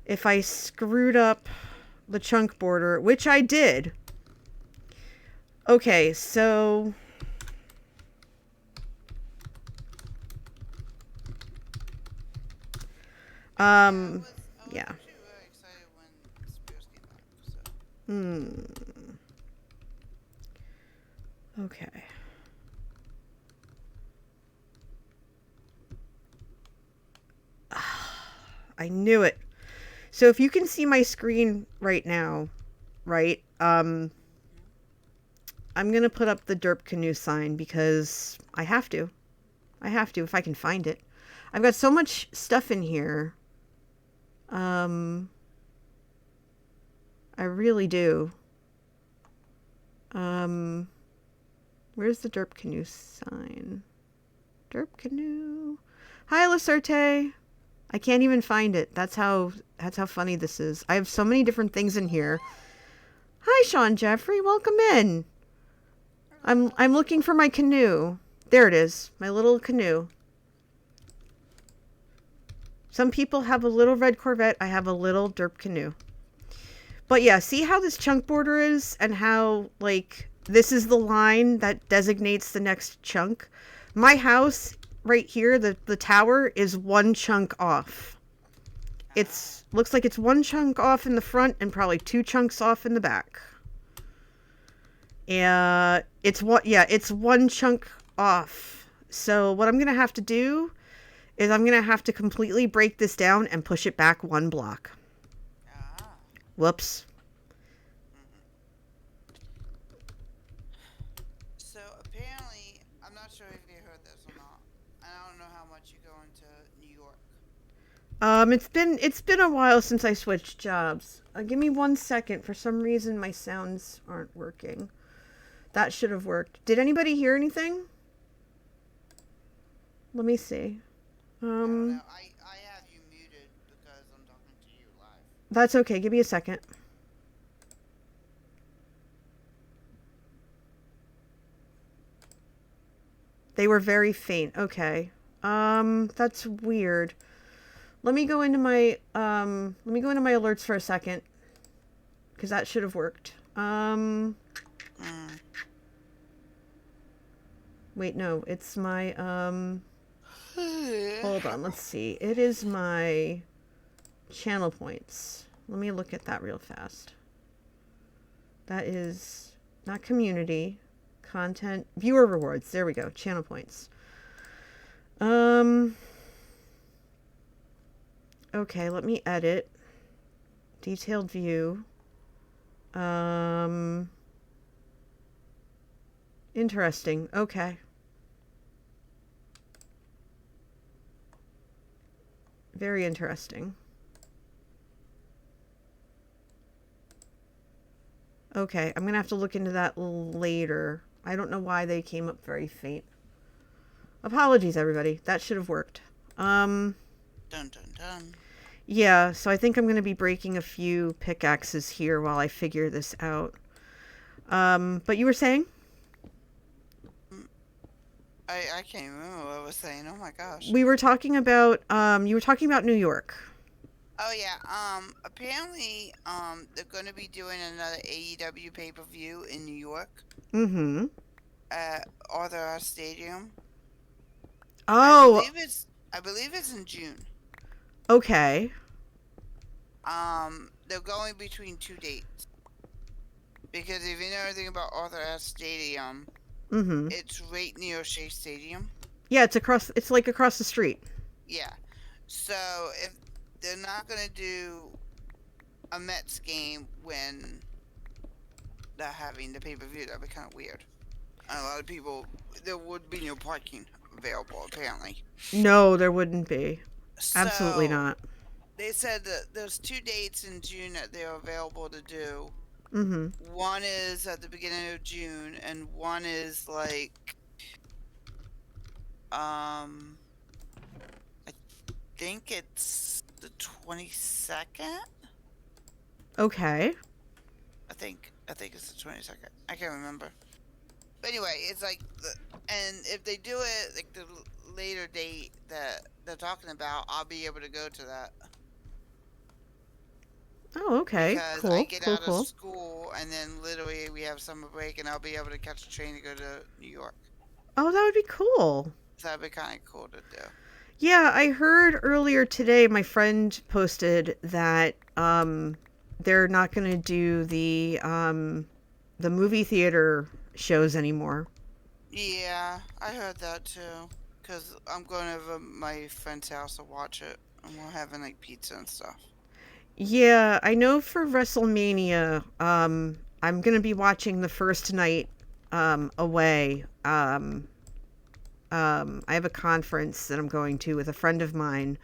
if I screwed up the chunk border, which I did. Okay, so I was yeah. actually really excited when Spears came back. So. Okay. I knew it. So if you can see my screen right now, right? I'm going to put up the Derp Canoe sign because I have to. I have to if I can find it. I've got so much stuff in here. I really do. Where's the Derp Canoe sign? Derp Canoe. Hi, Lacerte. I can't even find it. That's how funny this is. I have so many different things in here. Hi, Sean Jeffrey. Welcome in. I'm looking for my canoe. There it is. My little canoe. Some people have a little red Corvette. I have a little Derp Canoe. But yeah, see how this chunk border is and how, like, this is the line that designates the next chunk? My house right here, the tower, is one chunk off. It's looks like it's one chunk off in the front and probably two chunks off in the back. It's one chunk off. So what I'm gonna have to do is I'm gonna have to completely break this down and push it back one block. Whoops. So apparently, I'm not sure if you heard this or not. I don't know how much you go into New York. It's been a while since I switched jobs. Give me 1 second. For some reason, my sounds aren't working. That should have worked. Did anybody hear anything? Let me see. I don't know. I have you muted because I'm talking to you live. That's okay. Give me a second. They were very faint. Okay. That's weird. Let me go into my alerts for a second. Because that should have worked. Wait, no, it's my, hold on, let's see. It is my channel points. Let me look at that real fast. That is not community, content, viewer rewards. There we go, channel points. Okay, let me edit. Detailed view. Interesting. Okay. Very interesting. Okay, I'm gonna have to look into that later. I don't know why they came up very faint. Apologies, everybody. That should have worked. Dun dun dun. Yeah, so I think I'm gonna be breaking a few pickaxes here while I figure this out. But you were saying? I can't remember what I was saying. Oh my gosh. We were talking about, you were talking about New York. Oh yeah, apparently, they're gonna be doing another AEW pay-per-view in New York. Mm-hmm. At Arthur Ashe Stadium. Oh. I believe it's in June. Okay. They're going between two dates. Because if you know anything about Arthur Ashe Stadium, mm-hmm. It's right near Shea Stadium. Yeah, it's like across the street. Yeah. So if they're not gonna do a Mets game when they're having the pay-per-view, that'd be kind of weird. And a lot of people, there would be no parking available apparently. No, there wouldn't be. Absolutely not. They said that there's 2 dates in June that they're available to do. Mm-hmm. One is at the beginning of June, and one is like, I think it's the 22nd. Okay. I think it's the 22nd. I can't remember. But anyway, it's like and if they do it like the later date that they're talking about, I'll be able to go to that. Oh, okay. Because Cool. I get Cool. out Cool. of school and then literally we have summer break and I'll be able to catch a train to go to New York. Oh, that would be cool. So that'd be kind of cool to do. Yeah, I heard earlier today my friend posted that they're not going to do the movie theater shows anymore. Yeah, I heard that too. Because I'm going over my friend's house to watch it. And we're having like pizza and stuff. Yeah, I know for WrestleMania, I'm going to be watching the first night away. I have a conference that I'm going to with a friend of mine,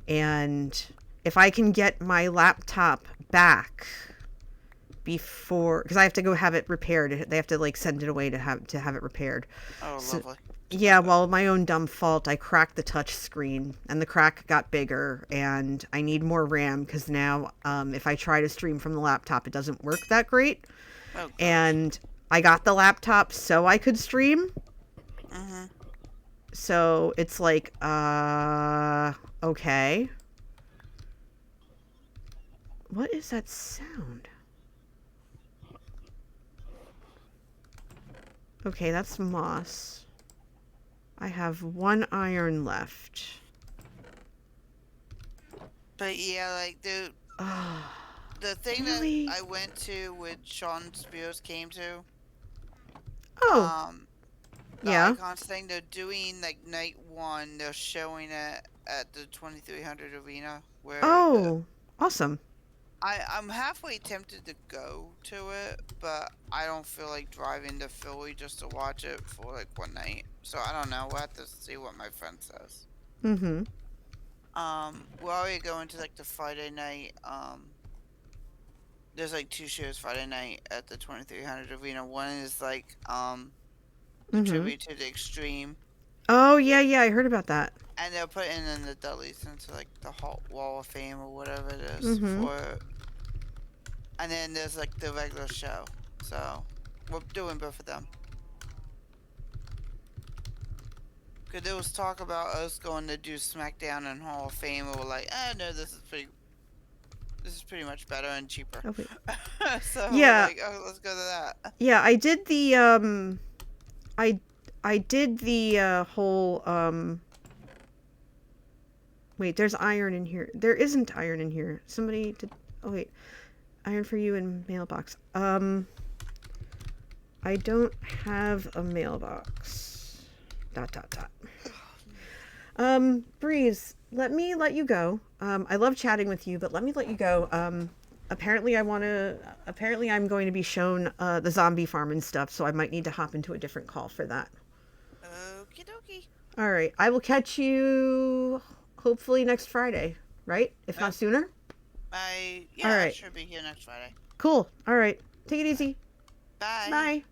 and if I can get my laptop back before, because I have to go have it repaired. They have to like send it away to have it repaired. Oh, So- lovely. Yeah, well, my own dumb fault, I cracked the touch screen, and the crack got bigger, and I need more RAM, because now, if I try to stream from the laptop, it doesn't work that great. Oh, gosh. And I got the laptop so I could stream. Mm-hmm. So it's like, okay. What is that sound? Okay, that's moss. I have 1 iron left. But yeah, like the thing Really? that I went to with Sean Spears came to. Oh, The yeah. Icons thing, they're doing like night 1. They're showing it at the 2300 arena. Where Oh, awesome. I'm halfway tempted to go to it, but I don't feel like driving to Philly just to watch it for like one night. So I don't know. We'll have to see what my friend says. Mm-hmm. We're already going to like the Friday night. There's like 2 shows Friday night at the 2300 arena. One is like Mm-hmm. tribute to the Extreme, Oh, yeah, yeah, I heard about that. and they're putting in the Dudleys into like the Wall of Fame or whatever it is Mhm. for it. And then there's like the regular show. So we're doing both of them. Cause there was talk about us going to do SmackDown and Hall of Fame, and we're like, no, this is pretty much better and cheaper. Oh, wait. So Yeah. we're like, oh, let's go to that. Yeah, I did the, I did the, whole, wait, there's iron in here. There isn't iron in here. Somebody did, oh, wait. Iron for you in mailbox. I don't have a mailbox. ... Breeze, let me let you go. I love chatting with you, but let me let you go. Apparently I'm going to be shown, the zombie farm and stuff, so I might need to hop into a different call for that. Okie dokie. All right. I will catch you hopefully next Friday, right? If not sooner. I All I right. should be here next Friday. Cool. All right. Take it easy. Bye. Bye.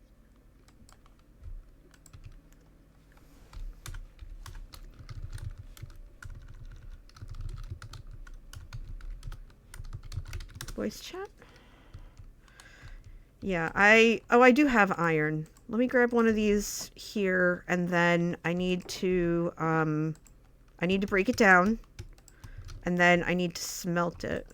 Voice chat? Yeah, I do have iron. Let me grab one of these here, and then I need to break it down, and then I need to smelt it.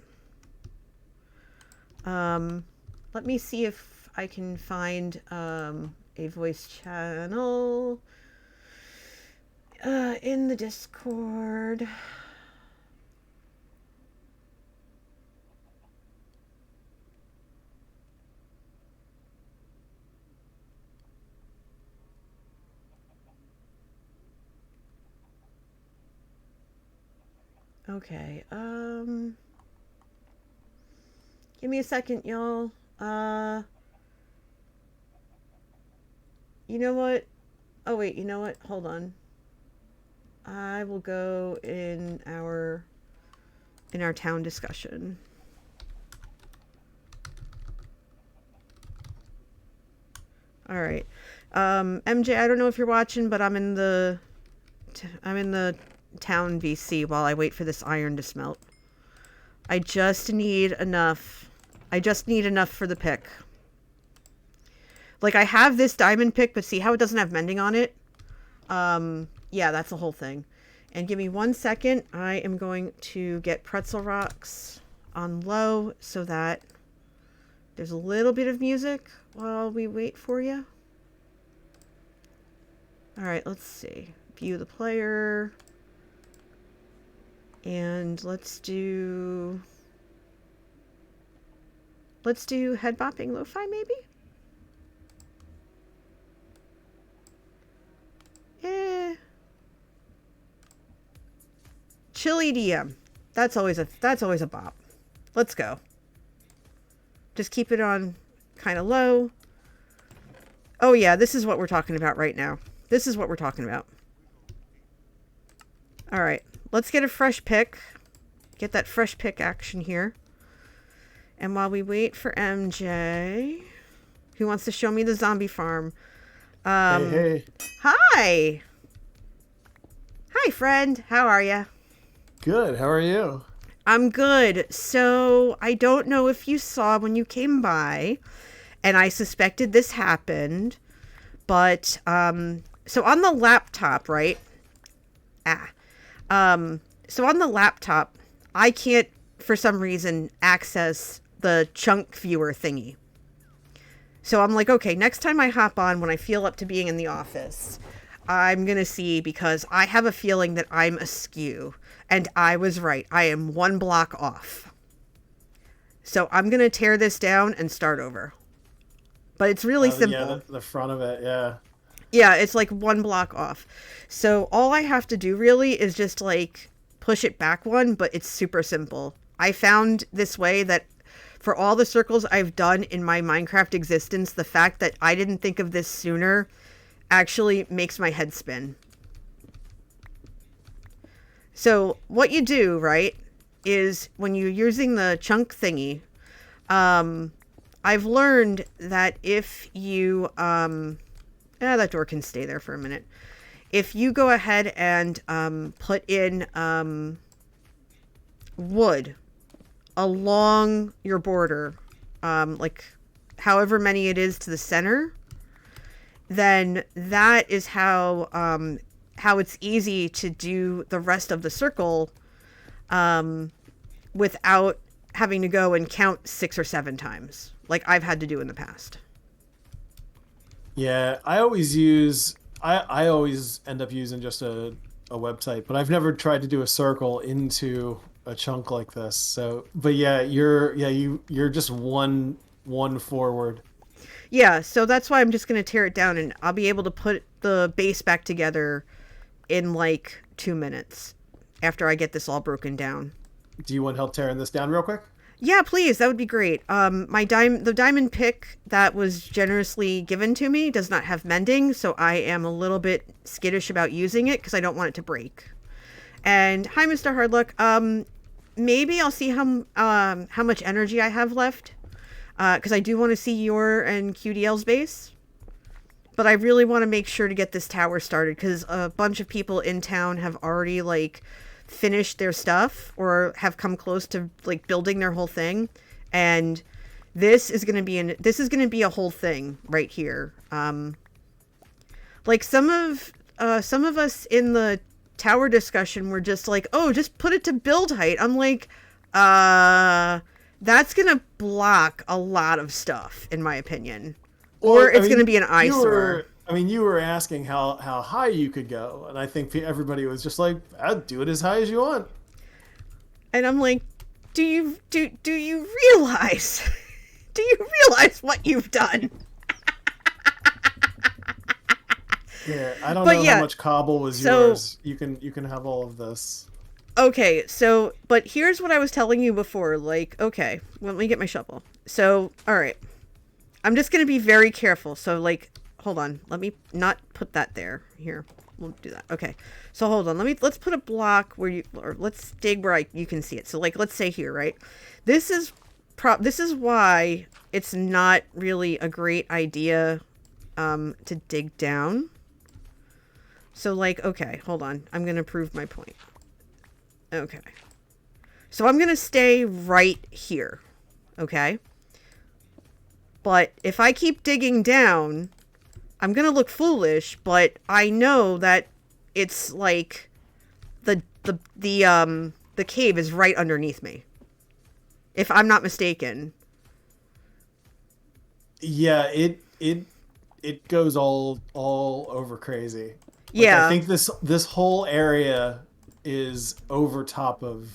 Let me see if I can find a voice channel in the Discord. Okay, give me a second, y'all. You know what? Oh, wait, you know what? Hold on. I will go in our town discussion. All right. MJ, I don't know if you're watching, but I'm in the town VC while I wait for this iron to smelt. I just need enough I just need enough for the pick. Like, I have this diamond pick, but see how it doesn't have mending on it? Yeah, that's the whole thing. And give me 1 second. I am going to get pretzel rocks on low so that there's a little bit of music while we wait for you. All right, let's see. View the player. And let's do head bopping lo-fi maybe? Chili DM. That's always a bop. Let's go. Just keep it on kind of low. Oh yeah, this is what we're talking about right now. This is what we're talking about. All right, let's get a fresh pick. Get that fresh pick action here. And while we wait for MJ, who wants to show me the zombie farm? Hey. Hi. Hi, friend. How are you? Good. How are you? I'm good. So I don't know if you saw when you came by, and I suspected this happened, but so on the laptop, right? So on the laptop, I can't, for some reason, access the chunk viewer thingy. So I'm like, okay, next time I hop on when I feel up to being in the office, I'm going to see, because I have a feeling that I'm askew. And I was right. I am 1 block off. So I'm going to tear this down and start over. But it's really simple. Yeah, the front of it, yeah. Yeah, it's like 1 block off. So all I have to do really is just like push it back 1, but it's super simple. I found this way that for all the circles I've done in my Minecraft existence, the fact that I didn't think of this sooner actually makes my head spin. So what you do, right, is when you're using the chunk thingy, I've learned that if you, that door can stay there for a minute. If you go ahead and put in wood along your border, like however many it is to the center, then that is how it's easy to do the rest of the circle without having to go and count 6 or 7 times like I've had to do in the past. Yeah, I always end up using just a website, but I've never tried to do a circle into a chunk like this. So, but yeah, you're just one forward. Yeah, so that's why I'm just going to tear it down, and I'll be able to put the base back together in like 2 minutes after I get this all broken down. Do you want help tearing this down real quick? Yeah, please. That would be great. The diamond pick that was generously given to me does not have mending, so I am a little bit skittish about using it because I don't want it to break. And hi, Mr. Hardluck. Maybe I'll see how much energy I have left, because I do want to see your and QDL's base. But I really want to make sure to get this tower started because a bunch of people in town have already like finished their stuff or have come close to like building their whole thing, and this is going to be a whole thing right here. Like some of us in the tower discussion were just like, oh, just put it to build height. I'm like, that's going to block a lot of stuff in my opinion. Or it's going to be an eyesore. You were asking how high you could go, and I think everybody was just like, I'd do it as high as you want. And I'm like, do you realize what you've done? Yeah, I don't know how much cobble was yours. You can have all of this. Okay, so but here's what I was telling you before. Like, okay, let me get my shovel. So, all right. I'm just going to be very careful. So, like, hold on. Let me not put that there. Here. We'll do that. Okay. So, hold on. Let's put a block where let's dig where you can see it. So, like, let's say here, right? This is why it's not really a great idea to dig down. So, like, okay, hold on. I'm going to prove my point. Okay. So, I'm going to stay right here. Okay? But if I keep digging down, I'm gonna look foolish, but I know that it's like the cave is right underneath me. If I'm not mistaken. Yeah, it goes all over crazy. Like, Yeah. I think this whole area is over top of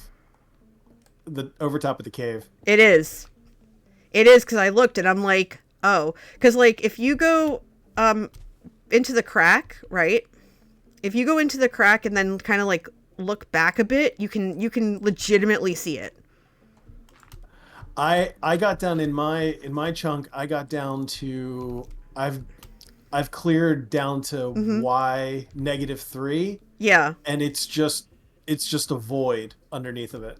the cave. It is. It is, because I looked and I'm like, oh. Because, like, if you go into the crack, right? If you go into the crack and then kind of, like, look back a bit, you can legitimately see it. I got down in my chunk, I got down to... I've cleared down to Y -3. Yeah. And it's just a void underneath of it.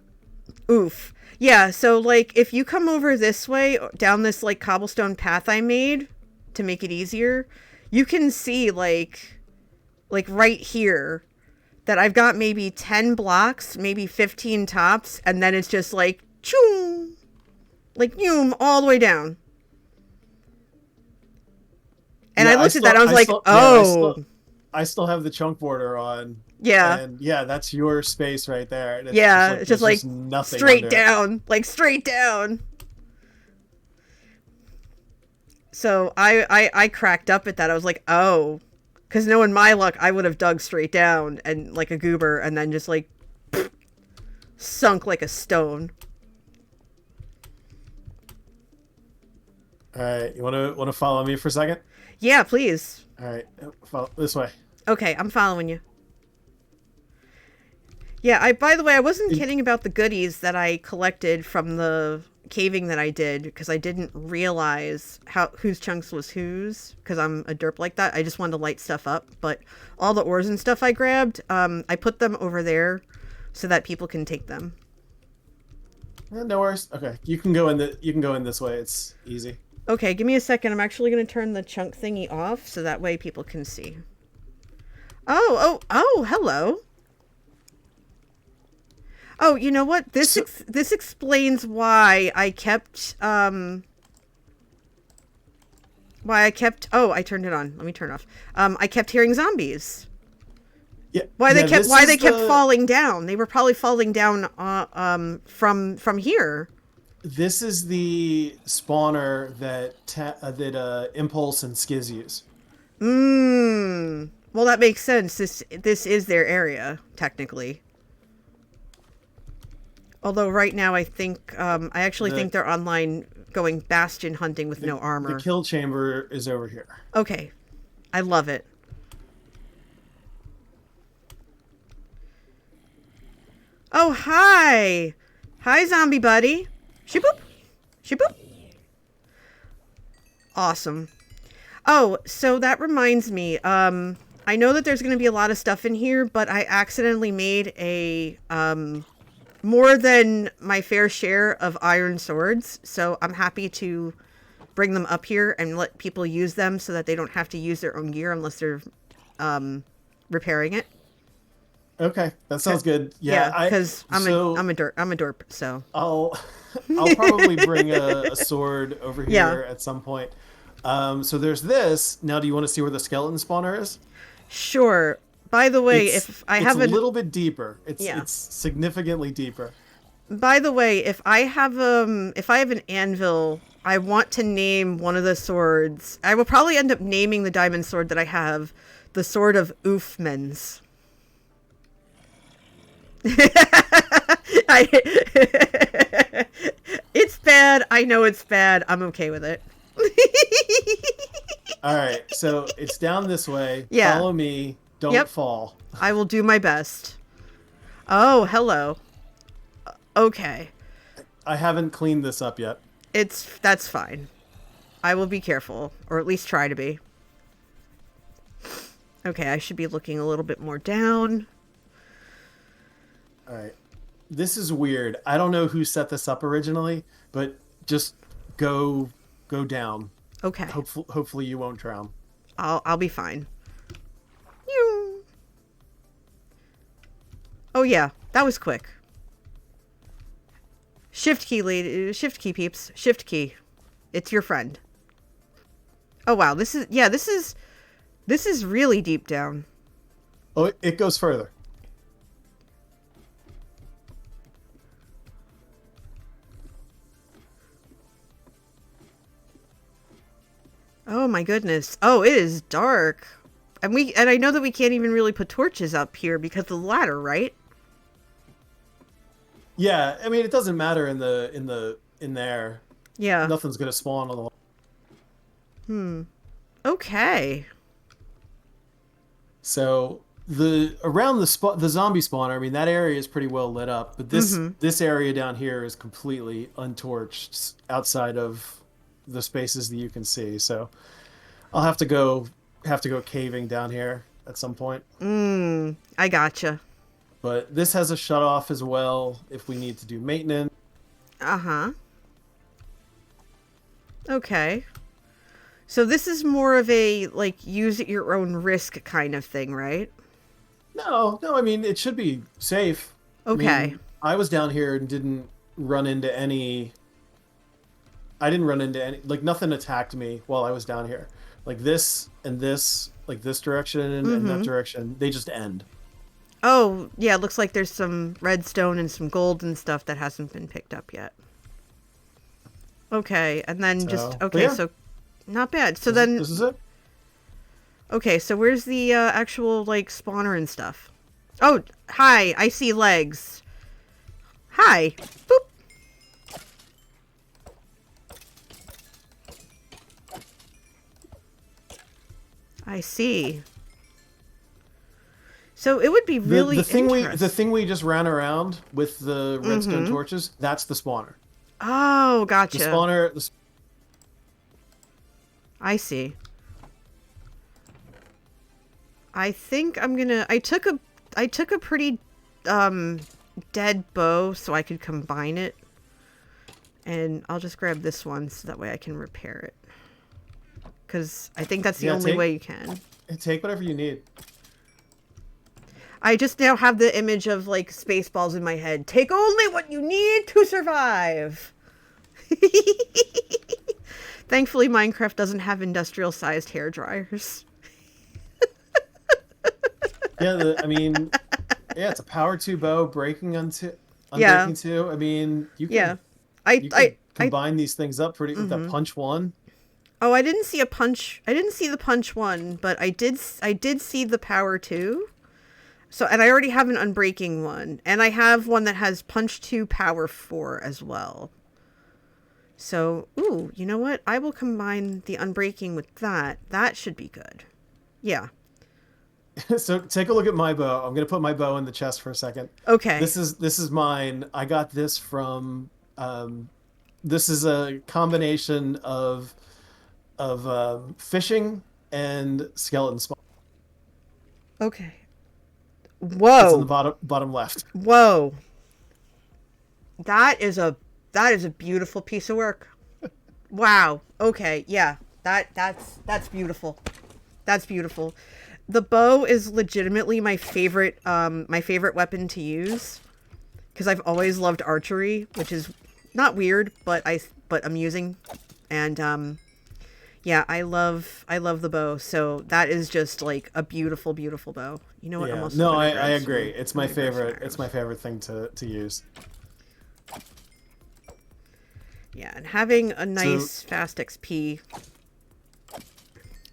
Oof. Yeah, so, like, if you come over this way, down this, like, cobblestone path I made to make it easier, you can see, like right here, that I've got maybe 10 blocks, maybe 15 tops, and then it's just, like, choom! Like, yoom, all the way down. And Yeah, I looked at that, I was like, oh. I still have the chunk border on. Yeah. And yeah, that's your space right there. And It's just like nothing straight under it. down. Like straight down. So I cracked up at that. I was like, oh. Because knowing my luck, I would have dug straight down and like a goober and then just like sunk like a stone. All right, you want to follow me for a second? Yeah, please. All right, follow this way. Okay, I'm following you. Yeah, by the way, I wasn't kidding about the goodies that I collected from the caving that I did, because I didn't realize whose chunks was whose, because I'm a derp like that. I just wanted to light stuff up, but all the ores and stuff I grabbed, I put them over there so that people can take them. No worries. Okay, you can go in this way. It's easy. Okay, give me a second. I'm actually going to turn the chunk thingy off so that way people can see. Oh, hello. Oh, you know what? This explains why I kept oh, I turned it on. Let me turn it off. I kept hearing zombies. Yeah. Why they kept falling down. They were probably falling down from here. This is the spawner that Impulse and Skizz use. Well, that makes sense. This is their area, technically. Although right now I think I actually think they're online going bastion hunting with no armor. The kill chamber is over here. Okay. I love it. Oh, hi. Hi, zombie buddy. Sheepoop. Sheepoop. Awesome. Oh, so that reminds me. I know that there's going to be a lot of stuff in here, but I accidentally made a more than my fair share of iron swords. So I'm happy to bring them up here and let people use them so that they don't have to use their own gear unless they're repairing it. Okay, that sounds good. Yeah, because I'm a derp, so I'll probably bring a sword over here at some point. So there's this. Now, do you want to see where the skeleton spawner is? Sure. By the way, if I have a little bit deeper. It's significantly deeper. By the way, if I have an anvil, I want to name one of the swords. I will probably end up naming the diamond sword that I have the Sword of Oofmans. It's bad. I know it's bad. I'm okay with it. All right, so it's down this way. Yeah. Follow me. Don't fall. I will do my best. Oh, hello. Okay. I haven't cleaned this up yet. That's fine. I will be careful, or at least try to be. Okay, I should be looking a little bit more down. All right. This is weird. I don't know who set this up originally, but just go down. Okay. Hopefully you won't drown. I'll be fine. Oh yeah, that was quick. Shift key, lady. Shift key, peeps. Shift key. It's your friend. Oh wow, this is really deep down. Oh, it goes further. Oh my goodness. Oh, it is dark. And I know that we can't even really put torches up here because of the ladder, right? Yeah, I mean it doesn't matter in there. Yeah. Nothing's gonna spawn on the. Okay. So around the zombie spawner, I mean that area is pretty well lit up, but this area down here is completely untorched outside of the spaces that you can see. So I'll have to go caving down here at some point. I gotcha. But this has a shut off as well if we need to do maintenance. Uh-huh. Okay. So this is more of a, like, use at your own risk kind of thing, right? No, I mean, it should be safe. Okay. I mean, I was down here and didn't run into any... like, nothing attacked me while I was down here. Like, this and this, like, this direction and that direction, they just end. Oh, yeah, it looks like there's some redstone and some gold and stuff that hasn't been picked up yet. Okay, and then so not bad. So this is it. Okay, so where's the actual like spawner and stuff? Oh, hi, I see legs. Hi. Boop. I see. So it would be really the thing we just ran around with the redstone torches, that's the spawner. Oh, gotcha. The spawner. I see. I think I'm gonna. I took a pretty dead bow so I could combine it, and I'll just grab this one so that way I can repair it. Because I think that's the only way you can. Take whatever you need. I just now have the image of like Spaceballs in my head. Take only what you need to survive. Thankfully, Minecraft doesn't have industrial-sized hair dryers. Yeah, I mean, it's a power 2 bow, breaking unbreaking 2. I mean, you can, combine these things up pretty with that punch 1. Oh, I didn't see a punch. I didn't see the punch 1, but I did see the power 2. So, and I already have an unbreaking 1, and I have one that has punch 2, power 4 as well. So, ooh, you know what? I will combine the unbreaking with that. That should be good. Yeah. So take a look at my bow. I'm gonna put my bow in the chest for a second. Okay. This is mine. I got this from. This is a combination of fishing and skeleton spawn. Okay. Whoa. It's on the bottom left. Whoa. That is a beautiful piece of work. Wow. Okay. Yeah. That's beautiful. That's beautiful. The bow is legitimately my favorite weapon to use because I've always loved archery, which is not weird, but amusing. And yeah, I love the bow. So that is just like a beautiful, beautiful bow. You know what? Yeah. No, I agree. It's my favorite. It's my favorite thing to use. Yeah, and having a nice fast XP.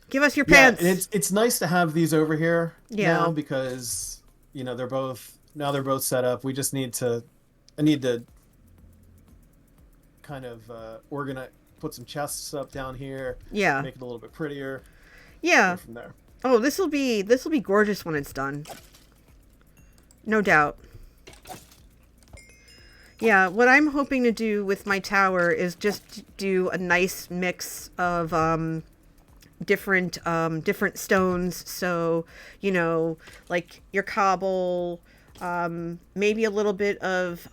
Give us your pants. Yeah, and it's nice to have these over here now because they're both set up. We just need to. I need to kind of organize, put some chests up down here. Yeah. Make it a little bit prettier. Yeah. Go from there. Oh, this will be gorgeous when it's done. No doubt. Yeah, what I'm hoping to do with my tower is just do a nice mix of different stones. So, like your cobble, maybe a little bit of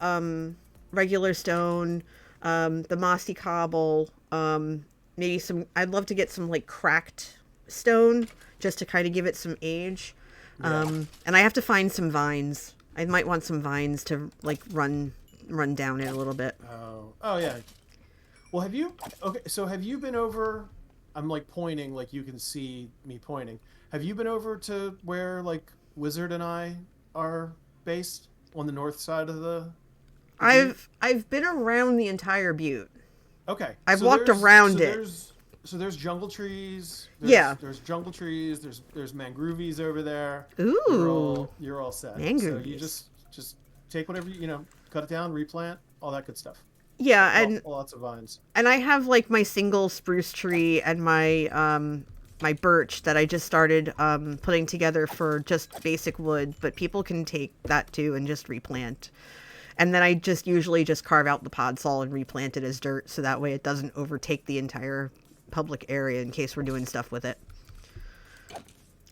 regular stone, the mossy cobble, maybe some. I'd love to get some like cracked stone just to kind of give it some age. And I have to find some vines. I might want some vines to like run down it a little bit. Oh yeah. Well, have you been over I'm like pointing, like you can see me pointing. Have you been over to where like Wizard and I are based on the north side of the I've been around the entire butte. Okay. I've walked around it. There's jungle trees. There's jungle trees. There's mangrovies over there. Ooh. You're all set. Mangrovies. So you just take whatever cut it down, replant, all that good stuff. Yeah, and lots of vines. And I have like my single spruce tree and my my birch that I just started putting together for just basic wood, but people can take that too and just replant. And then I just usually just carve out the podzol and replant it as dirt, so that way it doesn't overtake the entire public area in case we're doing stuff with it.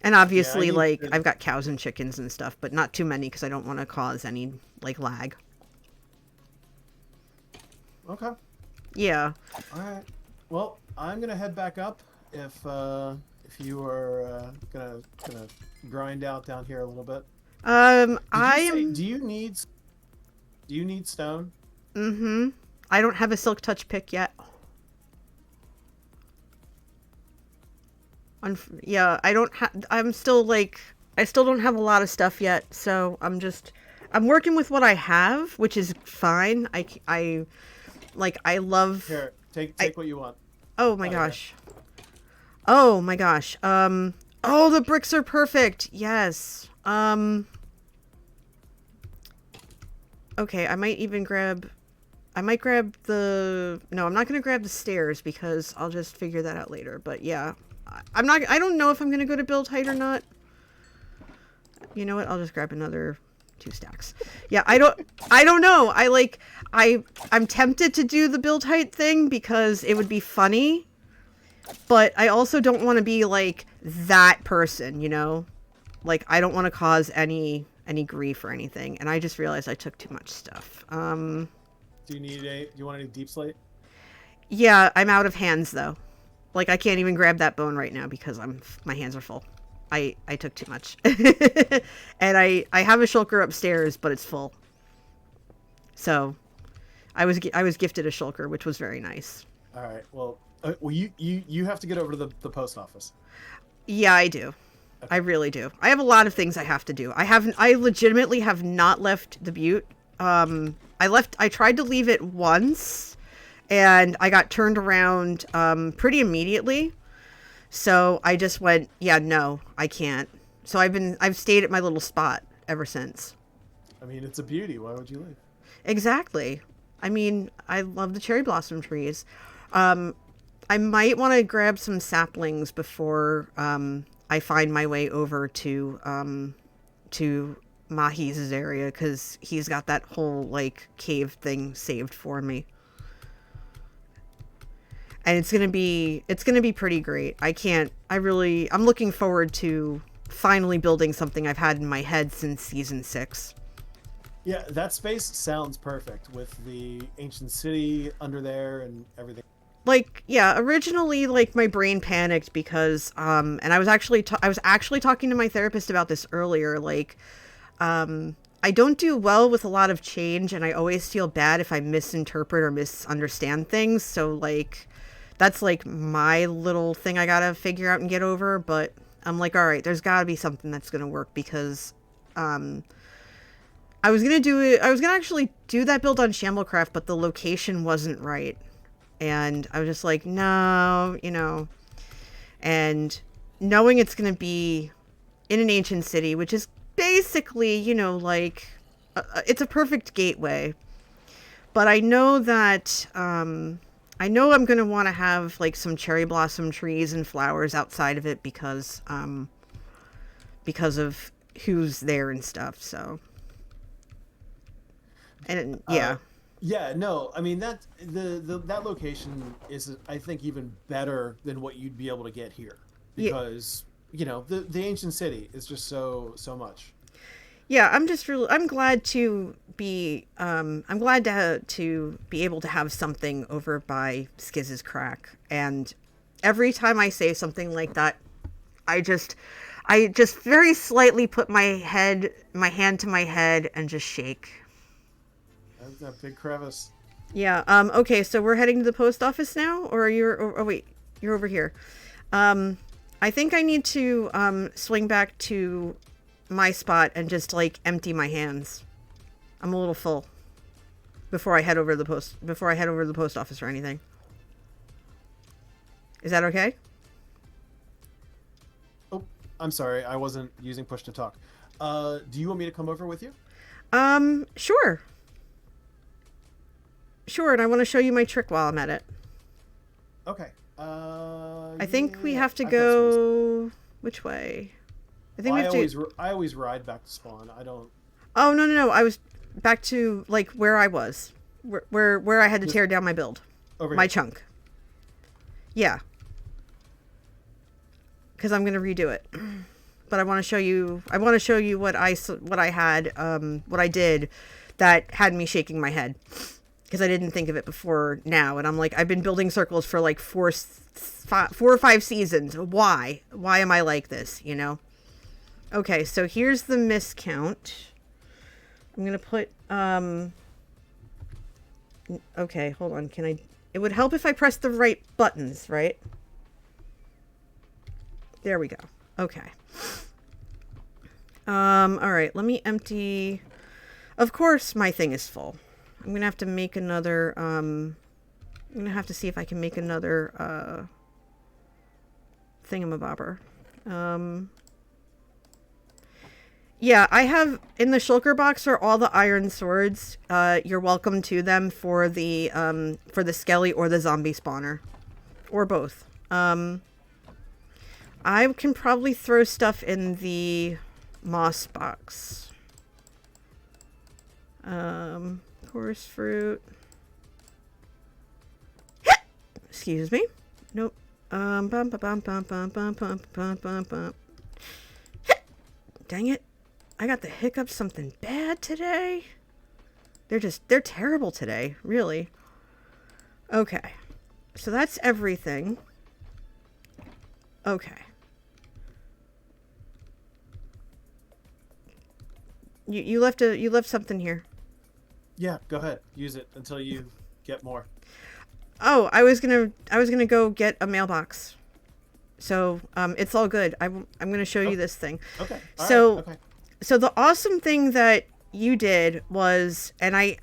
And obviously, I've got cows and chickens and stuff, but not too many because I don't want to cause any like lag. Okay. Yeah. All right. Well, I'm gonna head back up if you are gonna grind out down here a little bit. Do you need stone? Mm-hmm. I don't have a silk touch pick yet. Yeah, I don't have. I'm still like, I still don't have a lot of stuff yet, so I'm working with what I have, which is fine. I love. Here, take what you want. Oh my gosh. Oh my gosh. Oh, the bricks are perfect. Yes. Okay, I might grab the... No, I'm not going to grab the stairs because I'll just figure that out later. But yeah, I don't know if I'm going to go to build height or not. You know what? I'll just grab another 2 stacks. Yeah, I don't know. I'm tempted to do the build height thing because it would be funny. But I also don't want to be like that person, you know? Like, I don't want to cause any grief or anything, and I just realized I took too much stuff. Do you want any deep slate? Yeah, I'm out of hands though. Like, I can't even grab that bone right now because my hands are full. I took too much. And I have a shulker upstairs, but it's full. So I was gifted a shulker, which was very nice. All right. Well, you have to get over to the post office. Yeah, I do. I really do. I have a lot of things I have to do. I legitimately have not left the butte. I tried to leave it once and I got turned around pretty immediately. So I just went, yeah, no, I can't. So I've stayed at my little spot ever since. I mean, it's a beauty. Why would you leave? Exactly. I mean, I love the cherry blossom trees. I might want to grab some saplings before I find my way over to Mahi's area, because he's got that whole like cave thing saved for me, and it's gonna be pretty great. I'm looking forward to finally building something I've had in my head since season 6. Yeah, that space sounds perfect with the ancient city under there and everything. Like, yeah, originally, like, my brain panicked because, and I was actually talking to my therapist about this earlier, like, I don't do well with a lot of change, and I always feel bad if I misinterpret or misunderstand things, so, like, that's, like, my little thing I gotta figure out and get over, but I'm like, alright, there's gotta be something that's gonna work, because, I was gonna actually do that build on Shamblecraft, but the location wasn't right. And I was just like, no, you know, and knowing it's going to be in an ancient city, which is basically, you know, like, it's a perfect gateway. But I know that, I'm going to want to have, like, some cherry blossom trees and flowers outside of it because of who's there and stuff, so. And, yeah. Yeah, no, I mean that that location is, I think, even better than what you'd be able to get here, because you know the ancient city is just so much. Yeah, I'm glad to be to be able to have something over by Skiz's Crack, and every time I say something like that, I just very slightly put my hand to my head and just shake. That's that big crevice. Yeah. Okay. So we're heading to the post office now, or wait, you're over here. I think I need to swing back to my spot and just like empty my hands. I'm a little full before I head over to the post office or anything. Is that okay? Oh, I'm sorry. I wasn't using push to talk. Do you want me to come over with you? Sure. Sure, and I want to show you my trick while I'm at it. Okay. I think we have to go... Which way? I think we have to... I always ride back to spawn. I don't... Oh, no. I was back to, like, where I was. Where I had to tear down my build. Over my here. chunk. Yeah. Because I'm going to redo it. But I want to show you... I want to show you what I had, what I did that had me shaking my head. Because I didn't think of it before now. And I'm like, I've been building circles for like 4 or 5 seasons. Why? Why am I like this, you know? Okay, so here's the miscount. I'm going to put... Okay, hold on. Can I... It would help if I pressed the right buttons, right? There we go. Okay. Alright, let me empty... Of course my thing is full. I'm going to have to make another, I'm going to have to see if I can make another, thingamabobber. Yeah, I have, in the shulker box are all the iron swords. You're welcome to them for the skelly or the zombie spawner. Or both. I can probably throw stuff in the moss box. Horse fruit. Excuse me. Nope. Dang it. I got the hiccups something bad today. They're terrible today, really. Okay. So that's everything. Okay. You left something here. Yeah, go ahead. Use it until you get more. Oh, I was gonna go get a mailbox. So, it's all good. I'm gonna show you this thing. Okay. So the awesome thing that you did was, and I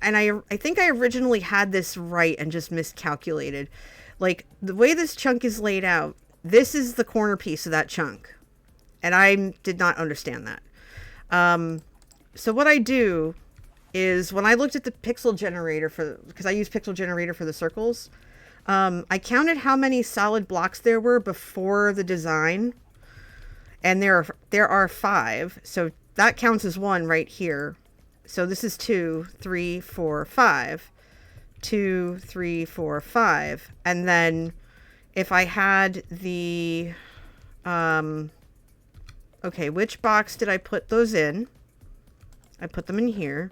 think I originally had this right and just miscalculated. Like, the way this chunk is laid out, this is the corner piece of that chunk. And I did not understand that. So what I do is when I looked at the pixel generator because I use pixel generator for the circles, I counted how many solid blocks there were before the design, and there are 5, so that counts as 1 right here. So this is 2, 3, 4, 5, 2, 3, 4, 5, and then if I had the okay, which box did I put those in? I put them in here.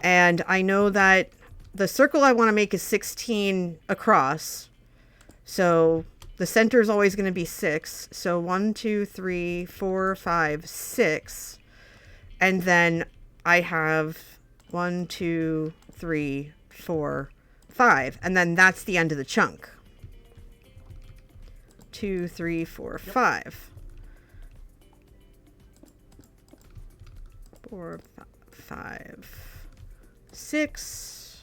And I know that the circle I want to make is 16 across. So the center is always going to be 6. So 1, 2, 3, 4, 5, 6. And then I have 1, 2, 3, 4, 5. And then that's the end of the chunk. 2, 3, 4, 5. 4, 5, 6.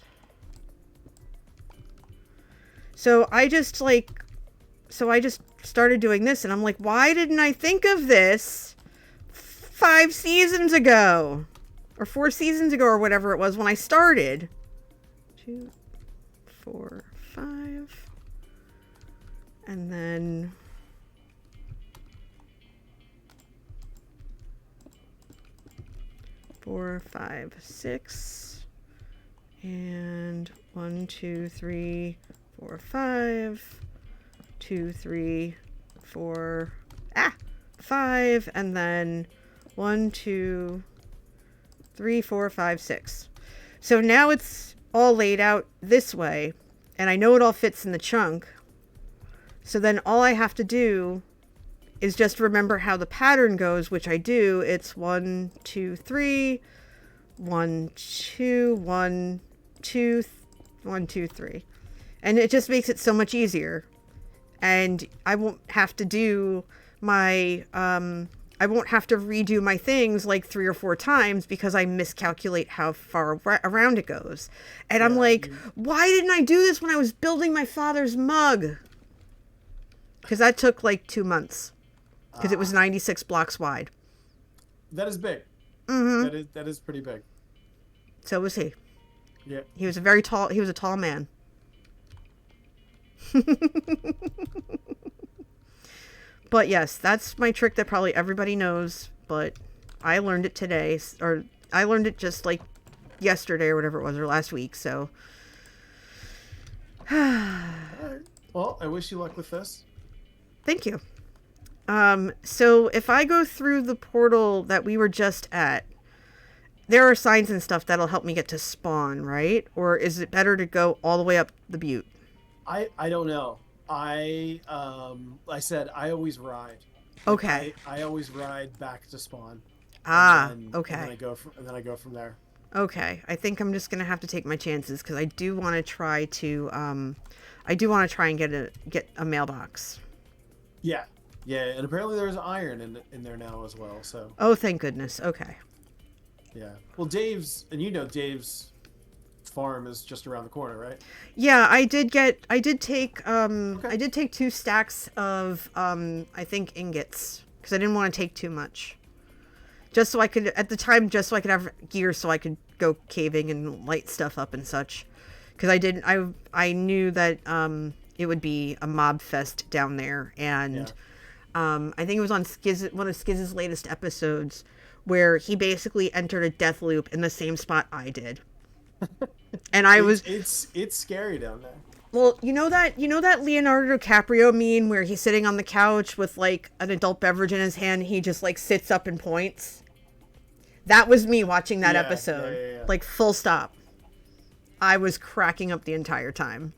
So I just started doing this, and I'm like, why didn't I think of this 5 seasons ago? Or 4 seasons ago, or whatever it was when I started. 2, 4, 5. And then... 4, 5, 6, and 1, 2, 3, 4, 5, 2, 3, 4, 5, and then 1, 2, 3, 4, 5, 6. So now it's all laid out this way, and I know it all fits in the chunk. So then all I have to do is just remember how the pattern goes, which I do. It's 1, 2, 3, 1, 2, 1, 2, 1, 2, 3. And it just makes it so much easier. and I won't have to do my I won't have to redo my things like 3 or 4 times because I miscalculate how far around it goes. And I'm like, why didn't I do this when I was building my father's mug? Because that took like 2 months. Because it was 96 blocks wide. That is big. Mm-hmm. That is pretty big. So was he. Yeah. He was a tall man. But yes, that's my trick that probably everybody knows, but I learned it today, or I learned it just like yesterday or whatever it was, or last week, so. Alright. Well, I wish you luck with this. Thank you. So if I go through the portal that we were just at, there are signs and stuff that'll help me get to spawn, right? Or is it better to go all the way up the butte? I don't know. I said I always ride. Okay. I always ride back to spawn. Okay. And then I go from there. Okay. I think I'm just gonna have to take my chances because I do want to try to and get a mailbox. Yeah. Yeah, and apparently there's iron in there now as well. So. Oh, thank goodness. Okay. Yeah. Well, Dave's farm is just around the corner, right? Yeah, I did take 2 stacks of I think ingots because I didn't want to take too much. Just so I could have gear so I could go caving and light stuff up and such. Cuz I knew that it would be a mob fest down there, and I think it was on one of Skiz's latest episodes where he basically entered a death loop in the same spot I did. And it's scary down there. Well, you know that Leonardo DiCaprio meme where he's sitting on the couch with like an adult beverage in his hand, and he just like sits up and points? That was me watching that episode. Yeah. Like full stop. I was cracking up the entire time.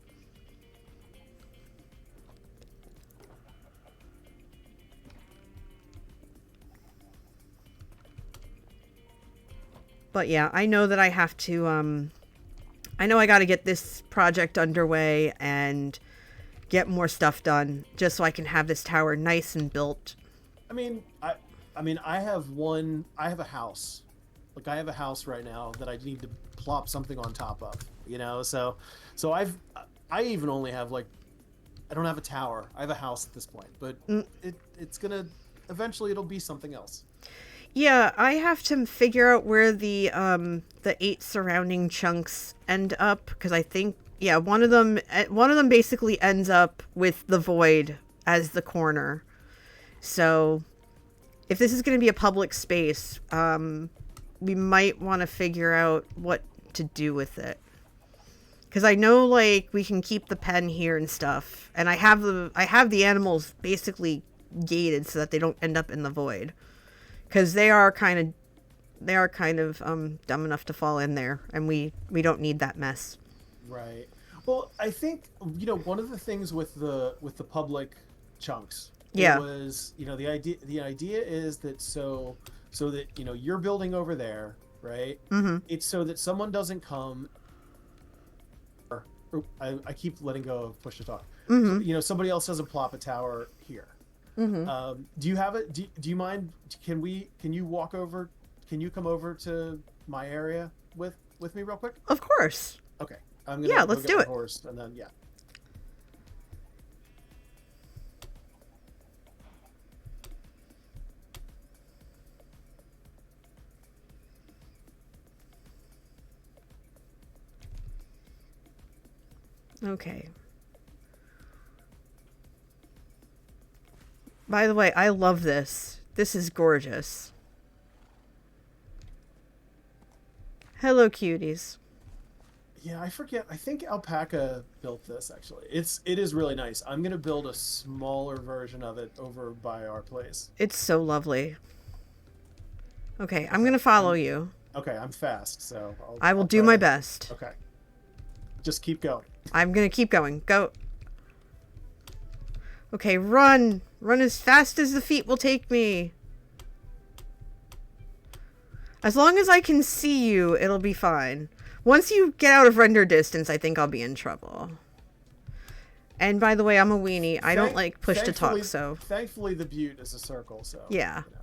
But yeah, I know that I have to, I know I got to get this project underway and get more stuff done just so I can have this tower nice and built. I mean, I have a house. Like I have a house right now that I need to plop something on top of, you know? So I even only have I don't have a tower. I have a house at this point, but it's eventually it'll be something else. Yeah, I have to figure out where the 8 surrounding chunks end up, because I think one of them basically ends up with the void as the corner. So if this is going to be a public space, we might want to figure out what to do with it. Because I know we can keep the pen here and stuff, and I have the animals basically gated so that they don't end up in the void. Because they are kind of dumb enough to fall in there, and we don't need that mess. Right. Well, I think one of the things with the public chunks, was the idea is that so that you're building over there, right? Mm-hmm. It's so that someone doesn't come. I keep letting go of push to talk. Mm-hmm. So, somebody else doesn't plop a tower here. Mm-hmm. Do you have it? Do you mind? Can you walk over? Can you come over to my area with me real quick? Of course. Okay. I'm gonna let's go get do my it. horse and then Okay. By the way, I love this. This is gorgeous. Hello, cuties. Yeah, I forget. I think Alpaca built this actually. It is really nice. I'm gonna build a smaller version of it over by our place. It's so lovely. Okay, I'm gonna follow you. Okay, I'm fast, so I will do my best. Okay. Just keep going. I'm gonna keep going. Go. Okay, run! Run as fast as the feet will take me. As long as I can see you, it'll be fine. Once you get out of render distance, I think I'll be in trouble. And by the way, I'm a weenie. I don't like push to talk, Thankfully- so Thankfully, the butte is a circle, so. yeah. you know.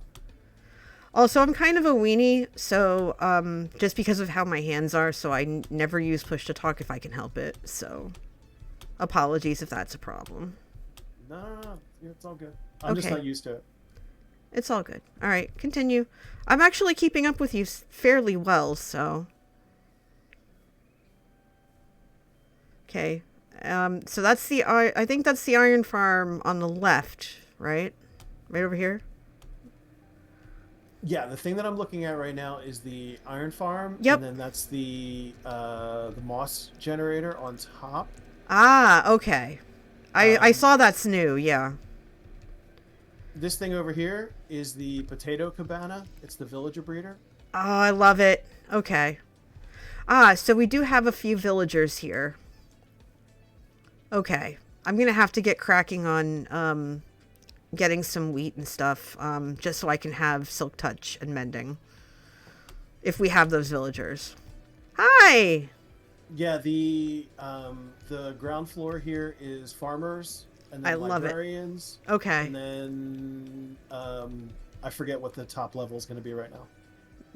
Also, I'm kind of a weenie, so just because of how my hands are, so I never use push to talk if I can help it. So, apologies if that's a problem. No, it's all good. I'm just Okay. not used to it. It's all good. All right, continue. I'm actually keeping up with you fairly well, so. Okay. So that's the I think that's the iron farm on the left, right? Right over here. Yeah, the thing that I'm looking at right now is the iron farm. Yep. And then that's the moss generator on top. Ah, okay. I saw that's new, yeah. This thing over here is the potato cabana. It's the villager breeder. Oh, I love it. Okay. Ah, so we do have a few villagers here. Okay. I'm going to have to get cracking on getting some wheat and stuff just so I can have silk touch and mending. If we have those villagers. Hi! Yeah, the ground floor here is farmers and then I love it. librarians. Okay. And then I forget what the top level is going to be right now.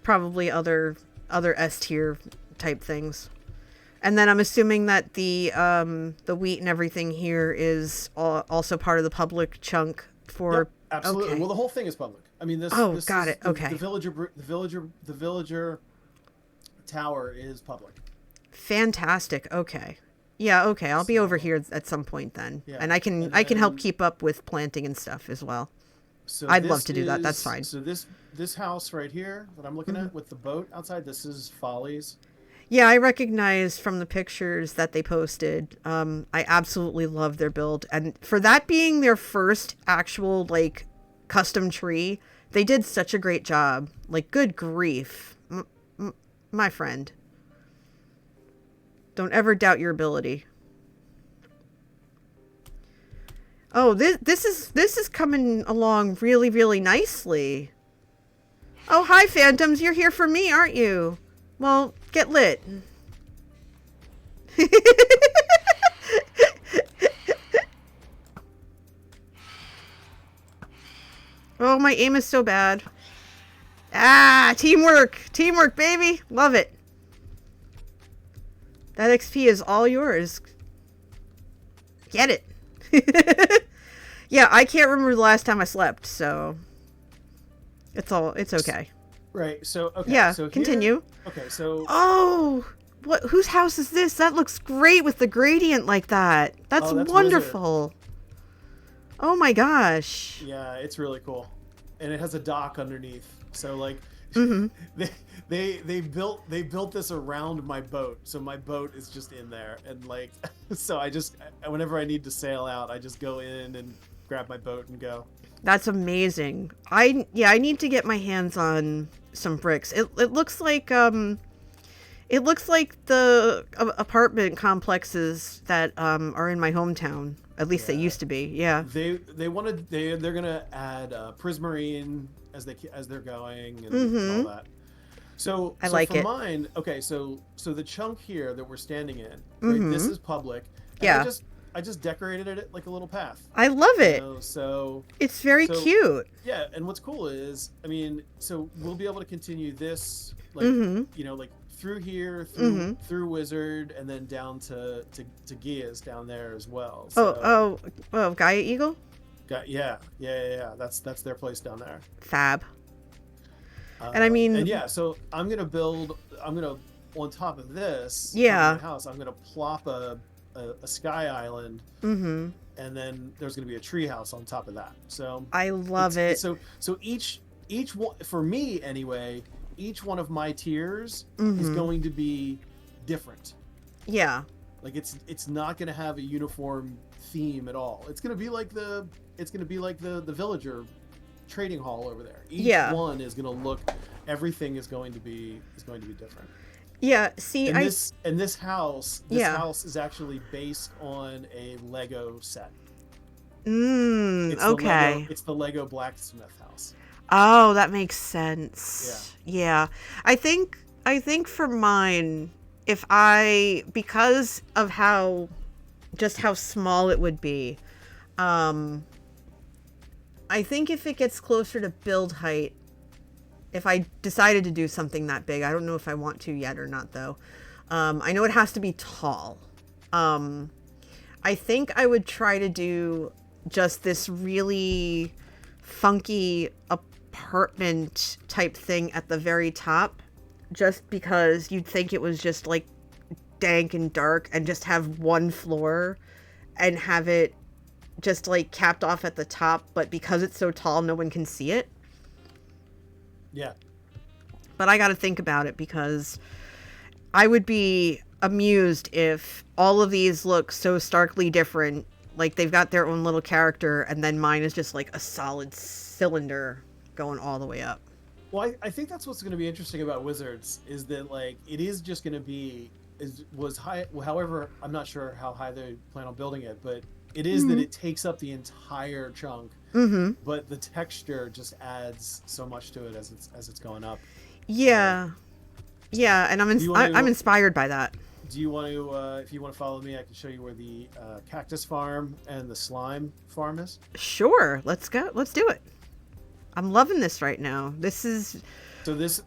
Probably other S tier type things. And then I'm assuming that the wheat and everything here is also part of the public chunk for. Yep, absolutely. Okay. Well, the whole thing is public. I mean, this. Oh, this got is it. Okay. The villager tower is public. Fantastic. Okay. Yeah. Okay. I'll be over here at some point then, Yeah, and I can and help then- keep up with planting and stuff as well. So I'd this love to do that. That's is- fine. So this house right here that I'm looking Mm-hmm. at with the boat outside, this is Follies. Yeah, I recognize from the pictures that they posted. I absolutely love their build, and for that being their first actual like custom tree, they did such a great job. Like, good grief, my friend. Don't ever doubt your ability. Oh, this is coming along really, really nicely. Oh, hi, Phantoms. You're here for me, aren't you? Well, get lit. Oh, my aim is so bad. Ah, teamwork. Teamwork, baby. Love it. That XP is all yours. Get it. Yeah, I can't remember the last time I slept, so it's okay. Right. So okay. Yeah, So here- continue. Okay. So Oh, what? Whose house is this? That looks great with the gradient like that. That's, That's wonderful. Oh my gosh. yeah, it's really cool, and it has a dock underneath. So like, Mhm. they built this around my boat, so my boat is just in there, and like, so I just whenever I need to sail out, I just go in and grab my boat and go. That's amazing. I need to get my hands on some bricks. It looks like the apartment complexes that are in my hometown. At least they used to be. Yeah. They're gonna add prismarine as they're going and Mhm. all that. So I like for it. mine, okay, so the chunk here that we're standing in, right, this Mhm. is public. And Yeah. I just decorated it like a little path. I love it. You know, so It's very so- cute. Yeah, and what's cool is, I mean, so we'll be able to continue this, like, Mhm. you know, like through here, Mhm. through Wizard, and then down to Gia's down there as well. Oh, Gaia Eagle? Yeah. That's their place down there. Fab. And I mean- and yeah, so I'm gonna on top of this, Yeah. on my house, I'm gonna plop a sky island, Mm-hmm. and then there's gonna be a tree house on top of that. So I love it. So each one, for me anyway, each one of my tiers is Mhm. going to be different. Yeah. Like it's not going to have a uniform theme at all. It's going to be like the villager trading hall over there. Each Yeah. one is going to look, everything is going to be different. Yeah. See, And this house is actually based on a Lego set. It's the Okay. Lego, it's the Lego blacksmith house. Oh, that makes sense. Yeah. I think for mine, because of how just how small it would be. I think if it gets closer to build height, if I decided to do something that big, I don't know if I want to yet or not though. I know it has to be tall. I think I would try to do just this really funky apartment type thing at the very top, just because you'd think it was just like dank and dark, and just have one floor and have it just like capped off at the top, but because it's so tall, no one can see it. Yeah. But I got to think about it, because I would be amused if all of these look so starkly different, like they've got their own little character, and then mine is just like a solid cylinder going all the way up. Well, I think that's what's going to be interesting about Wizards, is that like it is just going to be was high. However, I'm not sure how high they plan on building it, but it is that it takes up the entire chunk. But the texture just adds so much to it as it's going up. Yeah, and I'm inspired by that. Do you want to, if you want to follow me, I can show you where the cactus farm and the slime farm is. Sure, let's go. Let's do it. I'm loving this right now. This is it's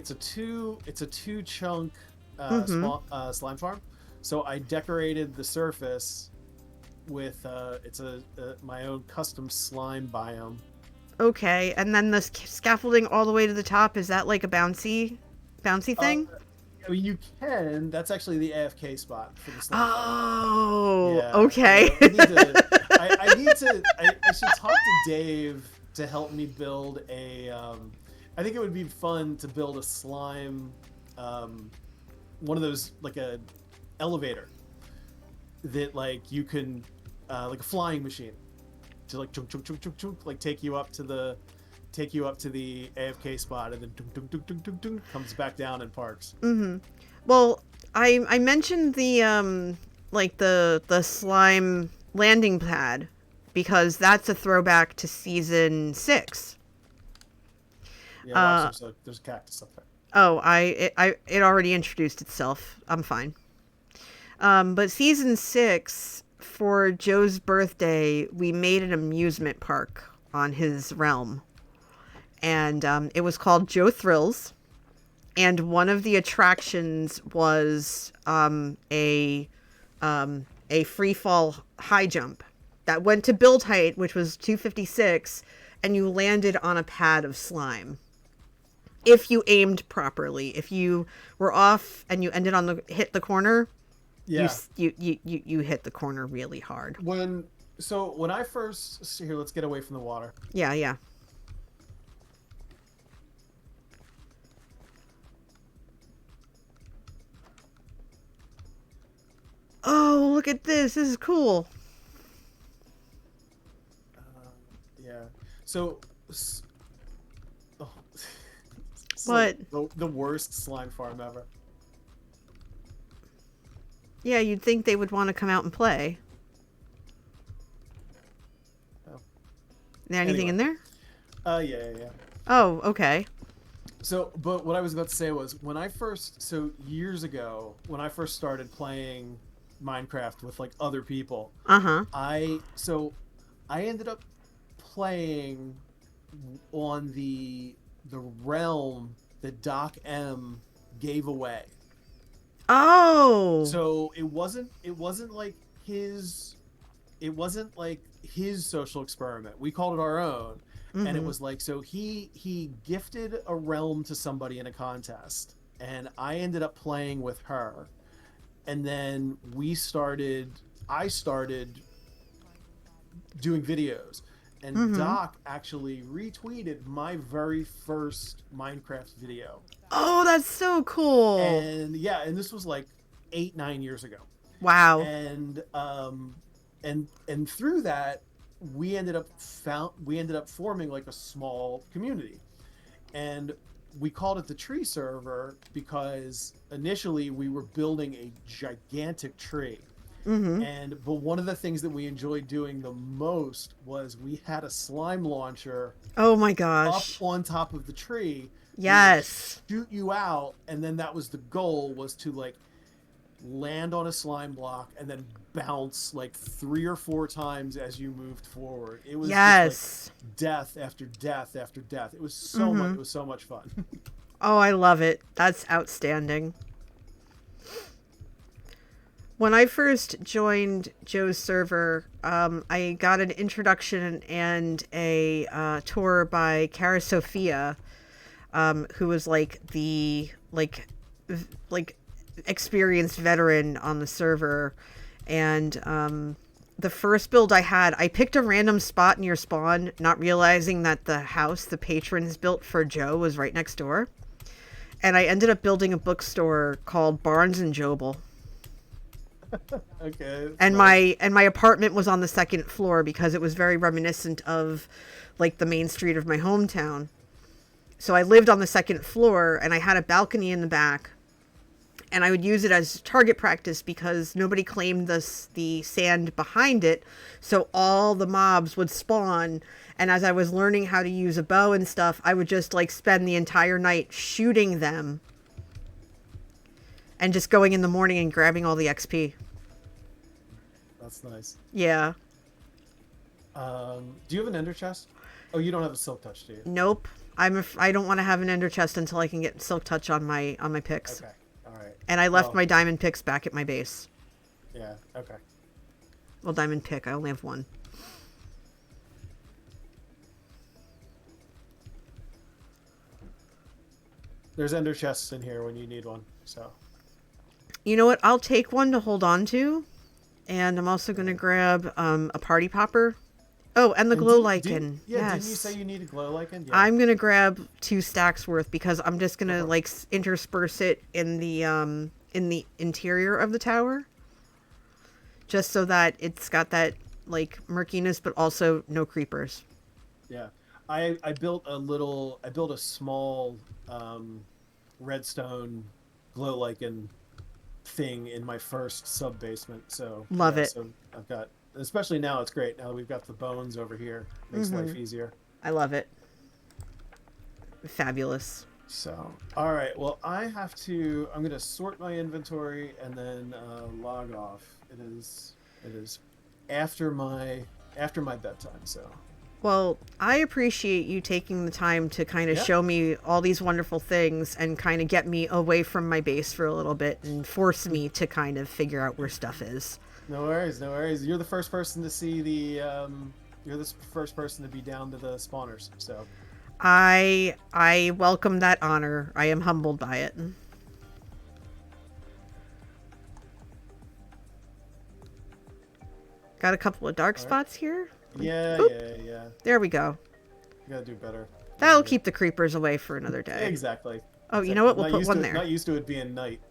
a two chunk slime farm. So I decorated the surface with it's my own custom slime biome. Okay, and then the scaffolding all the way to the top, is that like a bouncy thing? I mean, you can. That's actually the AFK spot for the slime. Oh, yeah. okay. I should talk to Dave to help me build a. I think it would be fun to build a slime, one of those, like a elevator that like you can, like a flying machine, to like chunk, chunk, chunk, chunk, chunk, like take you up to the AFK spot, and then dunk, dunk, dunk, dunk, dunk, dunk, comes back down and parks. Well, I mentioned the like the slime landing pad, because that's a throwback to season 6. Yeah, there's a cactus up there. Oh, it already introduced itself. I'm fine. But season 6, for Joe's birthday, we made an amusement park on his realm. And it was called Joe Thrills. And one of the attractions was a free fall high jump that went to build height, which was 256, and you landed on a pad of slime. If you aimed properly. If you were off and you ended on hit the corner, you hit the corner really hard. When I first here, let's get away from the water. Yeah. Oh, look at this. This is cool. Yeah. So, what? Like the worst slime farm ever. Yeah, you'd think they would want to come out and play. Oh. Is there anything in there? Yeah. Oh, okay. So, but what I was about to say was, years ago, when I first started playing Minecraft with like other people, I ended up playing on the realm that Doc M gave away. Oh. So it wasn't like his social experiment. We called it our own. And it was like, so he gifted a realm to somebody in a contest, and I ended up playing with her, and then I started doing videos, and Doc actually retweeted my very first Minecraft video. Oh, that's so cool. And yeah, and this was like 8-9 years ago. Wow. And through that, we ended up forming like a small community, and we called it the Tree Server because initially we were building a gigantic tree. But one of the things that we enjoyed doing the most was we had a slime launcher. Oh my gosh! Up on top of the tree. Yes. Shoot you out, and then that was the goal, was to like land on a slime block, and then bounce like 3 or 4 times as you moved forward. It was Yes. just like death after death after death. It was so much. It was so much fun. Oh, I love it. That's outstanding. When I first joined Joe's server, I got an introduction and a tour by Cara Sophia, who was like the experienced veteran on the server. And the first build I had, I picked a random spot near spawn, not realizing that the house the patrons built for Joe was right next door. And I ended up building a bookstore called Barnes and Joble. Okay. And my apartment was on the second floor because it was very reminiscent of like the main street of my hometown. So I lived on the second floor and I had a balcony in the back. And I would use it as target practice because nobody claimed the sand behind it. So all the mobs would spawn. And as I was learning how to use a bow and stuff, I would just like spend the entire night shooting them. And just going in the morning and grabbing all the XP. That's nice. Yeah. Do you have an ender chest? Oh, you don't have a silk touch, do you? Nope. I don't want to have an ender chest until I can get silk touch on my picks. Okay. All right. And I left my diamond picks back at my base. Yeah. Okay. Well, diamond pick. I only have one. There's ender chests in here when you need one. So. You know what? I'll take one to hold on to. And I'm also going to grab a party popper. Oh, and the glow lichen. Yeah, yes. didn't you say you need a glow lichen? Yeah. I'm going to grab 2 stacks worth because I'm just going to like intersperse it in the interior of the tower. Just so that it's got that like murkiness but also no creepers. Yeah. I built a small redstone glow lichen thing in my first sub basement. So love it. So I've got, especially now it's great. Now that we've got the bones over here, makes life easier. I love it. Fabulous. So, all right. Well, I'm going to sort my inventory and then log off. It is after my bedtime. So. Well, I appreciate you taking the time to kind of show me all these wonderful things and kind of get me away from my base for a little bit and force me to kind of figure out where stuff is. No worries, no worries. You're the first person to see you're the first person to be down to the spawners, so. I welcome that honor. I am humbled by it. Got a couple of dark spots here. Yeah, Boop. yeah. There we go. You gotta do better. That'll keep the creepers away for another day. Exactly. Oh, you know what? We'll put one there. Not used to it being night.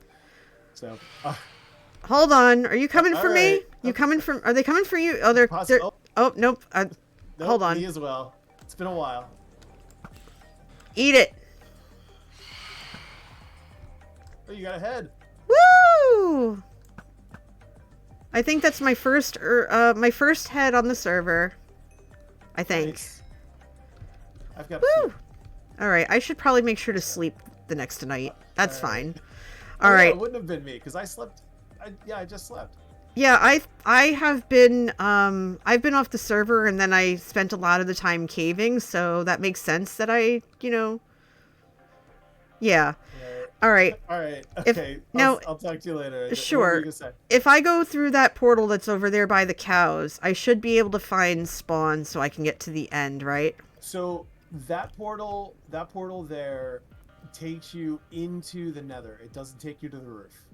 So. Hold on. Are you coming for me? Right. You coming from? Are they coming for you? Oh, they're. Oh, nope. Nope, hold on. Me as well. It's been a while. Eat it. Oh, you got a head. Woo! I think that's my first head on the server. I think. Nice. I've got. Woo! All right. I should probably make sure to sleep the next night. That's fine. All Yeah, right. it wouldn't have been me because I slept. I just slept. Yeah, I have been I've been off the server and then I spent a lot of the time caving, so that makes sense that I, yeah. All right. All right. Okay. I'll talk to you later. Sure. What were you gonna say? If I go through that portal that's over there by the cows, I should be able to find spawn so I can get to the end, right? So that portal there takes you into the Nether. It doesn't take you to the roof.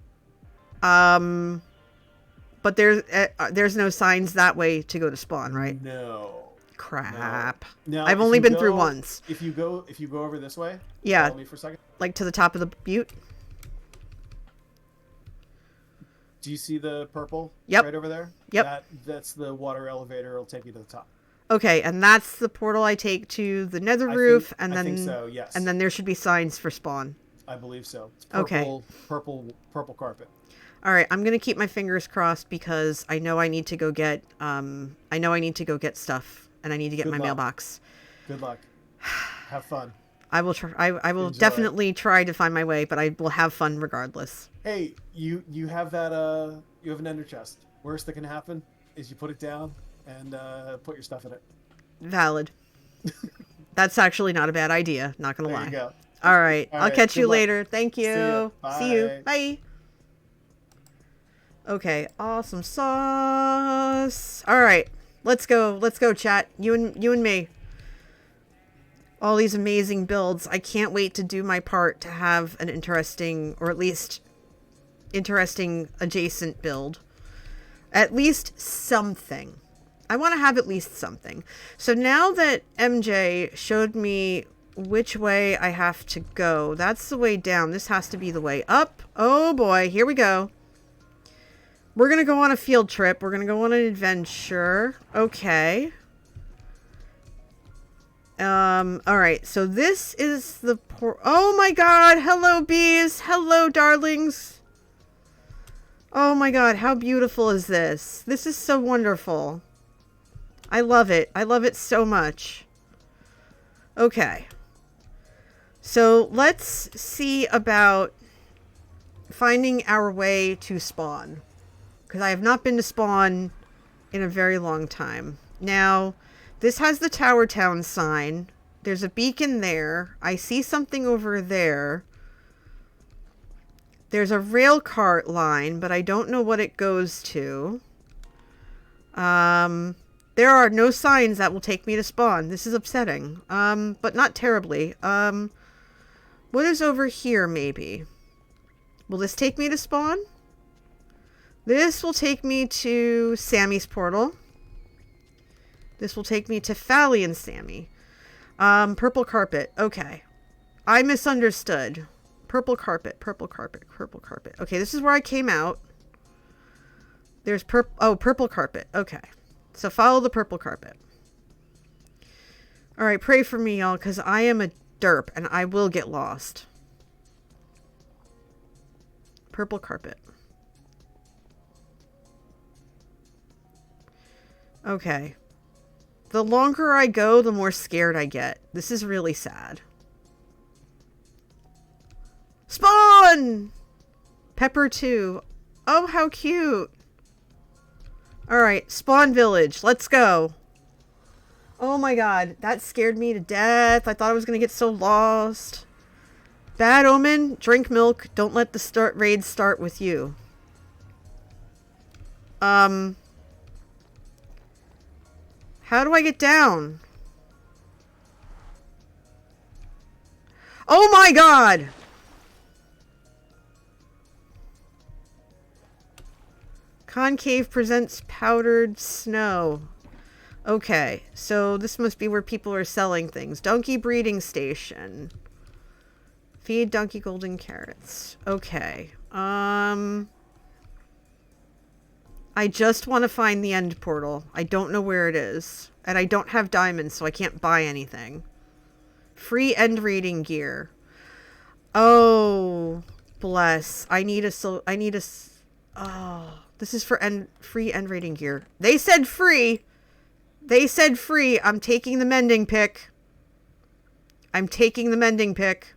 But there's no signs that way to go to spawn, right? No. Crap. No. I've only been through once. If you go over this way, yeah. Follow me for a second. Like to the top of the butte. Do you see the purple? Yep. Right over there. Yep. That's the water elevator. It'll take you to the top. Okay, and that's the portal I take to the Nether roof, and then I think so, yes. And then there should be signs for spawn. I believe so. It's purple, okay. Purple carpet. All right, I'm gonna keep my fingers crossed because I know I need to go get stuff, and I need to get my mailbox. Good luck. Have fun. I will try. I will Enjoy. definitely try to find my way, but I will have fun regardless. Hey, you have that you have an ender chest. Worst that can happen is you put it down and put your stuff in it. Valid. That's actually not a bad idea. Not gonna There lie. you go. All right. All I'll right, catch good you luck. later. Thank you. ya. See you. Bye. Bye. Okay. Awesome sauce. All right. Let's go. Let's go, chat. You and me. All these amazing builds. I can't wait to do my part to have an interesting, or at least interesting adjacent build. At least something. I want to have at least something. So now that MJ showed me which way I have to go, that's the way down. This has to be the way up. Oh boy, here we go. We're going to go on a field trip. We're going to go on an adventure. Okay. All right. So this is the oh my god. Hello, bees. Hello, darlings. Oh my god, how beautiful is this? This is so wonderful. I love it. I love it so much. Okay. So let's see about finding our way to spawn. Because I have not been to spawn in a very long time. Now, this has the Tower Town sign. There's a beacon there. I see something over there. There's a rail cart line, but I don't know what it goes to. There are no signs that will take me to spawn. This is upsetting. But not terribly. What is over here, maybe? Will this take me to spawn? This will take me to Sammy's portal. This will take me to Fally and Sammy. Purple carpet. Okay. I misunderstood. Purple carpet, purple carpet, purple carpet. Okay, this is where I came out. There's purple carpet. Okay. So follow the purple carpet. All right, pray for me, y'all, because I am a derp and I will get lost. Purple carpet. Okay. The longer I go, the more scared I get. This is really sad. Spawn! Pepper 2. Oh, how cute. Alright, Spawn Village. Let's go. Oh my god, that scared me to death. I thought I was going to get so lost. Bad omen, drink milk. Don't let the raid start with you. How do I get down? Oh my god! Concave presents powdered snow. Okay, so this must be where people are selling things. Donkey breeding station. Feed donkey golden carrots. Okay. I just want to find the end portal. I don't know where it is. And I don't have diamonds, so I can't buy anything. Free end reading gear. Oh, bless. Oh, this is for free end reading gear. They said free. They said free. I'm taking the mending pick. I'm taking the mending pick.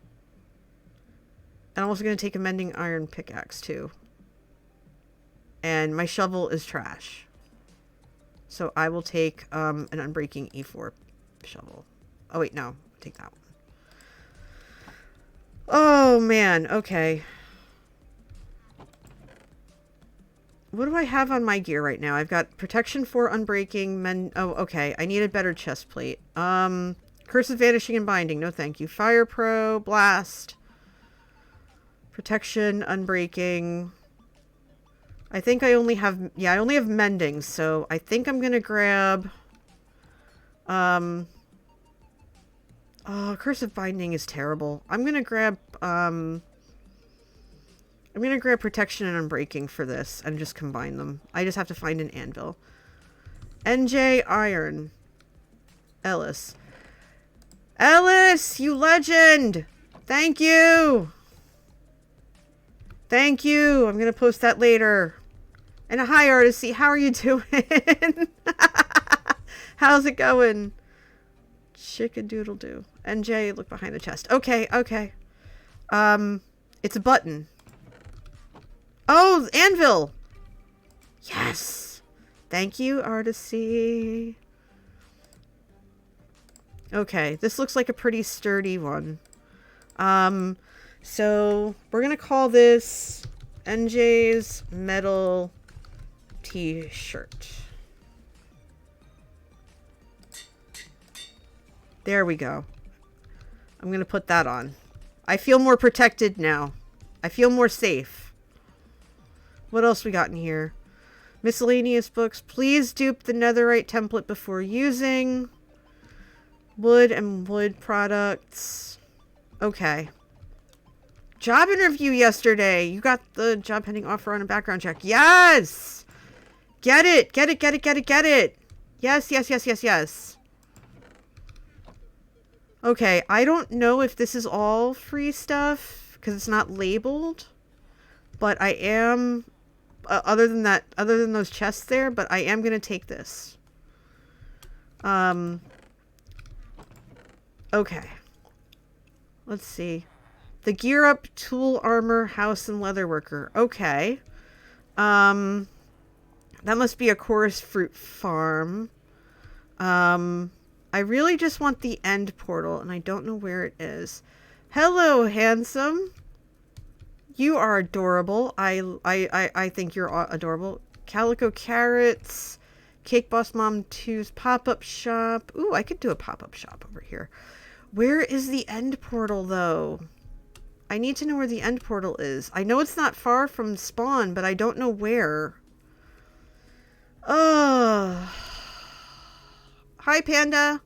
And I'm also going to take a mending iron pickaxe, too. And my shovel is trash. So I will take an unbreaking E4 shovel. Oh, wait, no. Take that one. Oh, man. Okay. What do I have on my gear right now? I've got protection 4, unbreaking, oh, okay. I need a better chest plate. Curse of vanishing and binding. No, thank you. Fire pro, blast. Protection, unbreaking. I think I only have, yeah, I only have mending, so I think I'm gonna grab, oh, Curse of Binding is terrible. I'm gonna grab protection and unbreaking for this and just combine them. I just have to find an anvil. NJ Iron. Ellis. Ellis, you legend! Thank you! Thank you. I'm going to post that later. And hi, Artisy. How are you doing? How's it going? Chick-a-doodle-doo. NJ, look behind the chest. Okay, okay. It's a button. Oh, anvil! Yes! Thank you, Artisy. Okay, this looks like a pretty sturdy one. So we're gonna call this NJ's metal t-shirt. There we go. I'm gonna put that on. I feel more protected now. I feel more safe. What else we got in here? Miscellaneous books. Please dupe the netherite template before using. Wood and wood products. Okay. Job interview yesterday. You got the job pending offer on a background check. Yes! Get it! Get it, get it, get it, get it! Yes, yes, yes, yes, yes. Okay, I don't know if this is all free stuff, because it's not labeled. But I am... other than that, other than those chests there, but I am going to take this. Okay. Let's see. The Gear Up Tool Armor House and Leatherworker. Okay. That must be a chorus fruit farm. I really just want the end portal, and I don't know where it is. Hello, handsome. You are adorable. I think you're adorable. Calico Carrots. Cake Boss Mom 2's pop-up shop. Ooh, I could do a pop-up shop over here. Where is the end portal, though? I need to know where the end portal is. I know it's not far from spawn, but I don't know where. Ugh. Hi, Panda.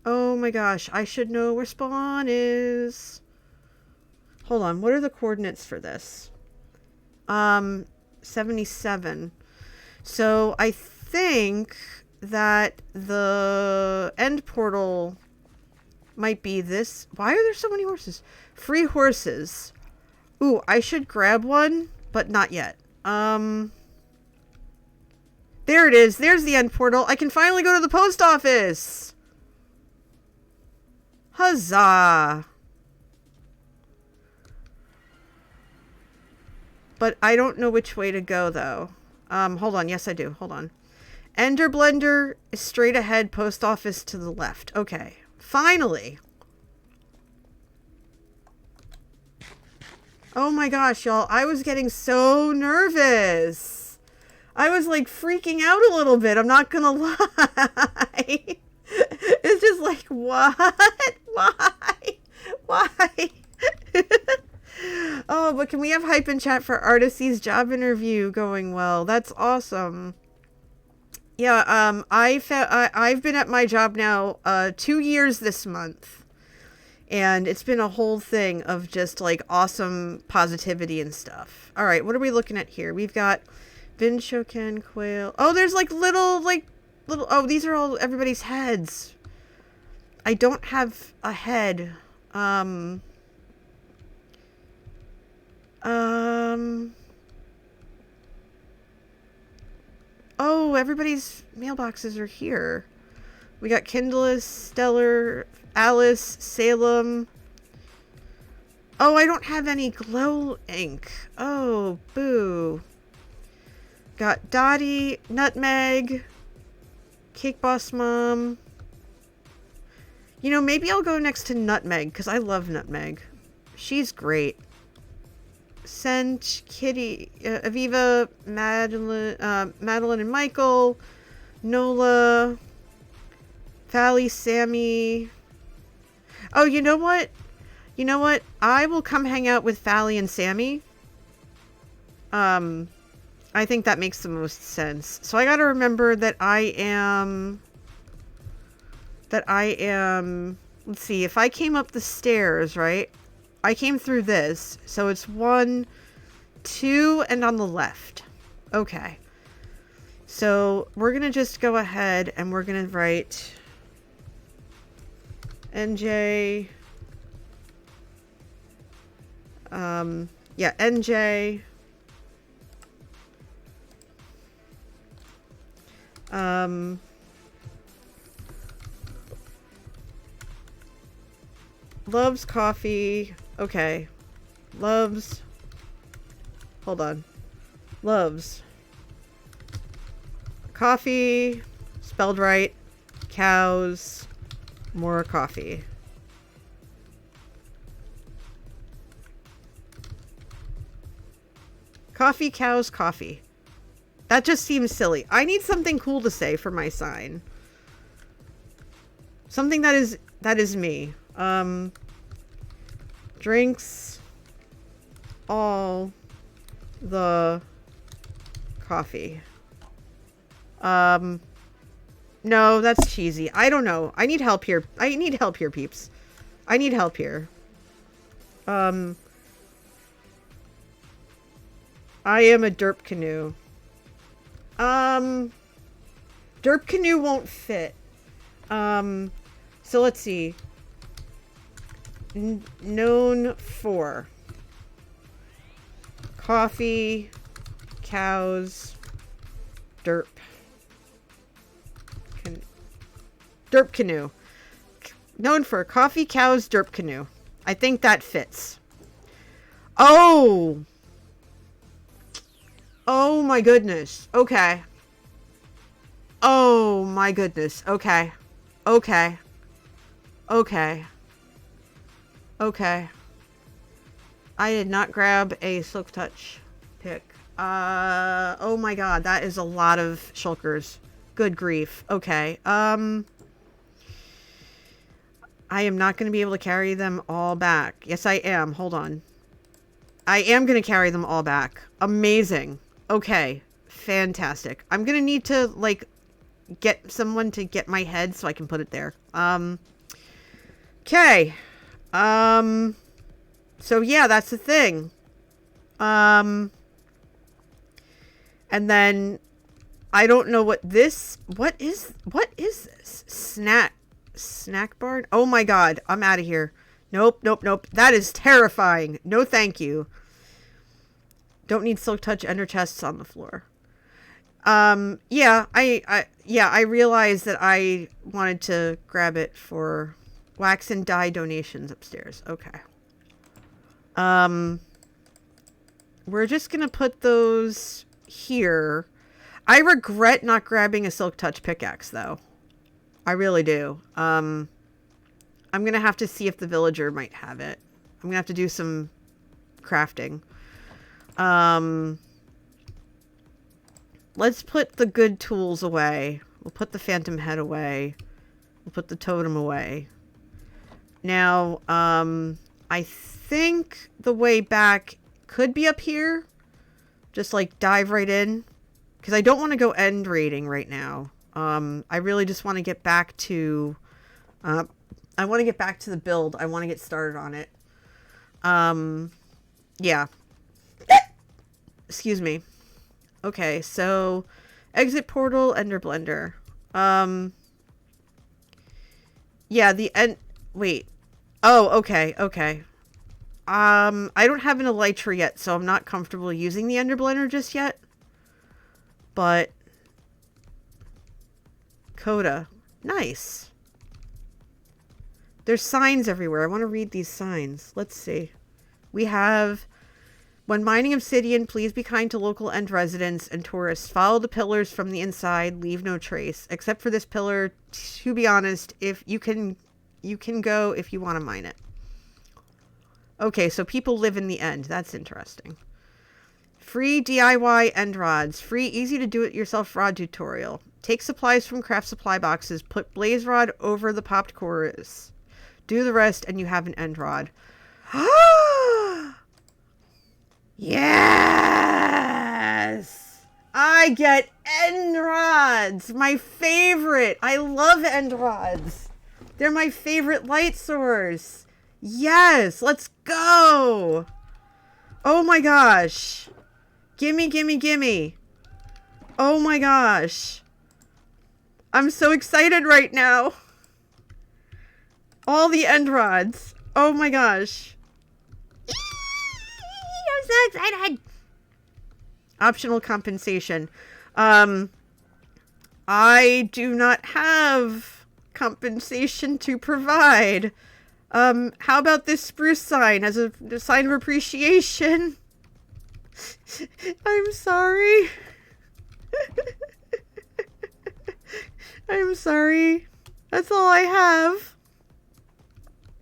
Oh my gosh, I should know where spawn is. Hold on, what are the coordinates for this? 77. So I think that the end portal might be this. Why are there so many horses? Free horses. Ooh, I should grab one, but not yet. There it is. There's the end portal. I can finally go to the post office. Huzzah. But I don't know which way to go, though. Hold on. Yes, I do. Hold on. Ender Blender is straight ahead. Post office to the left. Okay. Finally. Oh my gosh, y'all. I was getting so nervous. I was like freaking out a little bit. I'm not gonna lie. It's just like, what? Why? Why? Oh, but can we have hype in chat for Artisy's job interview going well? That's awesome. Yeah, I've been at my job now 2 years this month. And it's been a whole thing of just like awesome positivity and stuff. All right, what are we looking at here? We've got Vin Shoken, Quail. Oh, there's like little, oh, these are all everybody's heads. I don't have a head. Oh, everybody's mailboxes are here. We got Kindless, Stellar, Alice, Salem. Oh, I don't have any glow ink. Oh, boo. Got Dottie, Nutmeg, Cake Boss Mom. You know, maybe I'll go next to Nutmeg, because I love Nutmeg. She's great. Scent, Kitty, Aviva, Madeline and Michael, Nola, Valley, Sammy. Oh, you know what? You know what? I will come hang out with Valley and Sammy. I think that makes the most sense. So I gotta remember that I am... Let's see, if I came up the stairs, right? I came through this. So it's 1, 2, and on the left. Okay. So we're gonna just go ahead and we're gonna write... NJ... yeah, NJ... Loves coffee. Okay. Loves. Hold on. Loves. Coffee. Spelled right. Cows. More coffee. Coffee, cows, coffee. That just seems silly. I need something cool to say for my sign. Something that is me. Drinks all the coffee. No, that's cheesy. I don't know. I need help here. I need help here, peeps. I need help here. I am a derp canoe. Derp canoe won't fit. So let's see. Known for coffee, cows, derp. Derp canoe. Known for coffee, cows, derp canoe. I think that fits. Oh! Oh my goodness. Okay. Oh my goodness. Okay. Okay. Okay. Okay. I did not grab a Silk Touch pick. Oh my god, that is a lot of shulkers. Good grief. Okay. I am not going to be able to carry them all back. Yes, I am. Hold on. I am going to carry them all back. Amazing. Okay. Fantastic. I'm going to need to, like, get someone to get my head so I can put it there. Okay. So yeah, that's the thing. And then I don't know what this, what is this? Snack barn? Oh my god, I'm out of here. Nope, nope, nope. That is terrifying. No thank you. Don't need Silk Touch ender chests on the floor. Yeah, I realized that I wanted to grab it for wax and dye donations upstairs. Okay. We're just gonna put those here. I regret not grabbing a Silk Touch pickaxe though. I really do. I'm gonna have to see if the villager might have it. I'm gonna have to do some crafting. Let's put the good tools away. We'll put the phantom head away. We'll put the totem away. Now, I think the way back could be up here. Just like dive right in. Because I don't want to go end raiding right now. I really just want to get back to... I want to get back to the build. I want to get started on it. Yeah. Excuse me. Okay, so... Exit portal, ender blender. Yeah, the end... Wait. Oh, okay, okay. I don't have an elytra yet, so I'm not comfortable using the ender blender just yet. But... Coda. Nice. There's signs everywhere. I want to read these signs. Let's see. We have... When mining obsidian, please be kind to local end residents and tourists. Follow the pillars from the inside. Leave no trace. Except for this pillar, to be honest, if you can go if you want to mine it. Okay, so people live in the end. That's interesting. Free DIY end rods. Free easy to do it yourself rod tutorial. Take supplies from craft supply boxes. Put blaze rod over the popped cores. Do the rest and you have an end rod. Yes! I get end rods! My favorite! I love end rods! They're my favorite light source! Yes! Let's go! Oh my gosh! Gimme, gimme, gimme! Oh my gosh! I'm so excited right now! All the end rods! Oh my gosh! I'm so excited. Optional compensation. I do not have compensation to provide. How about this spruce sign as a sign of appreciation? I'm sorry. I'm sorry. That's all I have.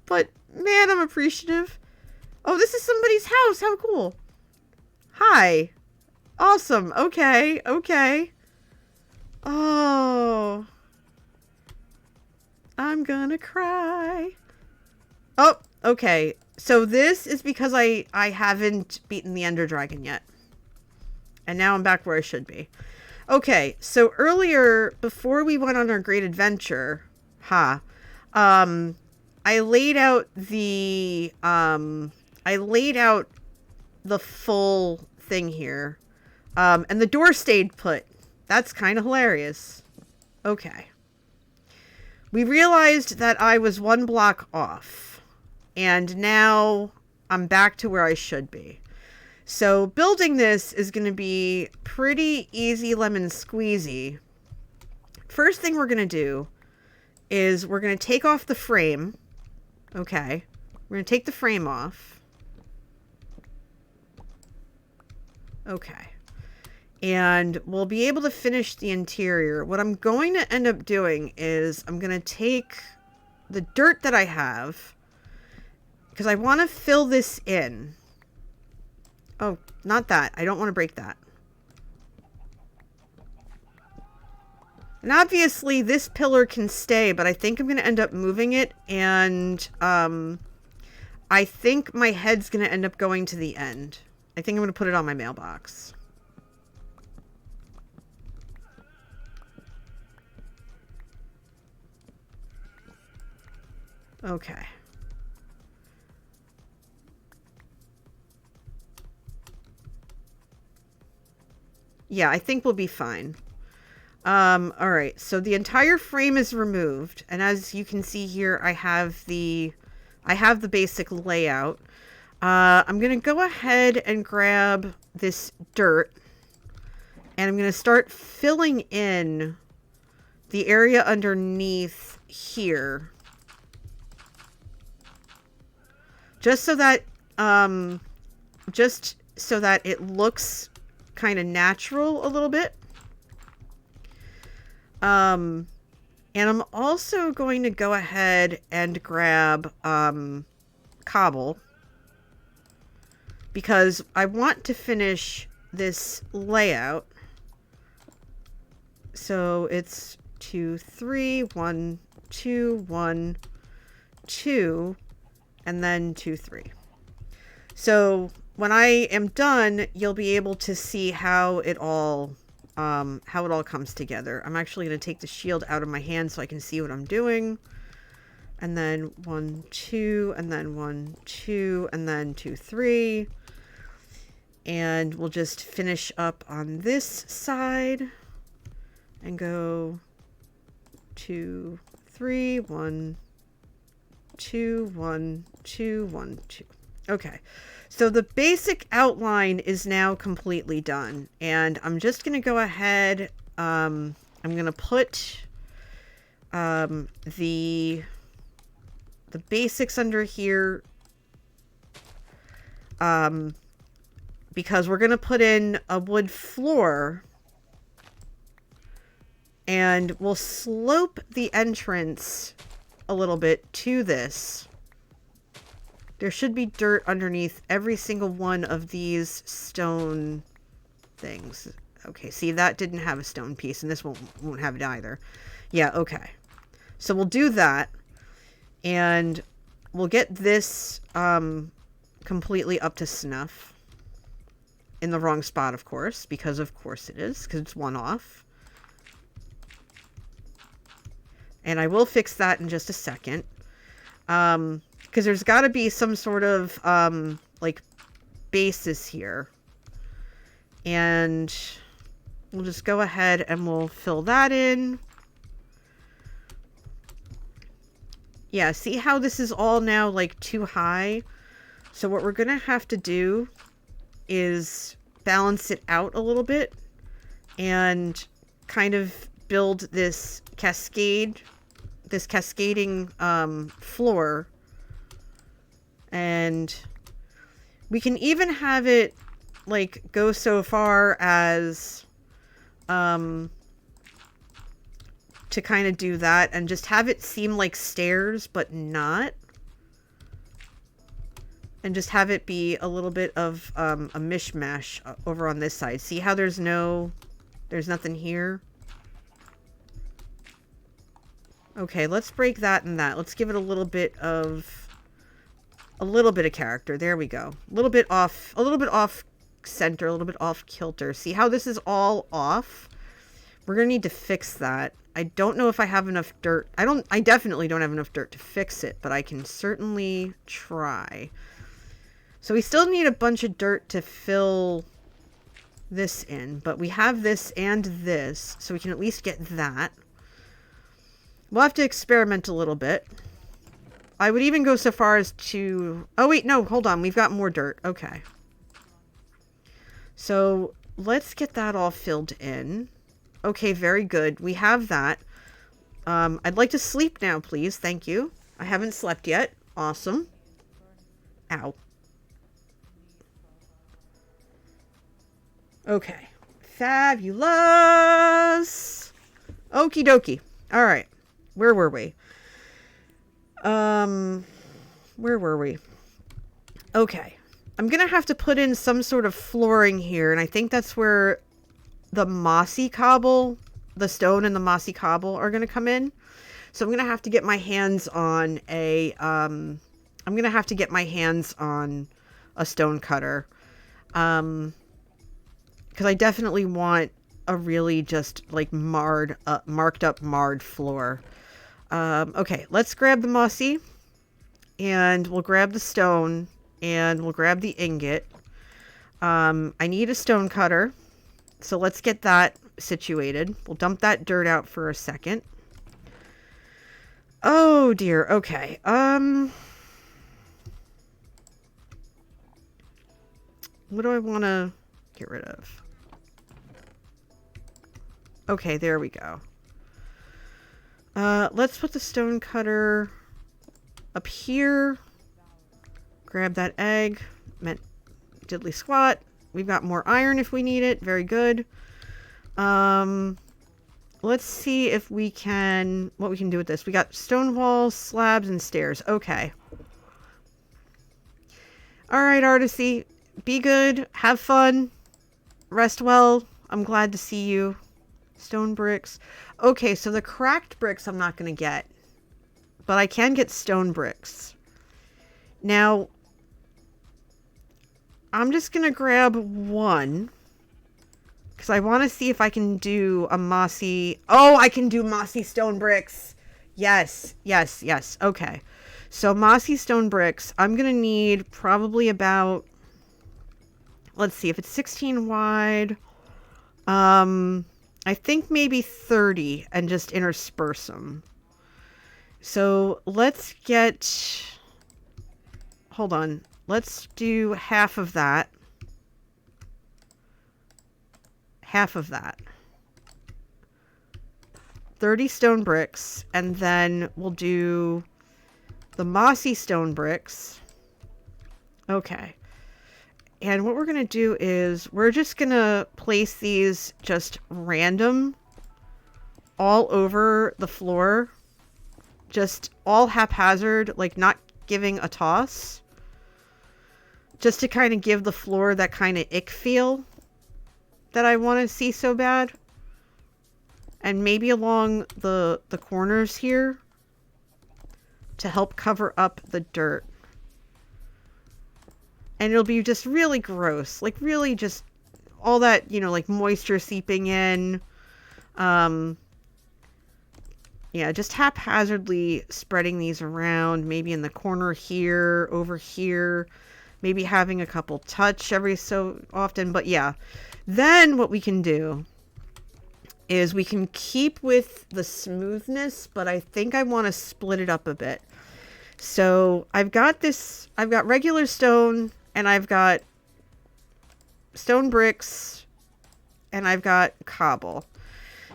But, man, I'm appreciative. Oh, this is somebody's house. How cool. Hi. Awesome. Okay. Okay. Oh. I'm gonna cry. Oh, okay. So this is because I haven't beaten the Ender Dragon yet. And now I'm back where I should be. Okay, so earlier, before we went on our great adventure, I laid out the full thing here. And the door stayed put. That's kind of hilarious. Okay. We realized that I was 1 block off. And now I'm back to where I should be. So building this is going to be pretty easy lemon squeezy. First thing we're going to do is we're going to take off the frame. Okay. We're going to take the frame off. Okay. And we'll be able to finish the interior. What I'm going to end up doing is I'm going to take the dirt that I have, because I want to fill this in. Oh, not that. I don't want to break that. And obviously this pillar can stay, but I think I'm going to end up moving it, and I think my head's going to end up going to the end. I think I'm going to put it on my mailbox. Okay. Yeah, I think we'll be fine. Alright, so the entire frame is removed, and as you can see here, I have the basic layout. I'm gonna go ahead and grab this dirt, and I'm gonna start filling in the area underneath here. Just so that it looks kind of natural a little bit. And I'm also going to go ahead and grab cobble, because I want to finish this layout. So it's 2, 3, 1, 2, 1, 2, and then 2, 3. So when I am done, you'll be able to see how it all comes together. I'm actually going to take the shield out of my hand so I can see what I'm doing. And then 1, 2, and then 1, 2, and then 2, 3. And we'll just finish up on this side and go 2, 3, 1, 2, 1, 2, 1, 2. Okay, so the basic outline is now completely done, and I'm just going to go ahead, I'm going to put the basics under here, because we're going to put in a wood floor, and we'll slope the entrance a little bit to this. There should be dirt underneath every single one of these stone things. Okay, see, that didn't have a stone piece, and this won't have it either. Yeah, okay. So we'll do that, and we'll get this completely up to snuff. In the wrong spot, of course, because of course it is, because it's one off. And I will fix that in just a second. Because there's got to be some sort of, like, basis here. And we'll just go ahead and we'll fill that in. Yeah, see how this is all now, like, too high? So what we're going to have to do is balance it out a little bit and kind of build this cascading floor And we can even have it, like, go so far as, to kind of do that and just have it seem like stairs, but not. And just have it be a little bit of, a mishmash over on this side. See how there's nothing here? Okay, let's break that and that. Let's give it a little bit of character. There we go. A little bit off center, a little bit off kilter. See how this is all off? We're gonna need to fix that. I don't know if I have enough dirt. I definitely don't have enough dirt to fix it, but I can certainly try. So we still need a bunch of dirt to fill this in, but we have this and this, so we can at least get that. We'll have to experiment a little bit. I would even go so far as to... Oh, wait, no, hold on. We've got more dirt. Okay. So let's get that all filled in. Okay, very good. We have that. I'd like to sleep now, please. Thank you. I haven't slept yet. Awesome. Ow. Okay. Fabulous. Okie dokie. All right. Where were we? Where were we? Okay. I'm gonna have to put in some sort of flooring here, and I think that's where the mossy cobble, the stone and the mossy cobble are gonna come in. So I'm gonna have to get my hands on a, I'm gonna have to get my hands on a stone cutter. Because I definitely want a really just, like, marked up marred floor. Okay, let's grab the mossy, and we'll grab the stone, and we'll grab the ingot. I need a stone cutter, so let's get that situated. We'll dump that dirt out for a second. Oh dear, okay. What do I want to get rid of? Okay, there we go. Let's put the stone cutter up here. Grab that egg. Meant diddly squat. We've got more iron if we need it. Very good. Let's see if we can... what we can do with this. We got stone walls, slabs, and stairs. Okay. Alright, Artisy. Be good. Have fun. Rest well. I'm glad to see you. Stone bricks. Okay, so the cracked bricks I'm not going to get. But I can get stone bricks. Now, I'm just going to grab one. Because I want to see if I can do a mossy... Oh, I can do mossy stone bricks. Yes, yes, yes. Okay. So mossy stone bricks, I'm going to need probably about... Let's see, if it's 16 wide... I think maybe 30 and just intersperse them. So let's get... Hold on. Let's do half of that. Half of that. 30 stone bricks. And then we'll do the mossy stone bricks. Okay. And what we're going to do is we're just going to place these just random all over the floor. Just all haphazard, like not giving a toss. Just to kind of give the floor that kind of ick feel that I want to see so bad. And maybe along the corners here to help cover up the dirt. And it'll be just really gross. Like, really just all that, you know, like, moisture seeping in. Yeah, just haphazardly spreading these around. Maybe in the corner here, over here. Maybe having a couple touch every so often. But, yeah. Then what we can do is we can keep with the smoothness. But I think I want to split it up a bit. So, I've got regular stone... And I've got stone bricks, and I've got cobble.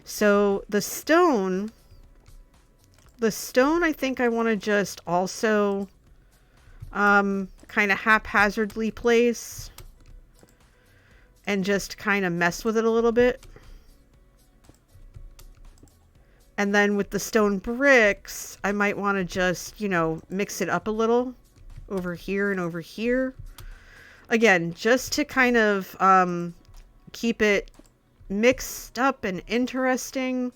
So the stone I think I want to just also kind of haphazardly place and just kind of mess with it a little bit. And then with the stone bricks, I might want to just, you know, mix it up a little over here and over here. Again, just to kind of keep it mixed up and interesting.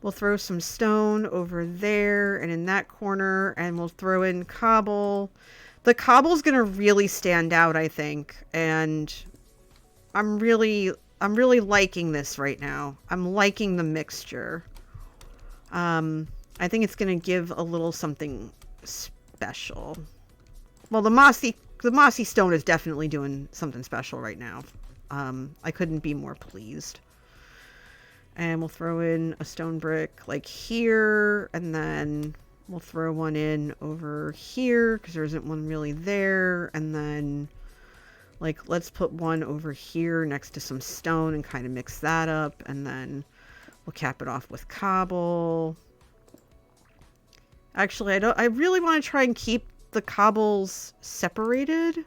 We'll throw some stone over there and in that corner, and we'll throw in cobble. The cobble's going to really stand out, I think, and I'm really liking this right now. I'm liking the mixture. I think it's going to give a little something special. Well, the mossy stone is definitely doing something special right now. I couldn't be more pleased. And we'll throw in a stone brick like here, and then we'll throw one in over here because there isn't one really there. And then, like, let's put one over here next to some stone and kind of mix that up. And then we'll cap it off with cobble. Actually, I really want to try and keep the cobbles separated.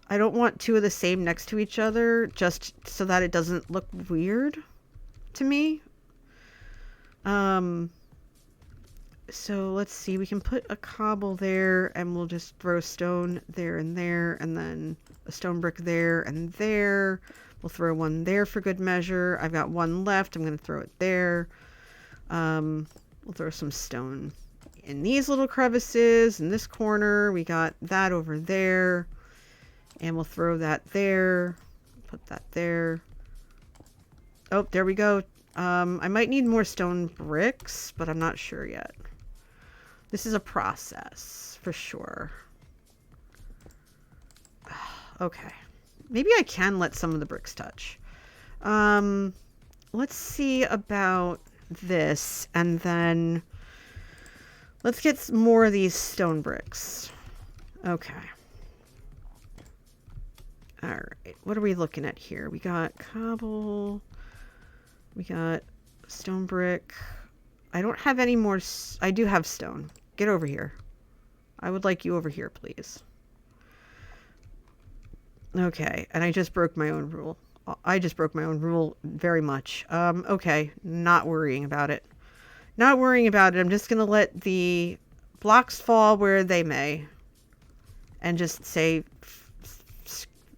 I don't want two of the same next to each other, just so that it doesn't look weird to me. So let's see, we can put a cobble there, and we'll just throw stone there, and then a stone brick there and there. We'll throw one there for good measure. I've got one left. I'm going to throw it there. We'll throw some stone in these little crevices. In this corner, we got that over there. And we'll throw that there. Put that there. Oh, there we go. I might need more stone bricks, but I'm not sure yet. This is a process, for sure. Okay. Maybe I can let some of the bricks touch. Let's see about this, and then let's get more of these stone bricks. Okay. Alright, what are we looking at here? We got cobble. We got stone brick. I don't have any more. I do have stone. Get over here. I would like you over here, please. Okay, and I just broke my own rule. I just broke my own rule very much. Okay, not worrying about it. Not worrying about it. I'm just going to let the blocks fall where they may. And just say,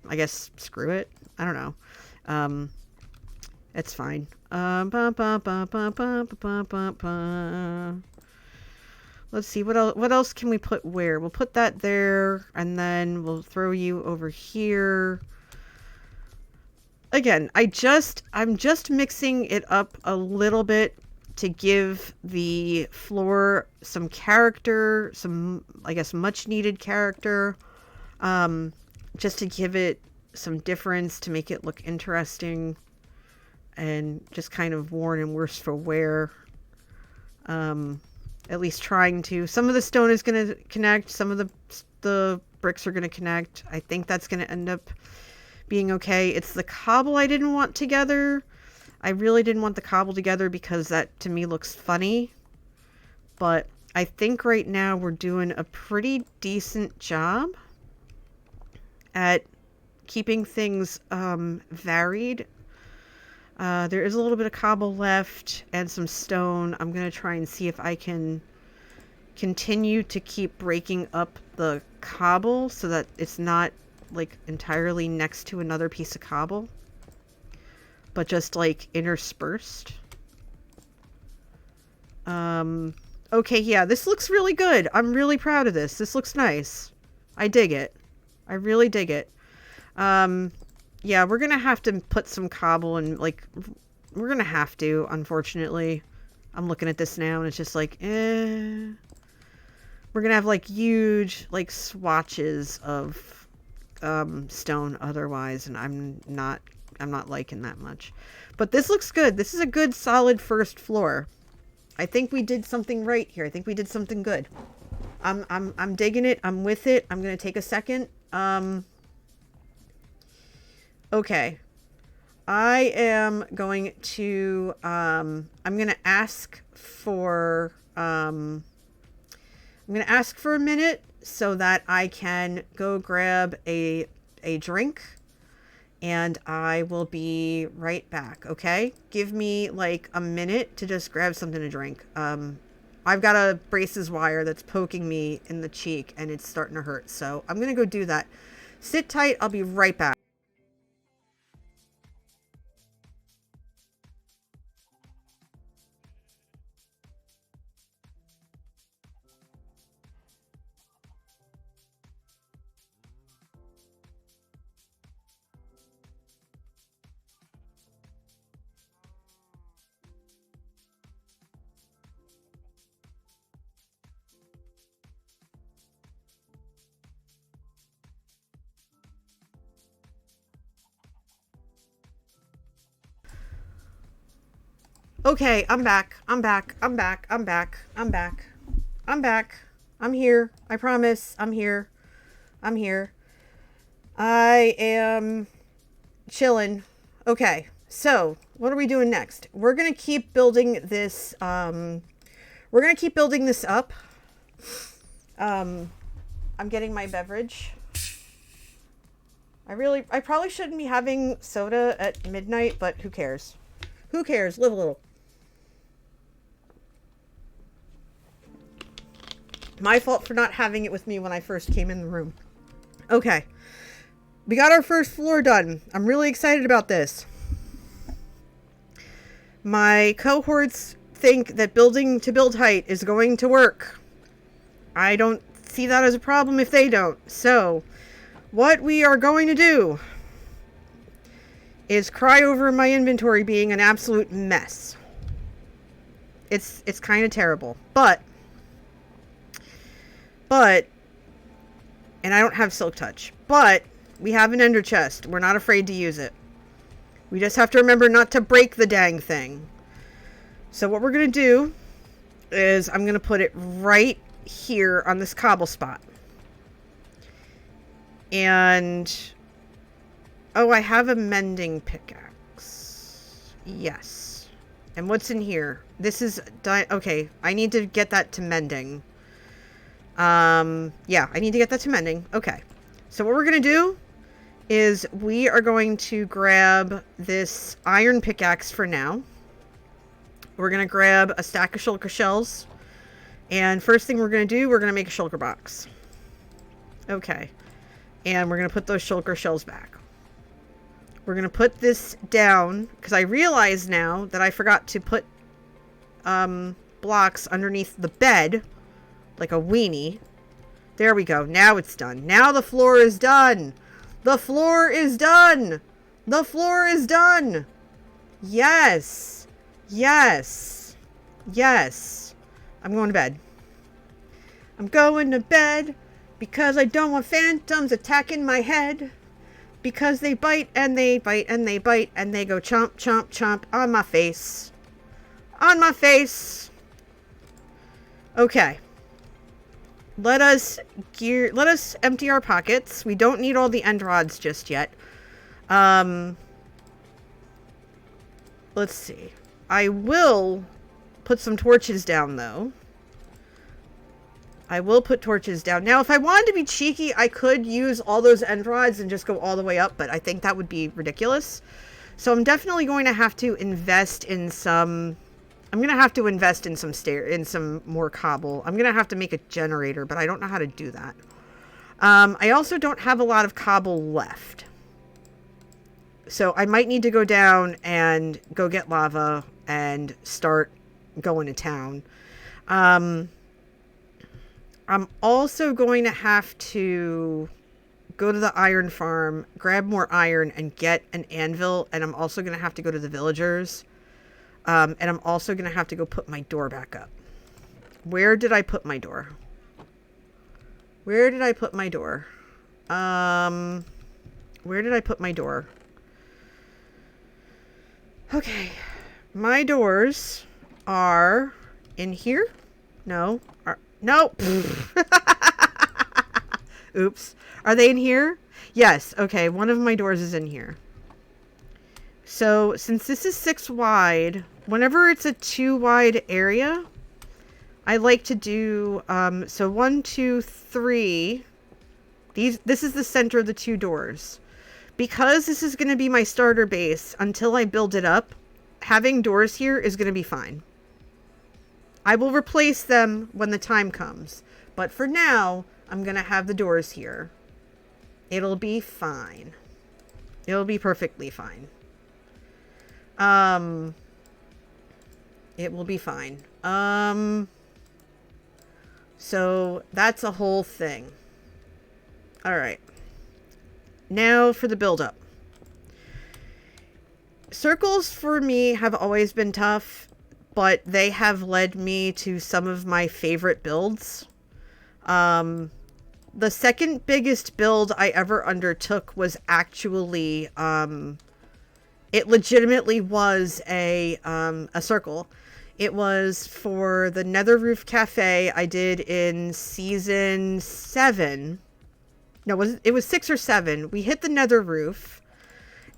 I guess, screw it. I don't know. It's fine. Let's see, what else can we put where? We'll put that there, and then we'll throw you over here. Again, I'm just mixing it up a little bit to give the floor some character, some, I guess, much needed character. Just to give it some difference, to make it look interesting, and just kind of worn and worse for wear. At least trying to. Some of the stone is going to connect. Some of the bricks are going to connect. I think that's going to end up being okay. It's the cobble I didn't want together. I really didn't want the cobble together because that, to me, looks funny. But I think right now we're doing a pretty decent job at keeping things varied. There is a little bit of cobble left and some stone. I'm going to try and see if I can continue to keep breaking up the cobble so that it's not like entirely next to another piece of cobble, but just like interspersed. Okay, yeah, this looks really good. I'm really proud of this. This looks nice. I dig it. I really dig it. Yeah, we're gonna have to put some cobble and, like, we're gonna have to, unfortunately. I'm looking at this now and it's just like, We're gonna have, like, huge, like, swatches of, stone otherwise, and I'm not liking that much. But this looks good. This is a good, solid first floor. I think we did something right here. I think we did something good. I'm digging it. I'm with it. I'm gonna take a second. Okay. I am going to, I'm going to ask for, I'm going to ask for a minute so that I can go grab a drink, and I will be right back, okay? Give me like a minute to just grab something to drink. I've got a braces wire that's poking me in the cheek and it's starting to hurt, so I'm going to go do that. Sit tight, I'll be right back. Okay, I'm back. I'm back. I'm back. I'm back. I'm back. I'm back. I'm here. I promise. I'm here. I'm here. I am chilling. Okay, so what are we doing next? We're gonna keep building this. We're gonna keep building this up. I'm getting my beverage. I probably shouldn't be having soda at midnight, but who cares? Who cares? Live a little. My fault for not having it with me when I first came in the room. Okay. We got our first floor done. I'm really excited about this. My cohorts think that building to build height is going to work. I don't see that as a problem if they don't. So, what we are going to do is cry over my inventory being an absolute mess. It's kind of terrible. But, and I don't have Silk Touch, but we have an ender chest. We're not afraid to use it. We just have to remember not to break the dang thing. So what we're going to do is I'm going to put it right here on this cobble spot. And, oh, I have a mending pickaxe. Yes. And what's in here? This is, okay, I need to get that to mending. Yeah, I need to get that to mending. Okay. So what we're going to do is we are going to grab this iron pickaxe for now. We're going to grab a stack of shulker shells. And first thing we're going to do, we're going to make a shulker box. Okay. And we're going to put those shulker shells back. We're going to put this down because I realize now that I forgot to put blocks underneath the bed like a weenie. There we go. Now it's done. Now the floor is done. The floor is done. The floor is done. Yes. Yes. Yes. I'm going to bed. I'm going to bed because I don't want phantoms attacking my head. Because they bite and they bite and they bite and they go chomp, chomp, chomp on my face. On my face. Okay. Let us empty our pockets. We don't need all the end rods just yet. Let's see. I will put some torches down, though. I will put torches down. Now, if I wanted to be cheeky, I could use all those end rods and just go all the way up, but I think that would be ridiculous. So I'm definitely going to have to invest in some... I'm going to have to invest in some more cobble. I'm going to have to make a generator, but I don't know how to do that. I also don't have a lot of cobble left. So I might need to go down and go get lava and start going to town. I'm also going to have to go to the iron farm, grab more iron, and get an anvil. And I'm also going to have to go to the villagers. And I'm also going to have to go put my door back up. Where did I put my door? Where did I put my door? Where did I put my door? Okay. My doors are in here? No. No. Oops. Are they in here? Yes. Okay. One of my doors is in here. So, since this is 6 wide, whenever it's a 2 wide area, I like to do, so 1, 2, 3. This is the center of the 2 doors. Because this is going to be my starter base until I build it up, having doors here is going to be fine. I will replace them when the time comes. But for now, I'm going to have the doors here. It'll be fine. It'll be perfectly fine. It will be fine. So that's a whole thing. All right. Now for the build up. Circles for me have always been tough, but they have led me to some of my favorite builds. The second biggest build I ever undertook was actually, it legitimately was a circle. It was for the Nether Roof Cafe I did in season 7. No, it was 6 or 7. We hit the Nether Roof,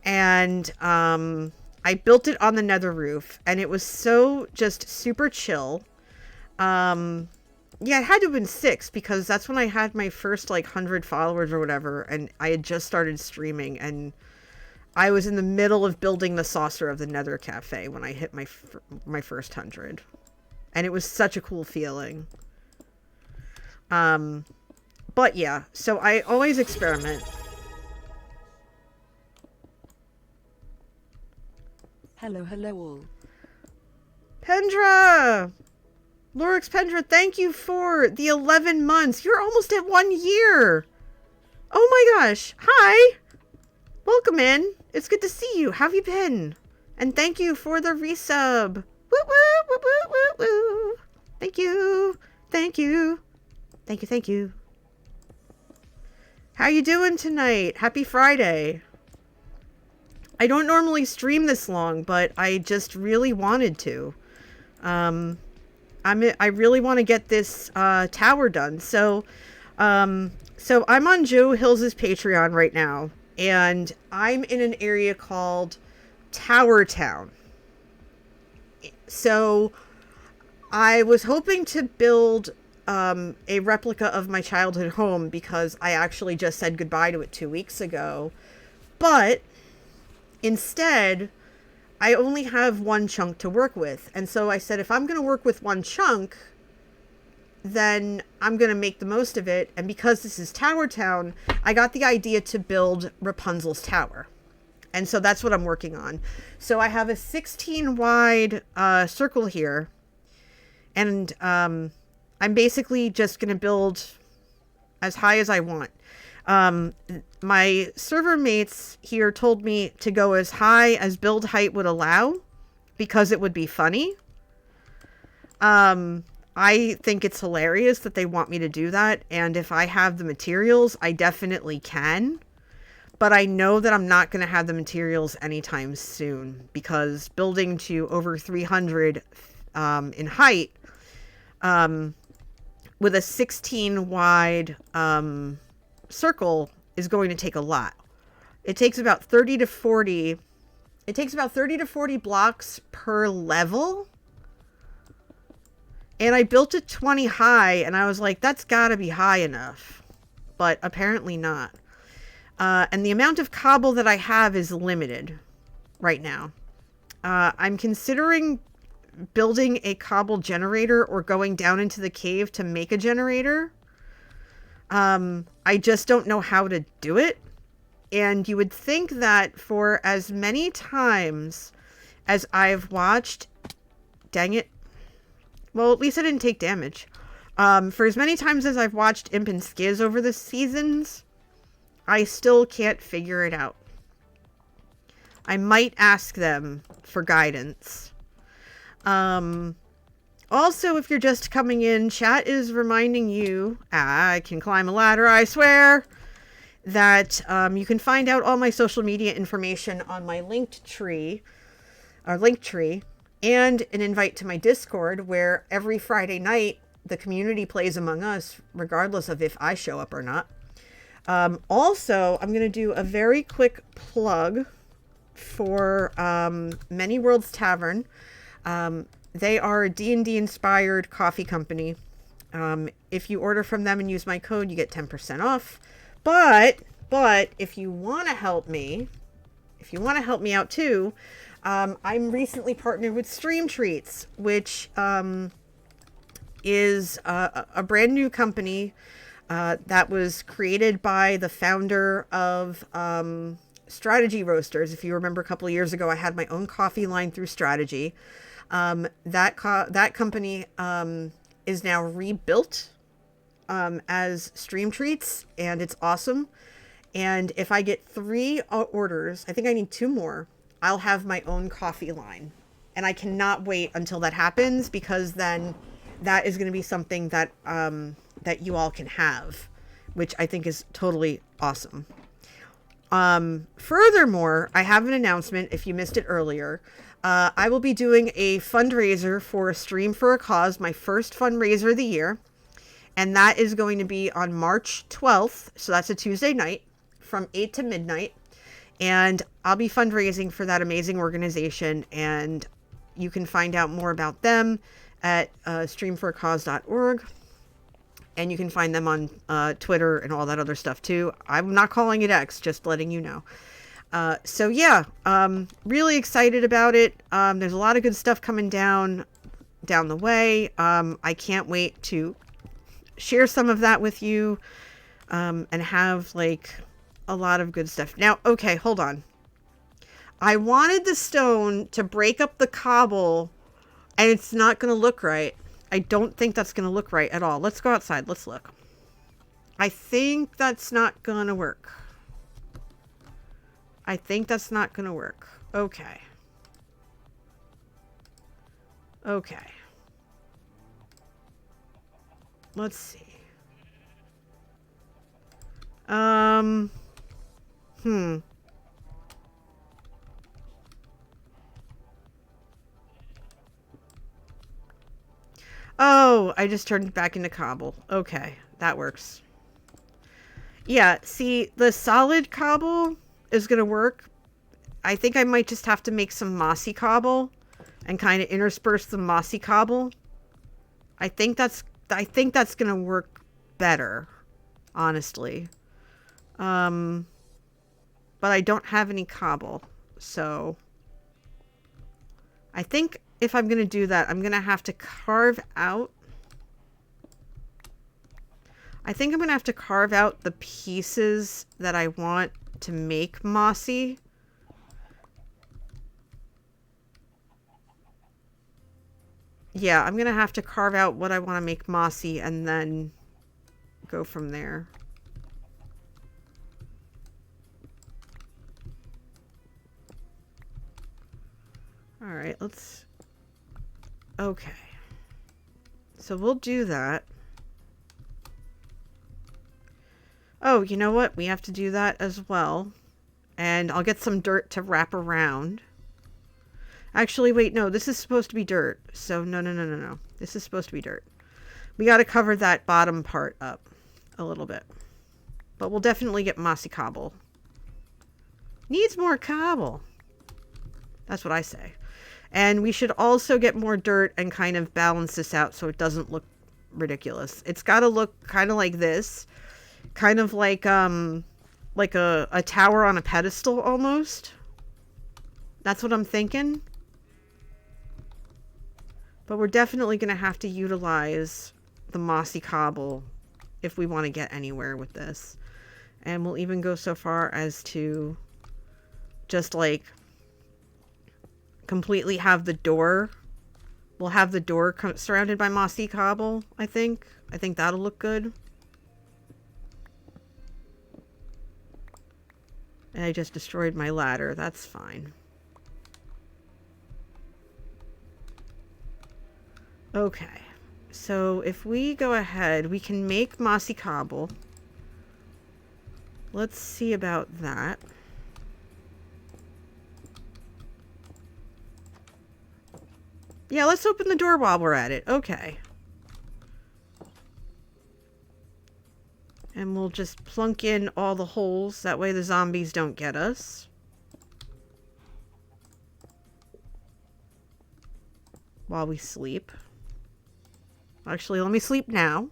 and I built it on the Nether Roof, and it was so just super chill. Yeah, it had to have been 6 because that's when I had my first like 100 followers or whatever, and I had just started streaming, and I was in the middle of building the saucer of the Nether Cafe when I hit my first 100, and it was such a cool feeling. But yeah, so I always experiment. Hello, hello all. Pendra! Lorix Pendra, thank you for the 11 months. You're almost at 1 year. Oh my gosh. Hi. Welcome in. It's good to see you. How have you been? And thank you for the resub. Woo woo woo woo woo woo. Thank you. Thank you. Thank you. Thank you. How you doing tonight? Happy Friday. I don't normally stream this long, but I just really wanted to. I really want to get this tower done. So I'm on Joe Hills' Patreon right now, and I'm in an area called Tower Town. So I was hoping to build a replica of my childhood home because I actually just said goodbye to it 2 weeks ago. But instead, I only have one chunk to work with. And so I said, if I'm going to work with one chunk, then I'm going to make the most of it. And because this is Tower Town, I got the idea to build Rapunzel's Tower. And so that's what I'm working on. So I have a 16 wide circle here. And I'm basically just going to build as high as I want. My server mates here told me to go as high as build height would allow because it would be funny. I think it's hilarious that they want me to do that, and if I have the materials, I definitely can. But I know that I'm not going to have the materials anytime soon because building to over 300 in height with a 16 wide circle is going to take a lot. It takes about 30 to 40. It takes about 30 to 40 blocks per level. And I built it 20 high, and I was like, that's gotta be high enough. But apparently not. And the amount of cobble that I have is limited right now. I'm considering building a cobble generator or going down into the cave to make a generator. I just don't know how to do it. And you would think that for as many times as I've watched... Dang it. Well, at least I didn't take damage. For as many times as I've watched Imp and Skiz over the seasons, I still can't figure it out. I might ask them for guidance. Also, if you're just coming in, chat is reminding you, I can climb a ladder, I swear, that you can find out all my social media information on my Linktree, and an invite to my Discord, where every Friday night the community plays Among Us, regardless of if I show up or not. Also, I'm going to do a very quick plug for Many Worlds Tavern. They are a D&D inspired coffee company. If you order from them and use my code, you get 10% off. But if you want to help me, out too, I'm recently partnered with Stream Treats, which is a brand new company that was created by the founder of Strategy Roasters. If you remember, a couple of years ago, I had my own coffee line through Strategy. That company is now rebuilt as Stream Treats, and it's awesome. And if I get 3 orders, I think I need 2 more, I'll have my own coffee line. And I cannot wait until that happens, because then that is going to be something that that you all can have, which I think is totally awesome. Furthermore, I have an announcement if you missed it earlier. I will be doing a fundraiser for Stream for a Cause, my first fundraiser of the year. And that is going to be on March 12th. So that's a Tuesday night from 8 to midnight. And I'll be fundraising for that amazing organization. And you can find out more about them at streamforacause.org. And you can find them on Twitter and all that other stuff too. I'm not calling it X, just letting you know. So yeah, really excited about it. There's a lot of good stuff coming down the way. I can't wait to share some of that with you, and have like a lot of good stuff. Now, okay, hold on. I wanted the stone to break up the cobble, and it's not going to look right. I don't think that's going to look right at all. Let's go outside. Let's look. I think that's not going to work. Okay. Okay. Let's see. Oh, I just turned it back into cobble. Okay, that works. Yeah, see, the solid cobble is going to work. I think I might just have to make some mossy cobble and kind of intersperse the mossy cobble. I think that's going to work better, honestly. But I don't have any cobble, so I think if I'm going to do that, I'm going to have to carve out... I think I'm going to have to carve out the pieces that I want to make mossy. Yeah, I'm going to have to carve out what I want to make mossy and then go from there. All right, let's... Okay. So we'll do that. Oh, you know what? We have to do that as well. And I'll get some dirt to wrap around. Actually, wait, no, this is supposed to be dirt. So, no. This is supposed to be dirt. We got to cover that bottom part up a little bit. But we'll definitely get mossy cobble. Needs more cobble. That's what I say. And we should also get more dirt and kind of balance this out so it doesn't look ridiculous. It's got to look kind of like this. Kind of like a tower on a pedestal almost. That's what I'm thinking. But we're definitely going to have to utilize the mossy cobble if we want to get anywhere with this. And we'll even go so far as to just like completely have the door. We'll have the door surrounded by mossy cobble, I think. I think that'll look good. And I just destroyed my ladder. That's fine. Okay. So if we go ahead, we can make mossy cobble. Let's see about that. Yeah, let's open the door while we're at it. Okay. And we'll just plunk in all the holes. That way the zombies don't get us. while we sleep. Actually, let me sleep now.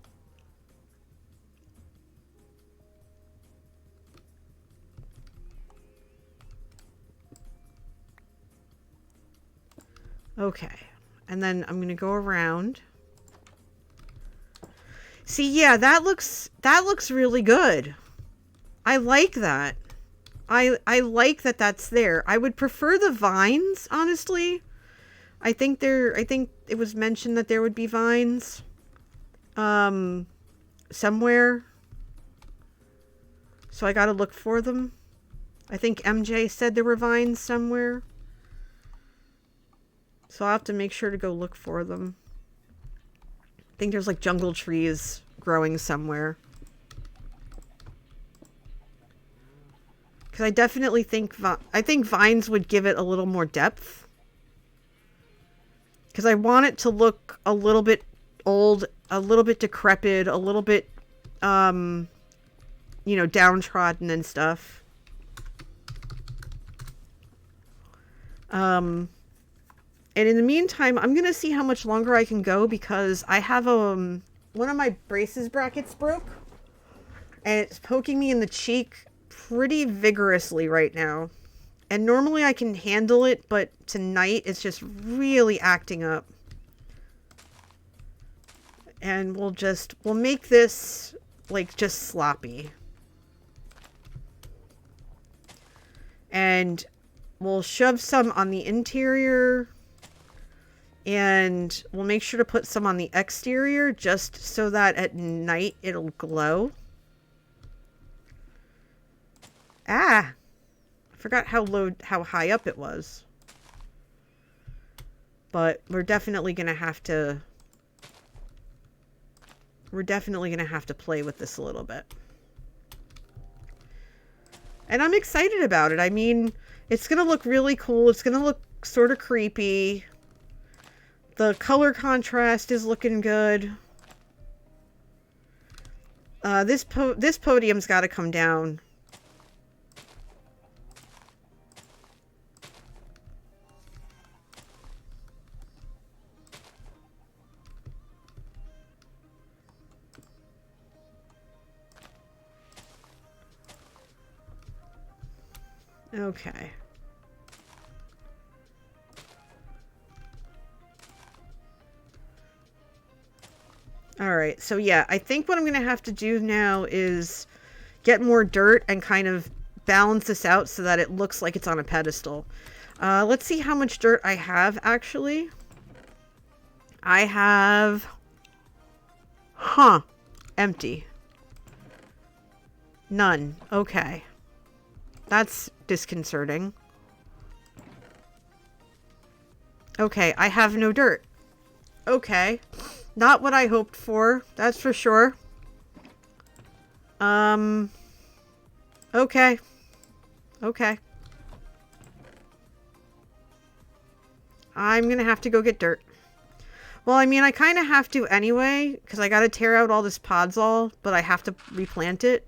Okay. And then I'm going to go around. See, yeah, that looks really good. I like that. I like that that's there. I would prefer the vines, honestly. I think it was mentioned that there would be vines somewhere. So I got to look for them. I think MJ said there were vines somewhere. So I'll have to make sure to go look for them. I think there's like jungle trees growing somewhere. Because I definitely think vines would give it a little more depth. Because I want it to look a little bit old, a little bit decrepit, a little bit, you know, downtrodden and stuff. And in the meantime, I'm going to see how much longer I can go because I have one of my braces brackets broke. And it's poking me in the cheek pretty vigorously right now. And normally I can handle it, but tonight it's just really acting up. And we'll make this like just sloppy. And we'll shove some on the interior. And we'll make sure to put some on the exterior just so that at night it'll glow. Ah! I forgot how high up it was. But we're definitely going to have to play with this a little bit. And I'm excited about it. I mean, it's going to look really cool. It's going to look sort of creepy. The color contrast is looking good. This podium's got to come down. Okay. Alright, so yeah, I think what I'm going to have to do now is get more dirt and kind of balance this out so that it looks like it's on a pedestal. Let's see how much dirt I have, actually. I have... Empty. None. Okay. That's disconcerting. Okay, I have no dirt. Okay. Not what I hoped for, that's for sure. Okay. Okay. I'm gonna have to go get dirt. Well, I mean, I kind of have to anyway, because I gotta tear out all this podzol, but I have to replant it.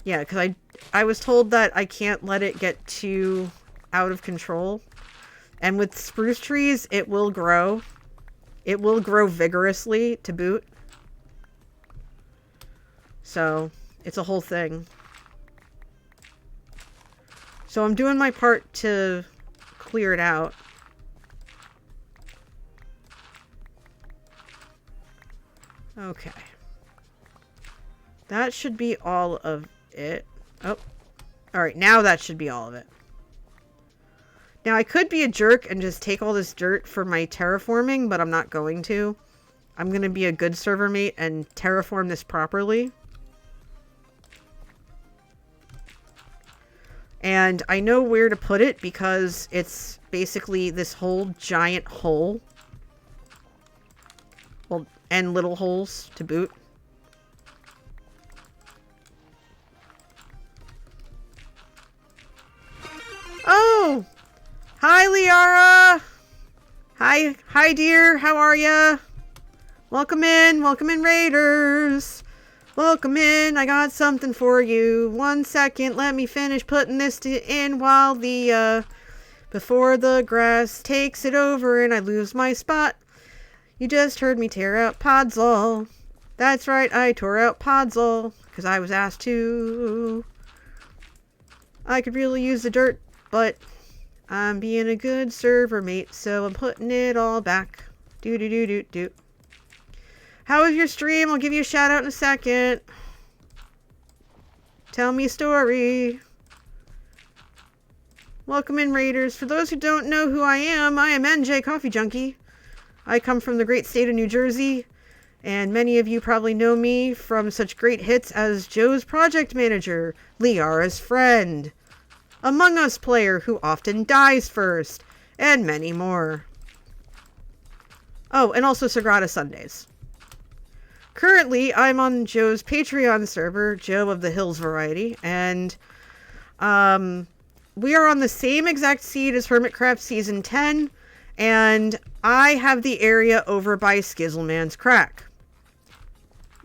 Yeah, because I was told that I can't let it get too out of control. And with spruce trees, it will grow. It will grow vigorously to boot. So, it's a whole thing. So I'm doing my part to clear it out. Okay. That should be all of it. Oh. Alright, now that should be all of it. Now, I could be a jerk and just take all this dirt for my terraforming, but I'm not going to. I'm going to be a good server mate and terraform this properly. And I know where to put it because it's basically this whole giant hole. Well, and little holes to boot. Oh! Hi, Liara! Hi Hi, dear. How are ya? Welcome in, Raiders. Welcome in. I got something for you. 1 second. Let me finish putting this in while before the grass takes it over and I lose my spot. You just heard me tear out Podzol. That's right, I tore out Podzol because I was asked to. I could really use the dirt, but I'm being a good server mate, so I'm putting it all back. Do. How was your stream? I'll give you a shout out in a second. Tell me a story. Welcome in, Raiders. For those who don't know who I am NJ Coffee Junkie. I come from the great state of New Jersey, and many of you probably know me from such great hits as Joe's Project Manager, Liara's Friend, Among Us player who often dies first, and many more. Oh, and also Sagrada Sundays. Currently, I'm on Joe's Patreon server, Joe of the Hills Variety, and we are on the same exact seed as Hermitcraft Season 10, and I have the area over by Skizzleman's Crack.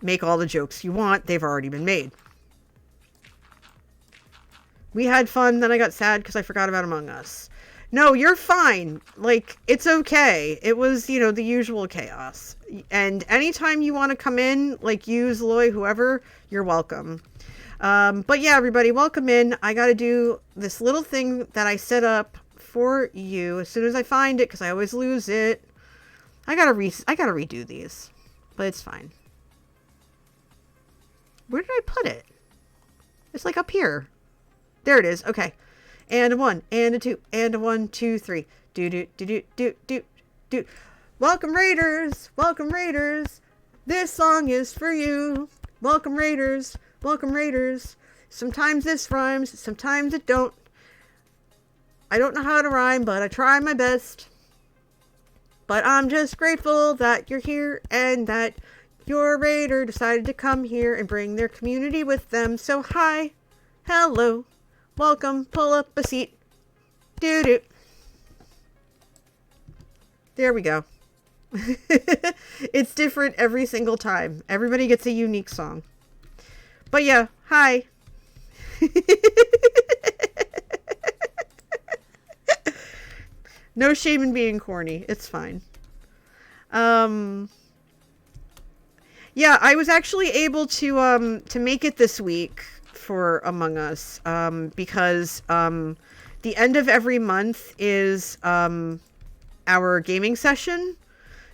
Make all the jokes you want, they've already been made. We had fun, then I got sad because I forgot about Among Us. No, you're fine. Like, it's okay. It was, the usual chaos. And anytime you want to come in, like you, Zloy, whoever, you're welcome. But yeah, everybody, welcome in. I got to do this little thing that I set up for you as soon as I find it, because I always lose it. I gotta redo these, but it's fine. Where did I put it? It's like up here. There it is. Okay. And a 1, and a 2, and a 1, 2, 3. Do. Welcome, Raiders. Welcome, Raiders. This song is for you. Welcome, Raiders. Welcome, Raiders. Sometimes this rhymes, sometimes it don't. I don't know how to rhyme, but I try my best. But I'm just grateful that you're here and that your Raider decided to come here and bring their community with them. So hi, hello, welcome, pull up a seat. Do. There we go. It's different every single time. Everybody gets a unique song. But yeah, hi. No shame in being corny. It's fine. Yeah, I was actually able to make it this week for Among Us, because the end of every month is our gaming session.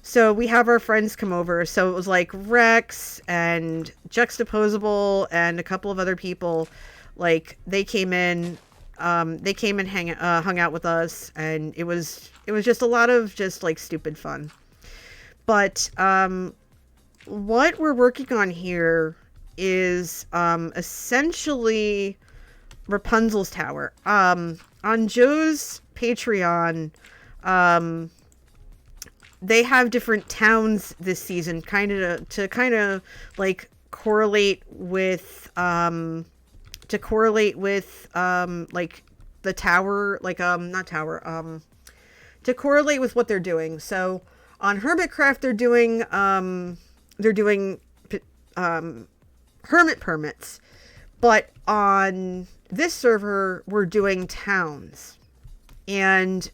So we have our friends come over. So it was like Rex and Juxtaposable and a couple of other people. Like they came in and hung out with us, and it was just a lot of just like stupid fun. But what we're working on here is essentially Rapunzel's Tower. On Joe's Patreon, they have different towns this season, kind of like correlate with like the tower, like not tower, to correlate with what they're doing. So on Hermitcraft, they're doing hermit permits, but on this server we're doing towns, and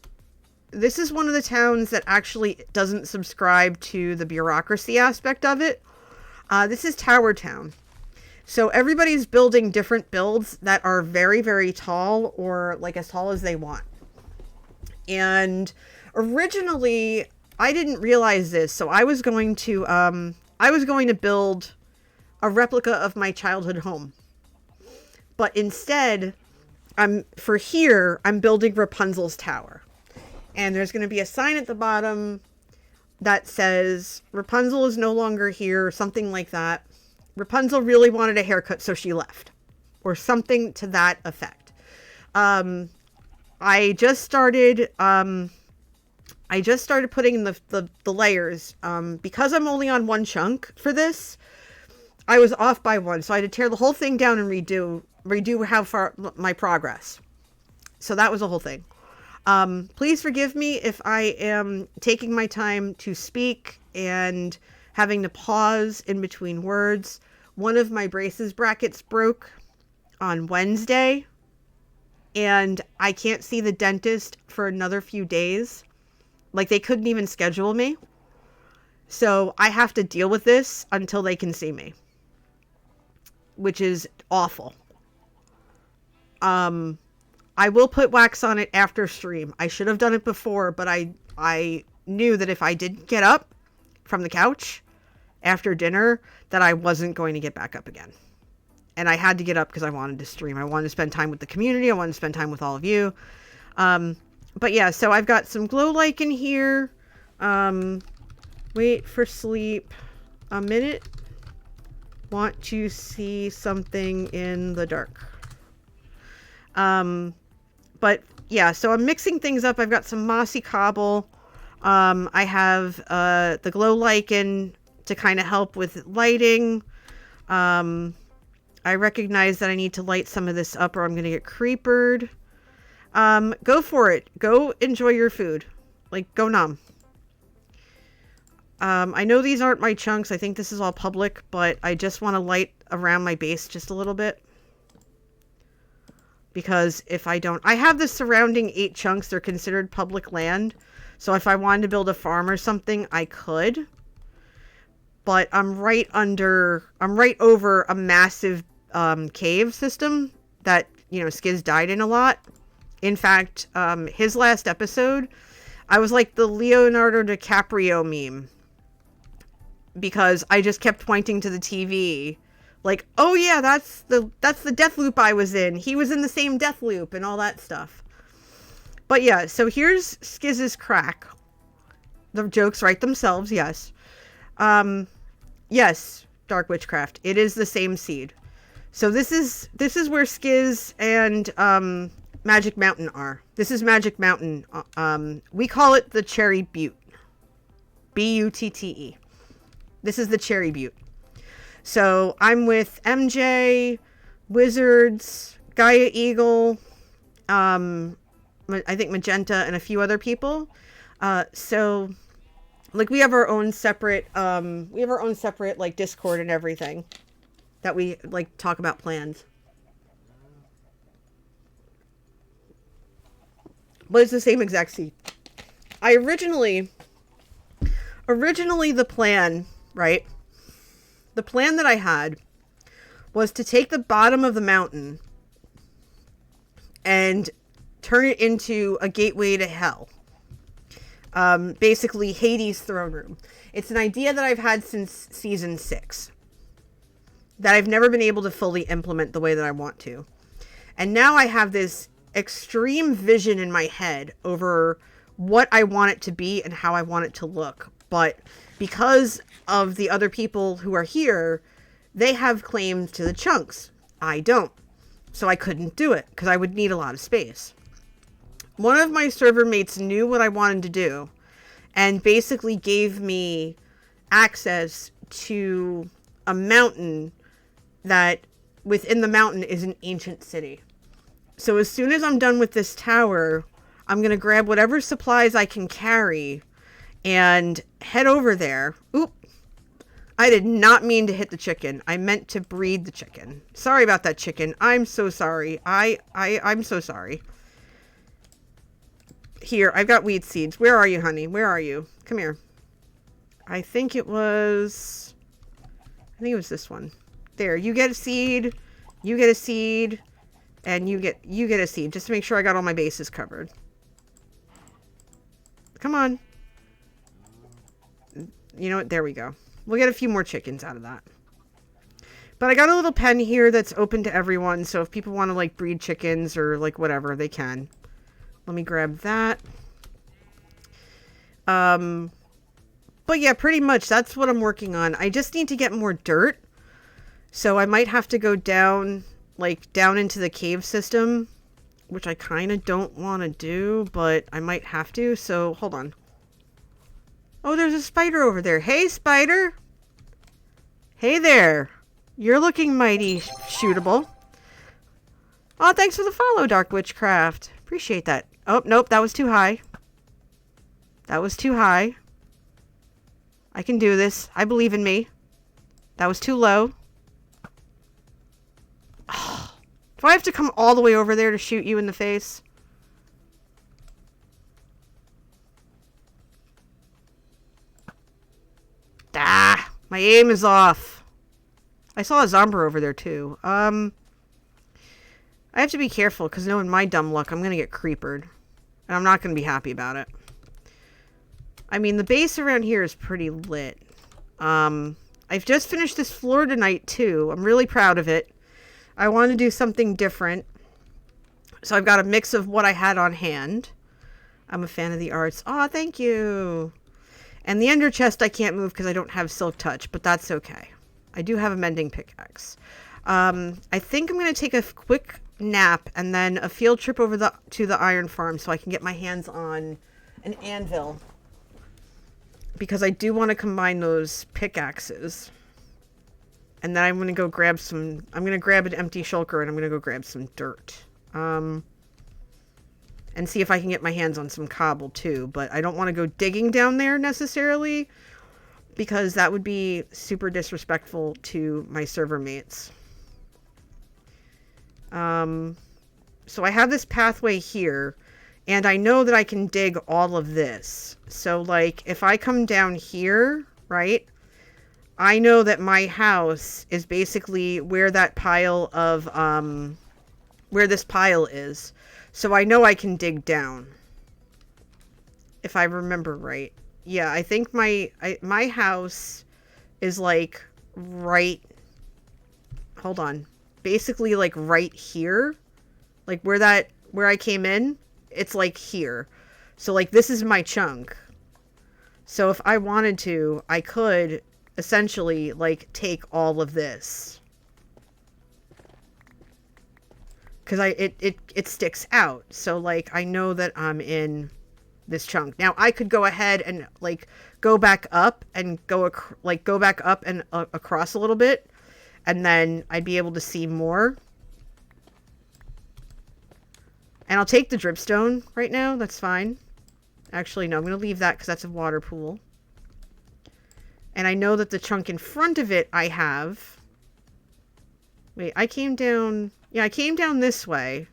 this is one of the towns that actually doesn't subscribe to the bureaucracy aspect of it. This is Tower Town. So everybody's building different builds that are very, very tall, or like as tall as they want. And originally, I didn't realize this, so I was going to build a replica of my childhood home. But instead, I'm building Rapunzel's Tower. And there's going to be a sign at the bottom that says, Rapunzel is no longer here, something like that. Rapunzel really wanted a haircut, so she left. Or something to that effect. I just started putting in the layers. Because I'm only on one chunk for this, I was off by one. So I had to tear the whole thing down and redo how far my progress. So that was the whole thing. Please forgive me if I am taking my time to speak and having to pause in between words. One of my braces brackets broke on Wednesday, and I can't see the dentist for another few days. Like, they couldn't even schedule me. So I have to deal with this until they can see me, which is awful. I will put wax on it after stream. I should have done it before, but I knew that if I didn't get up from the couch after dinner, that I wasn't going to get back up again. And I had to get up because I wanted to stream. I wanted to spend time with the community. I wanted to spend time with all of you. But yeah, so I've got some glow lichen here. Wait for sleep a minute. Want to see something in the dark. But yeah, so I'm mixing things up. I've got some mossy cobble. I have the glow lichen to kind of help with lighting. I recognize that I need to light some of this up or I'm going to get creepered. Go for it. Go enjoy your food. Like, go numb. I know these aren't my chunks. I think this is all public, but I just want to light around my base just a little bit. Because if I don't... I have the surrounding 8 chunks. They're considered public land. So if I wanted to build a farm or something, I could. But I'm right over a massive cave system that, you know, Skiz died in a lot. In fact, his last episode, I was like the Leonardo DiCaprio meme. Because I just kept pointing to the TV. Like, oh yeah, that's the death loop I was in. He was in the same death loop and all that stuff. But yeah, so here's Skiz's crack. The jokes write themselves, yes. Yes, Dark Witchcraft. It is the same seed. So this is where Skiz and Magic Mountain are. This is Magic Mountain. We call it the Cherry Butte. B-U-T-T-E. This is the Cherry Butte. So I'm with MJ, Wizards, Gaia Eagle, I think Magenta, and a few other people. So like we have our own separate like Discord and everything that we like talk about plans. But it's the same exact seed. Originally the plan, right? The plan that I had was to take the bottom of the mountain and turn it into a gateway to hell. Basically Hades' throne room. It's an idea that I've had since season 6 that I've never been able to fully implement the way that I want to. And now I have this extreme vision in my head over what I want it to be and how I want it to look. But because of the other people who are here, they have claims to the chunks. I don't. So I couldn't do it because I would need a lot of space. One of my server mates knew what I wanted to do and basically gave me access to a mountain that within the mountain is an ancient city. So as soon as I'm done with this tower, I'm going to grab whatever supplies I can carry and head over there. Oop. I did not mean to hit the chicken. I meant to breed the chicken. Sorry about that, chicken. I'm so sorry. I'm so sorry. Here, I've got weed seeds. Where are you, honey? Where are you? Come here. I think it was this one. There, you get a seed. You get a seed. And you get a seed. Just to make sure I got all my bases covered. Come on. You know what? There we go. We'll get a few more chickens out of that. But I got a little pen here that's open to everyone. So if people want to like breed chickens or like whatever, they can. Let me grab that. But yeah, pretty much that's what I'm working on. I just need to get more dirt. So I might have to go down into the cave system, which I kind of don't want to do, but I might have to. So hold on. Oh, there's a spider over there. Hey, spider. Hey there. You're looking mighty shootable. Oh, thanks for the follow, Dark Witchcraft. Appreciate that. Oh, nope, that was too high. That was too high. I can do this. I believe in me. That was too low. Do I have to come all the way over there to shoot you in the face? Ah, my aim is off. I saw a Zomber over there too. I have to be careful because knowing my dumb luck, I'm going to get creepered. And I'm not going to be happy about it. I mean, the base around here is pretty lit. I've just finished this floor tonight too. I'm really proud of it. I want to do something different. So I've got a mix of what I had on hand. I'm a fan of the arts. Aw, thank you. And the ender chest I can't move because I don't have silk touch, but that's okay. I do have a mending pickaxe. I think I'm going to take a quick nap and then a field trip over to the iron farm so I can get my hands on an anvil. Because I do want to combine those pickaxes. And then I'm going to go grab some... I'm going to grab an empty shulker and I'm going to go grab some dirt. And see if I can get my hands on some cobble too. But I don't want to go digging down there necessarily. Because that would be super disrespectful to my server mates. So I have this pathway here. And I know that I can dig all of this. So, like, if I come down here, right? I know that my house is basically where that pile of, where this pile is. So I know I can dig down. If I remember right. Yeah, I think my house is, like, right... Hold on. Basically, like, right here. Like, where I came in... It's like here. So like this is my chunk. So if I wanted to, I could essentially like take all of this. Cuz it sticks out. So like I know that I'm in this chunk. Now I could go ahead and like go back up and go back up and across a little bit and then I'd be able to see more. And I'll take the dripstone right now. That's fine. Actually, no. I'm going to leave that because that's a water pool. And I know that the chunk in front of it I have... Wait, I came down... Yeah, I came down this way.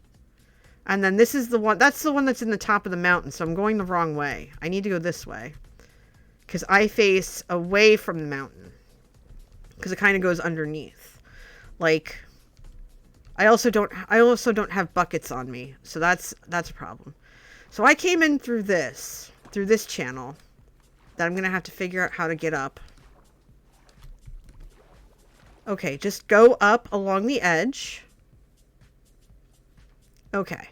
And then this is the one... That's the one that's in the top of the mountain. So I'm going the wrong way. I need to go this way. Because I face away from the mountain. Because it kind of goes underneath. Like... I also don't have buckets on me, so that's a problem. So I came in through this channel that I'm going to have to figure out how to get up. Okay, just go up along the edge. Okay.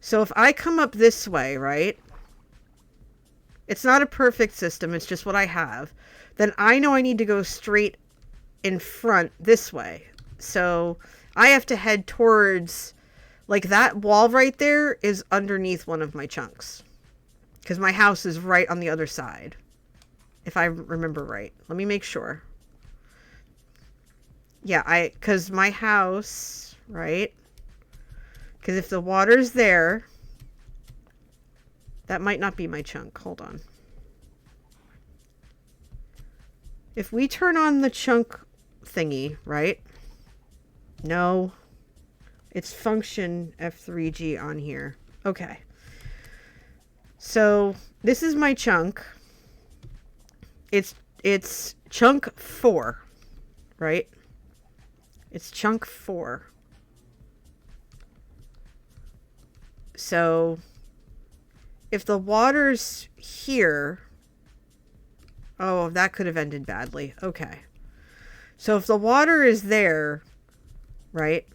So if I come up this way, right? It's not a perfect system, it's just what I have. Then I know I need to go straight in front this way. So I have to head towards, like that wall right there is underneath one of my chunks. Because my house is right on the other side. If I remember right. Let me make sure. Yeah, because my house, right? Because if the water's there, that might not be my chunk. Hold on. If we turn on the chunk thingy, right? No, it's function F3G on here. Okay. So this is my chunk. It's chunk 4, right? It's chunk 4. So if the water's here, oh, that could have ended badly. Okay. So if the water is there, right?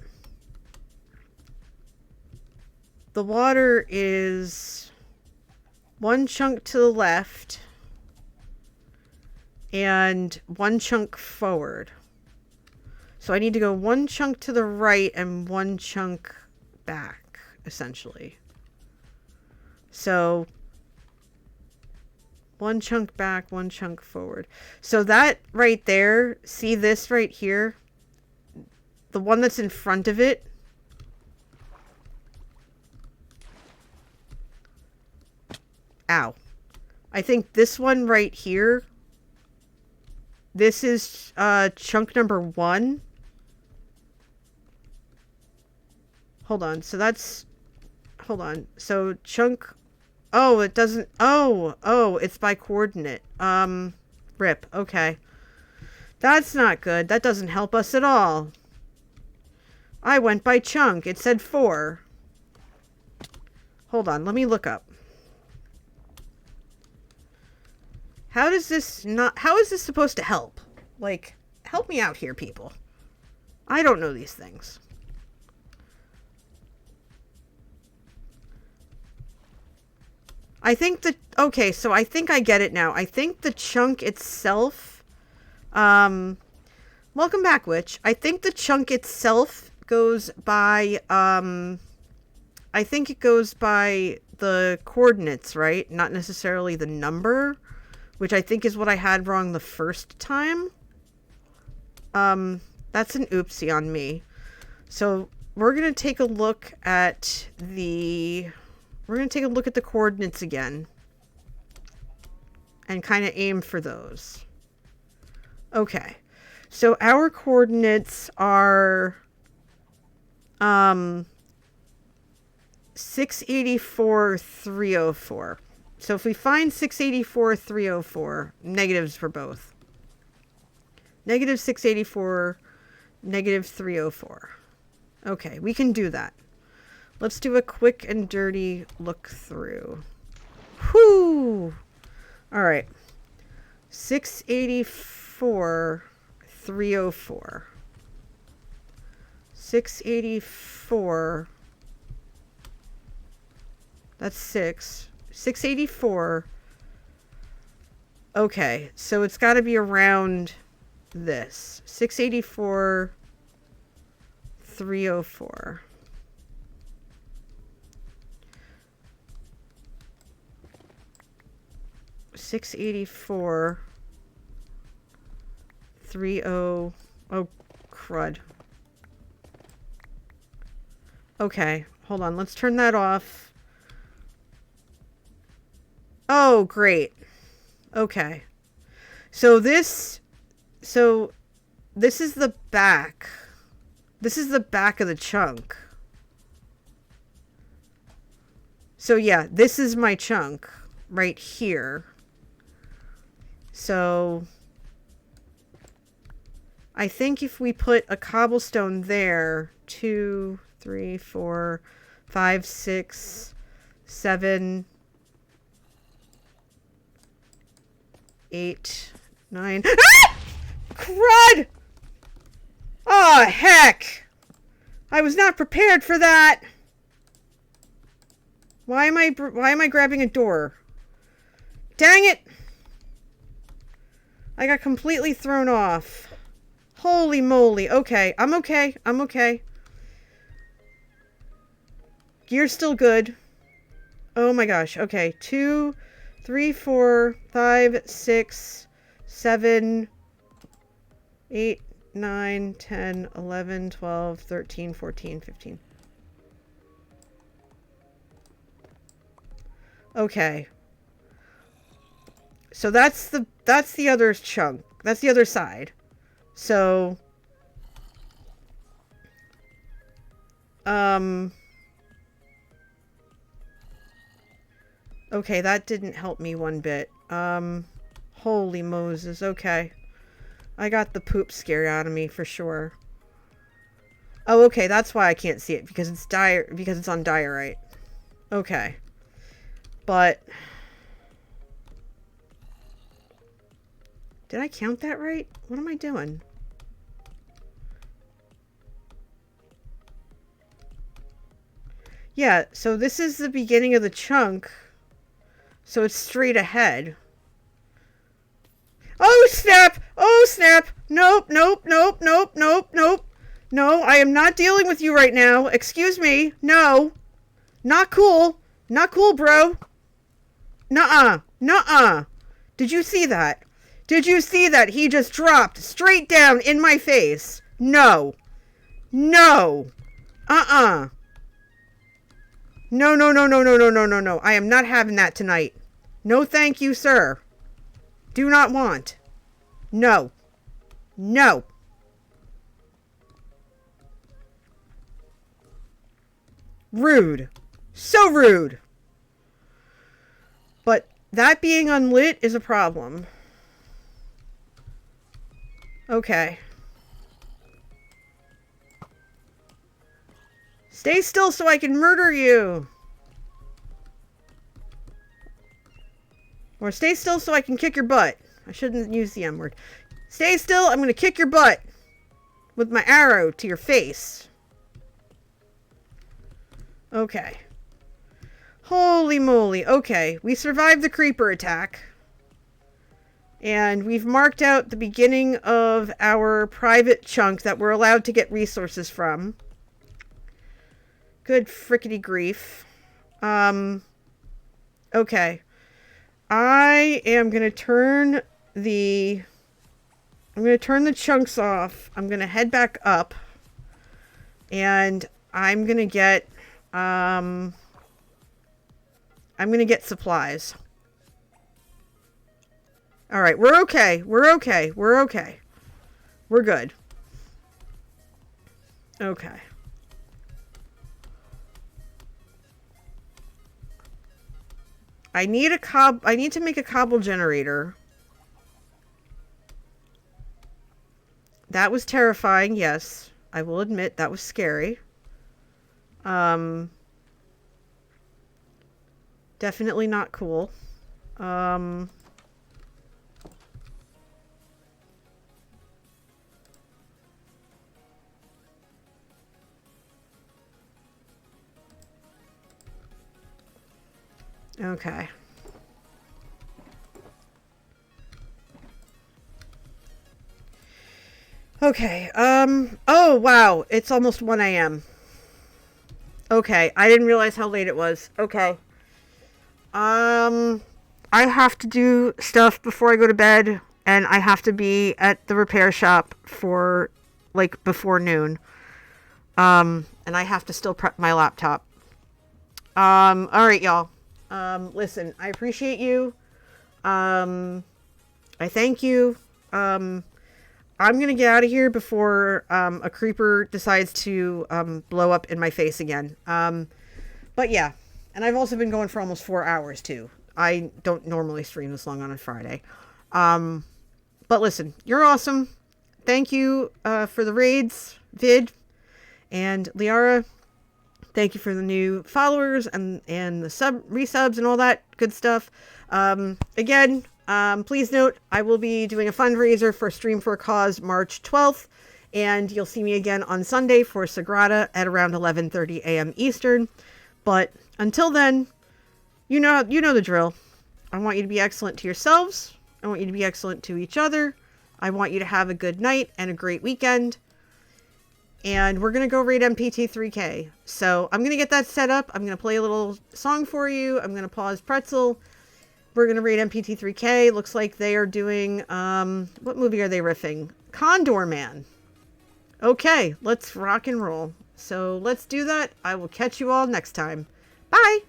The water is one chunk to the left and one chunk forward. So I need to go one chunk to the right and one chunk back, essentially. So one chunk back, one chunk forward. So that right there, see this right here? The one that's in front of it Ow. I think this one right here. This is chunk number 1. Hold on. So that's... Hold on. So chunk... Oh, it doesn't... Oh, it's by coordinate. Rip. Okay. That's not good. That doesn't help us at all. I went by chunk. It said 4. Hold on. Let me look up. How is this supposed to help? Like, help me out here, people. I don't know these things. I think okay, so I think I get it now. I think the chunk itself, welcome back, Witch. I think the chunk itself goes by, I think it goes by the coordinates, right? Not necessarily the number, which I think is what I had wrong the first time. That's an oopsie on me. So we're going to take a look at the coordinates again and kind of aim for those. Okay. So our coordinates are 684, 304. So if we find 684, 304, negatives for both. Negative 684, negative 304. Okay, we can do that. Let's do a quick and dirty look through. Whoo! Alright. 684, 304. 684. That's 6. 684. Okay, so it's got to be around this. 684, 304. $684 30. Oh crud. Okay, hold on. Let's turn that off. Oh, great. Okay. So this is the back. This is the back of the chunk. So yeah, this is my chunk right here. So I think if we put a cobblestone there, 2, 3, 4, 5, 6, 7, 8, 9. Ah! Crud! Oh, heck! I was not prepared for that. Why am I grabbing a door? Dang it! I got completely thrown off. Holy moly. Okay, I'm okay. I'm okay. Gear's still good. Oh my gosh. Okay, 2, 3, 4, 5, 6, 7, 8, 9, 10, 11, 12, 13, 14, 15. Okay. So that's the other chunk. That's the other side. So okay, that didn't help me one bit. Holy Moses. Okay. I got the poop scared out of me for sure. Oh, okay, that's why I can't see it, because it's on diorite. Okay. But did I count that right? What am I doing? Yeah, so this is the beginning of the chunk. So it's straight ahead. Oh, snap! Oh, snap! Nope, nope, nope, nope, nope, nope. No, I am not dealing with you right now. Excuse me. No. Not cool. Not cool, bro. Nuh-uh. Nuh-uh. Did you see that? Did you see that? He just dropped straight down in my face. No. No. Uh-uh. No, no, no, no, no, no, no, no, no. I am not having that tonight. No thank you, sir. Do not want. No. No. Rude. So rude. But that being unlit is a problem. Okay. Stay still so I can murder you. Or stay still so I can kick your butt. I shouldn't use the M word. Stay still, I'm going to kick your butt with my arrow to your face. Okay. Holy moly. Okay, we survived the creeper attack. And we've marked out the beginning of our private chunk that we're allowed to get resources from. Good frickety grief. Okay. I am going to turn the... I'm going to turn the chunks off. I'm going to head back up. And I'm going to get... I'm going to get supplies. Alright, we're okay. We're okay. We're okay. We're good. Okay. I need to make a cobble generator. That was terrifying, yes. I will admit that was scary. Definitely not cool. Okay. Okay, oh wow, it's almost 1 a.m. Okay, I didn't realize how late it was. Okay. I have to do stuff before I go to bed, and I have to be at the repair shop for, like, before noon. And I have to still prep my laptop. Alright, y'all. Listen, I appreciate you. I thank you. I'm gonna get out of here before, a creeper decides to, blow up in my face again. But yeah. And I've also been going for almost 4 hours, too. I don't normally stream this long on a Friday. But listen, you're awesome. Thank you, for the raids, Vid, and Liara. Thank you for the new followers and the resubs and all that good stuff. Again, please note, I will be doing a fundraiser for Stream for a Cause March 12th. And you'll see me again on Sunday for Sagrada at around 11:30 a.m. Eastern. But until then, you know the drill. I want you to be excellent to yourselves. I want you to be excellent to each other. I want you to have a good night and a great weekend. And we're going to go raid MPT3K. So I'm going to get that set up. I'm going to play a little song for you. I'm going to pause Pretzel. We're going to raid MPT3K. Looks like they are doing, what movie are they riffing? Condor Man. Okay, let's rock and roll. So let's do that. I will catch you all next time. Bye!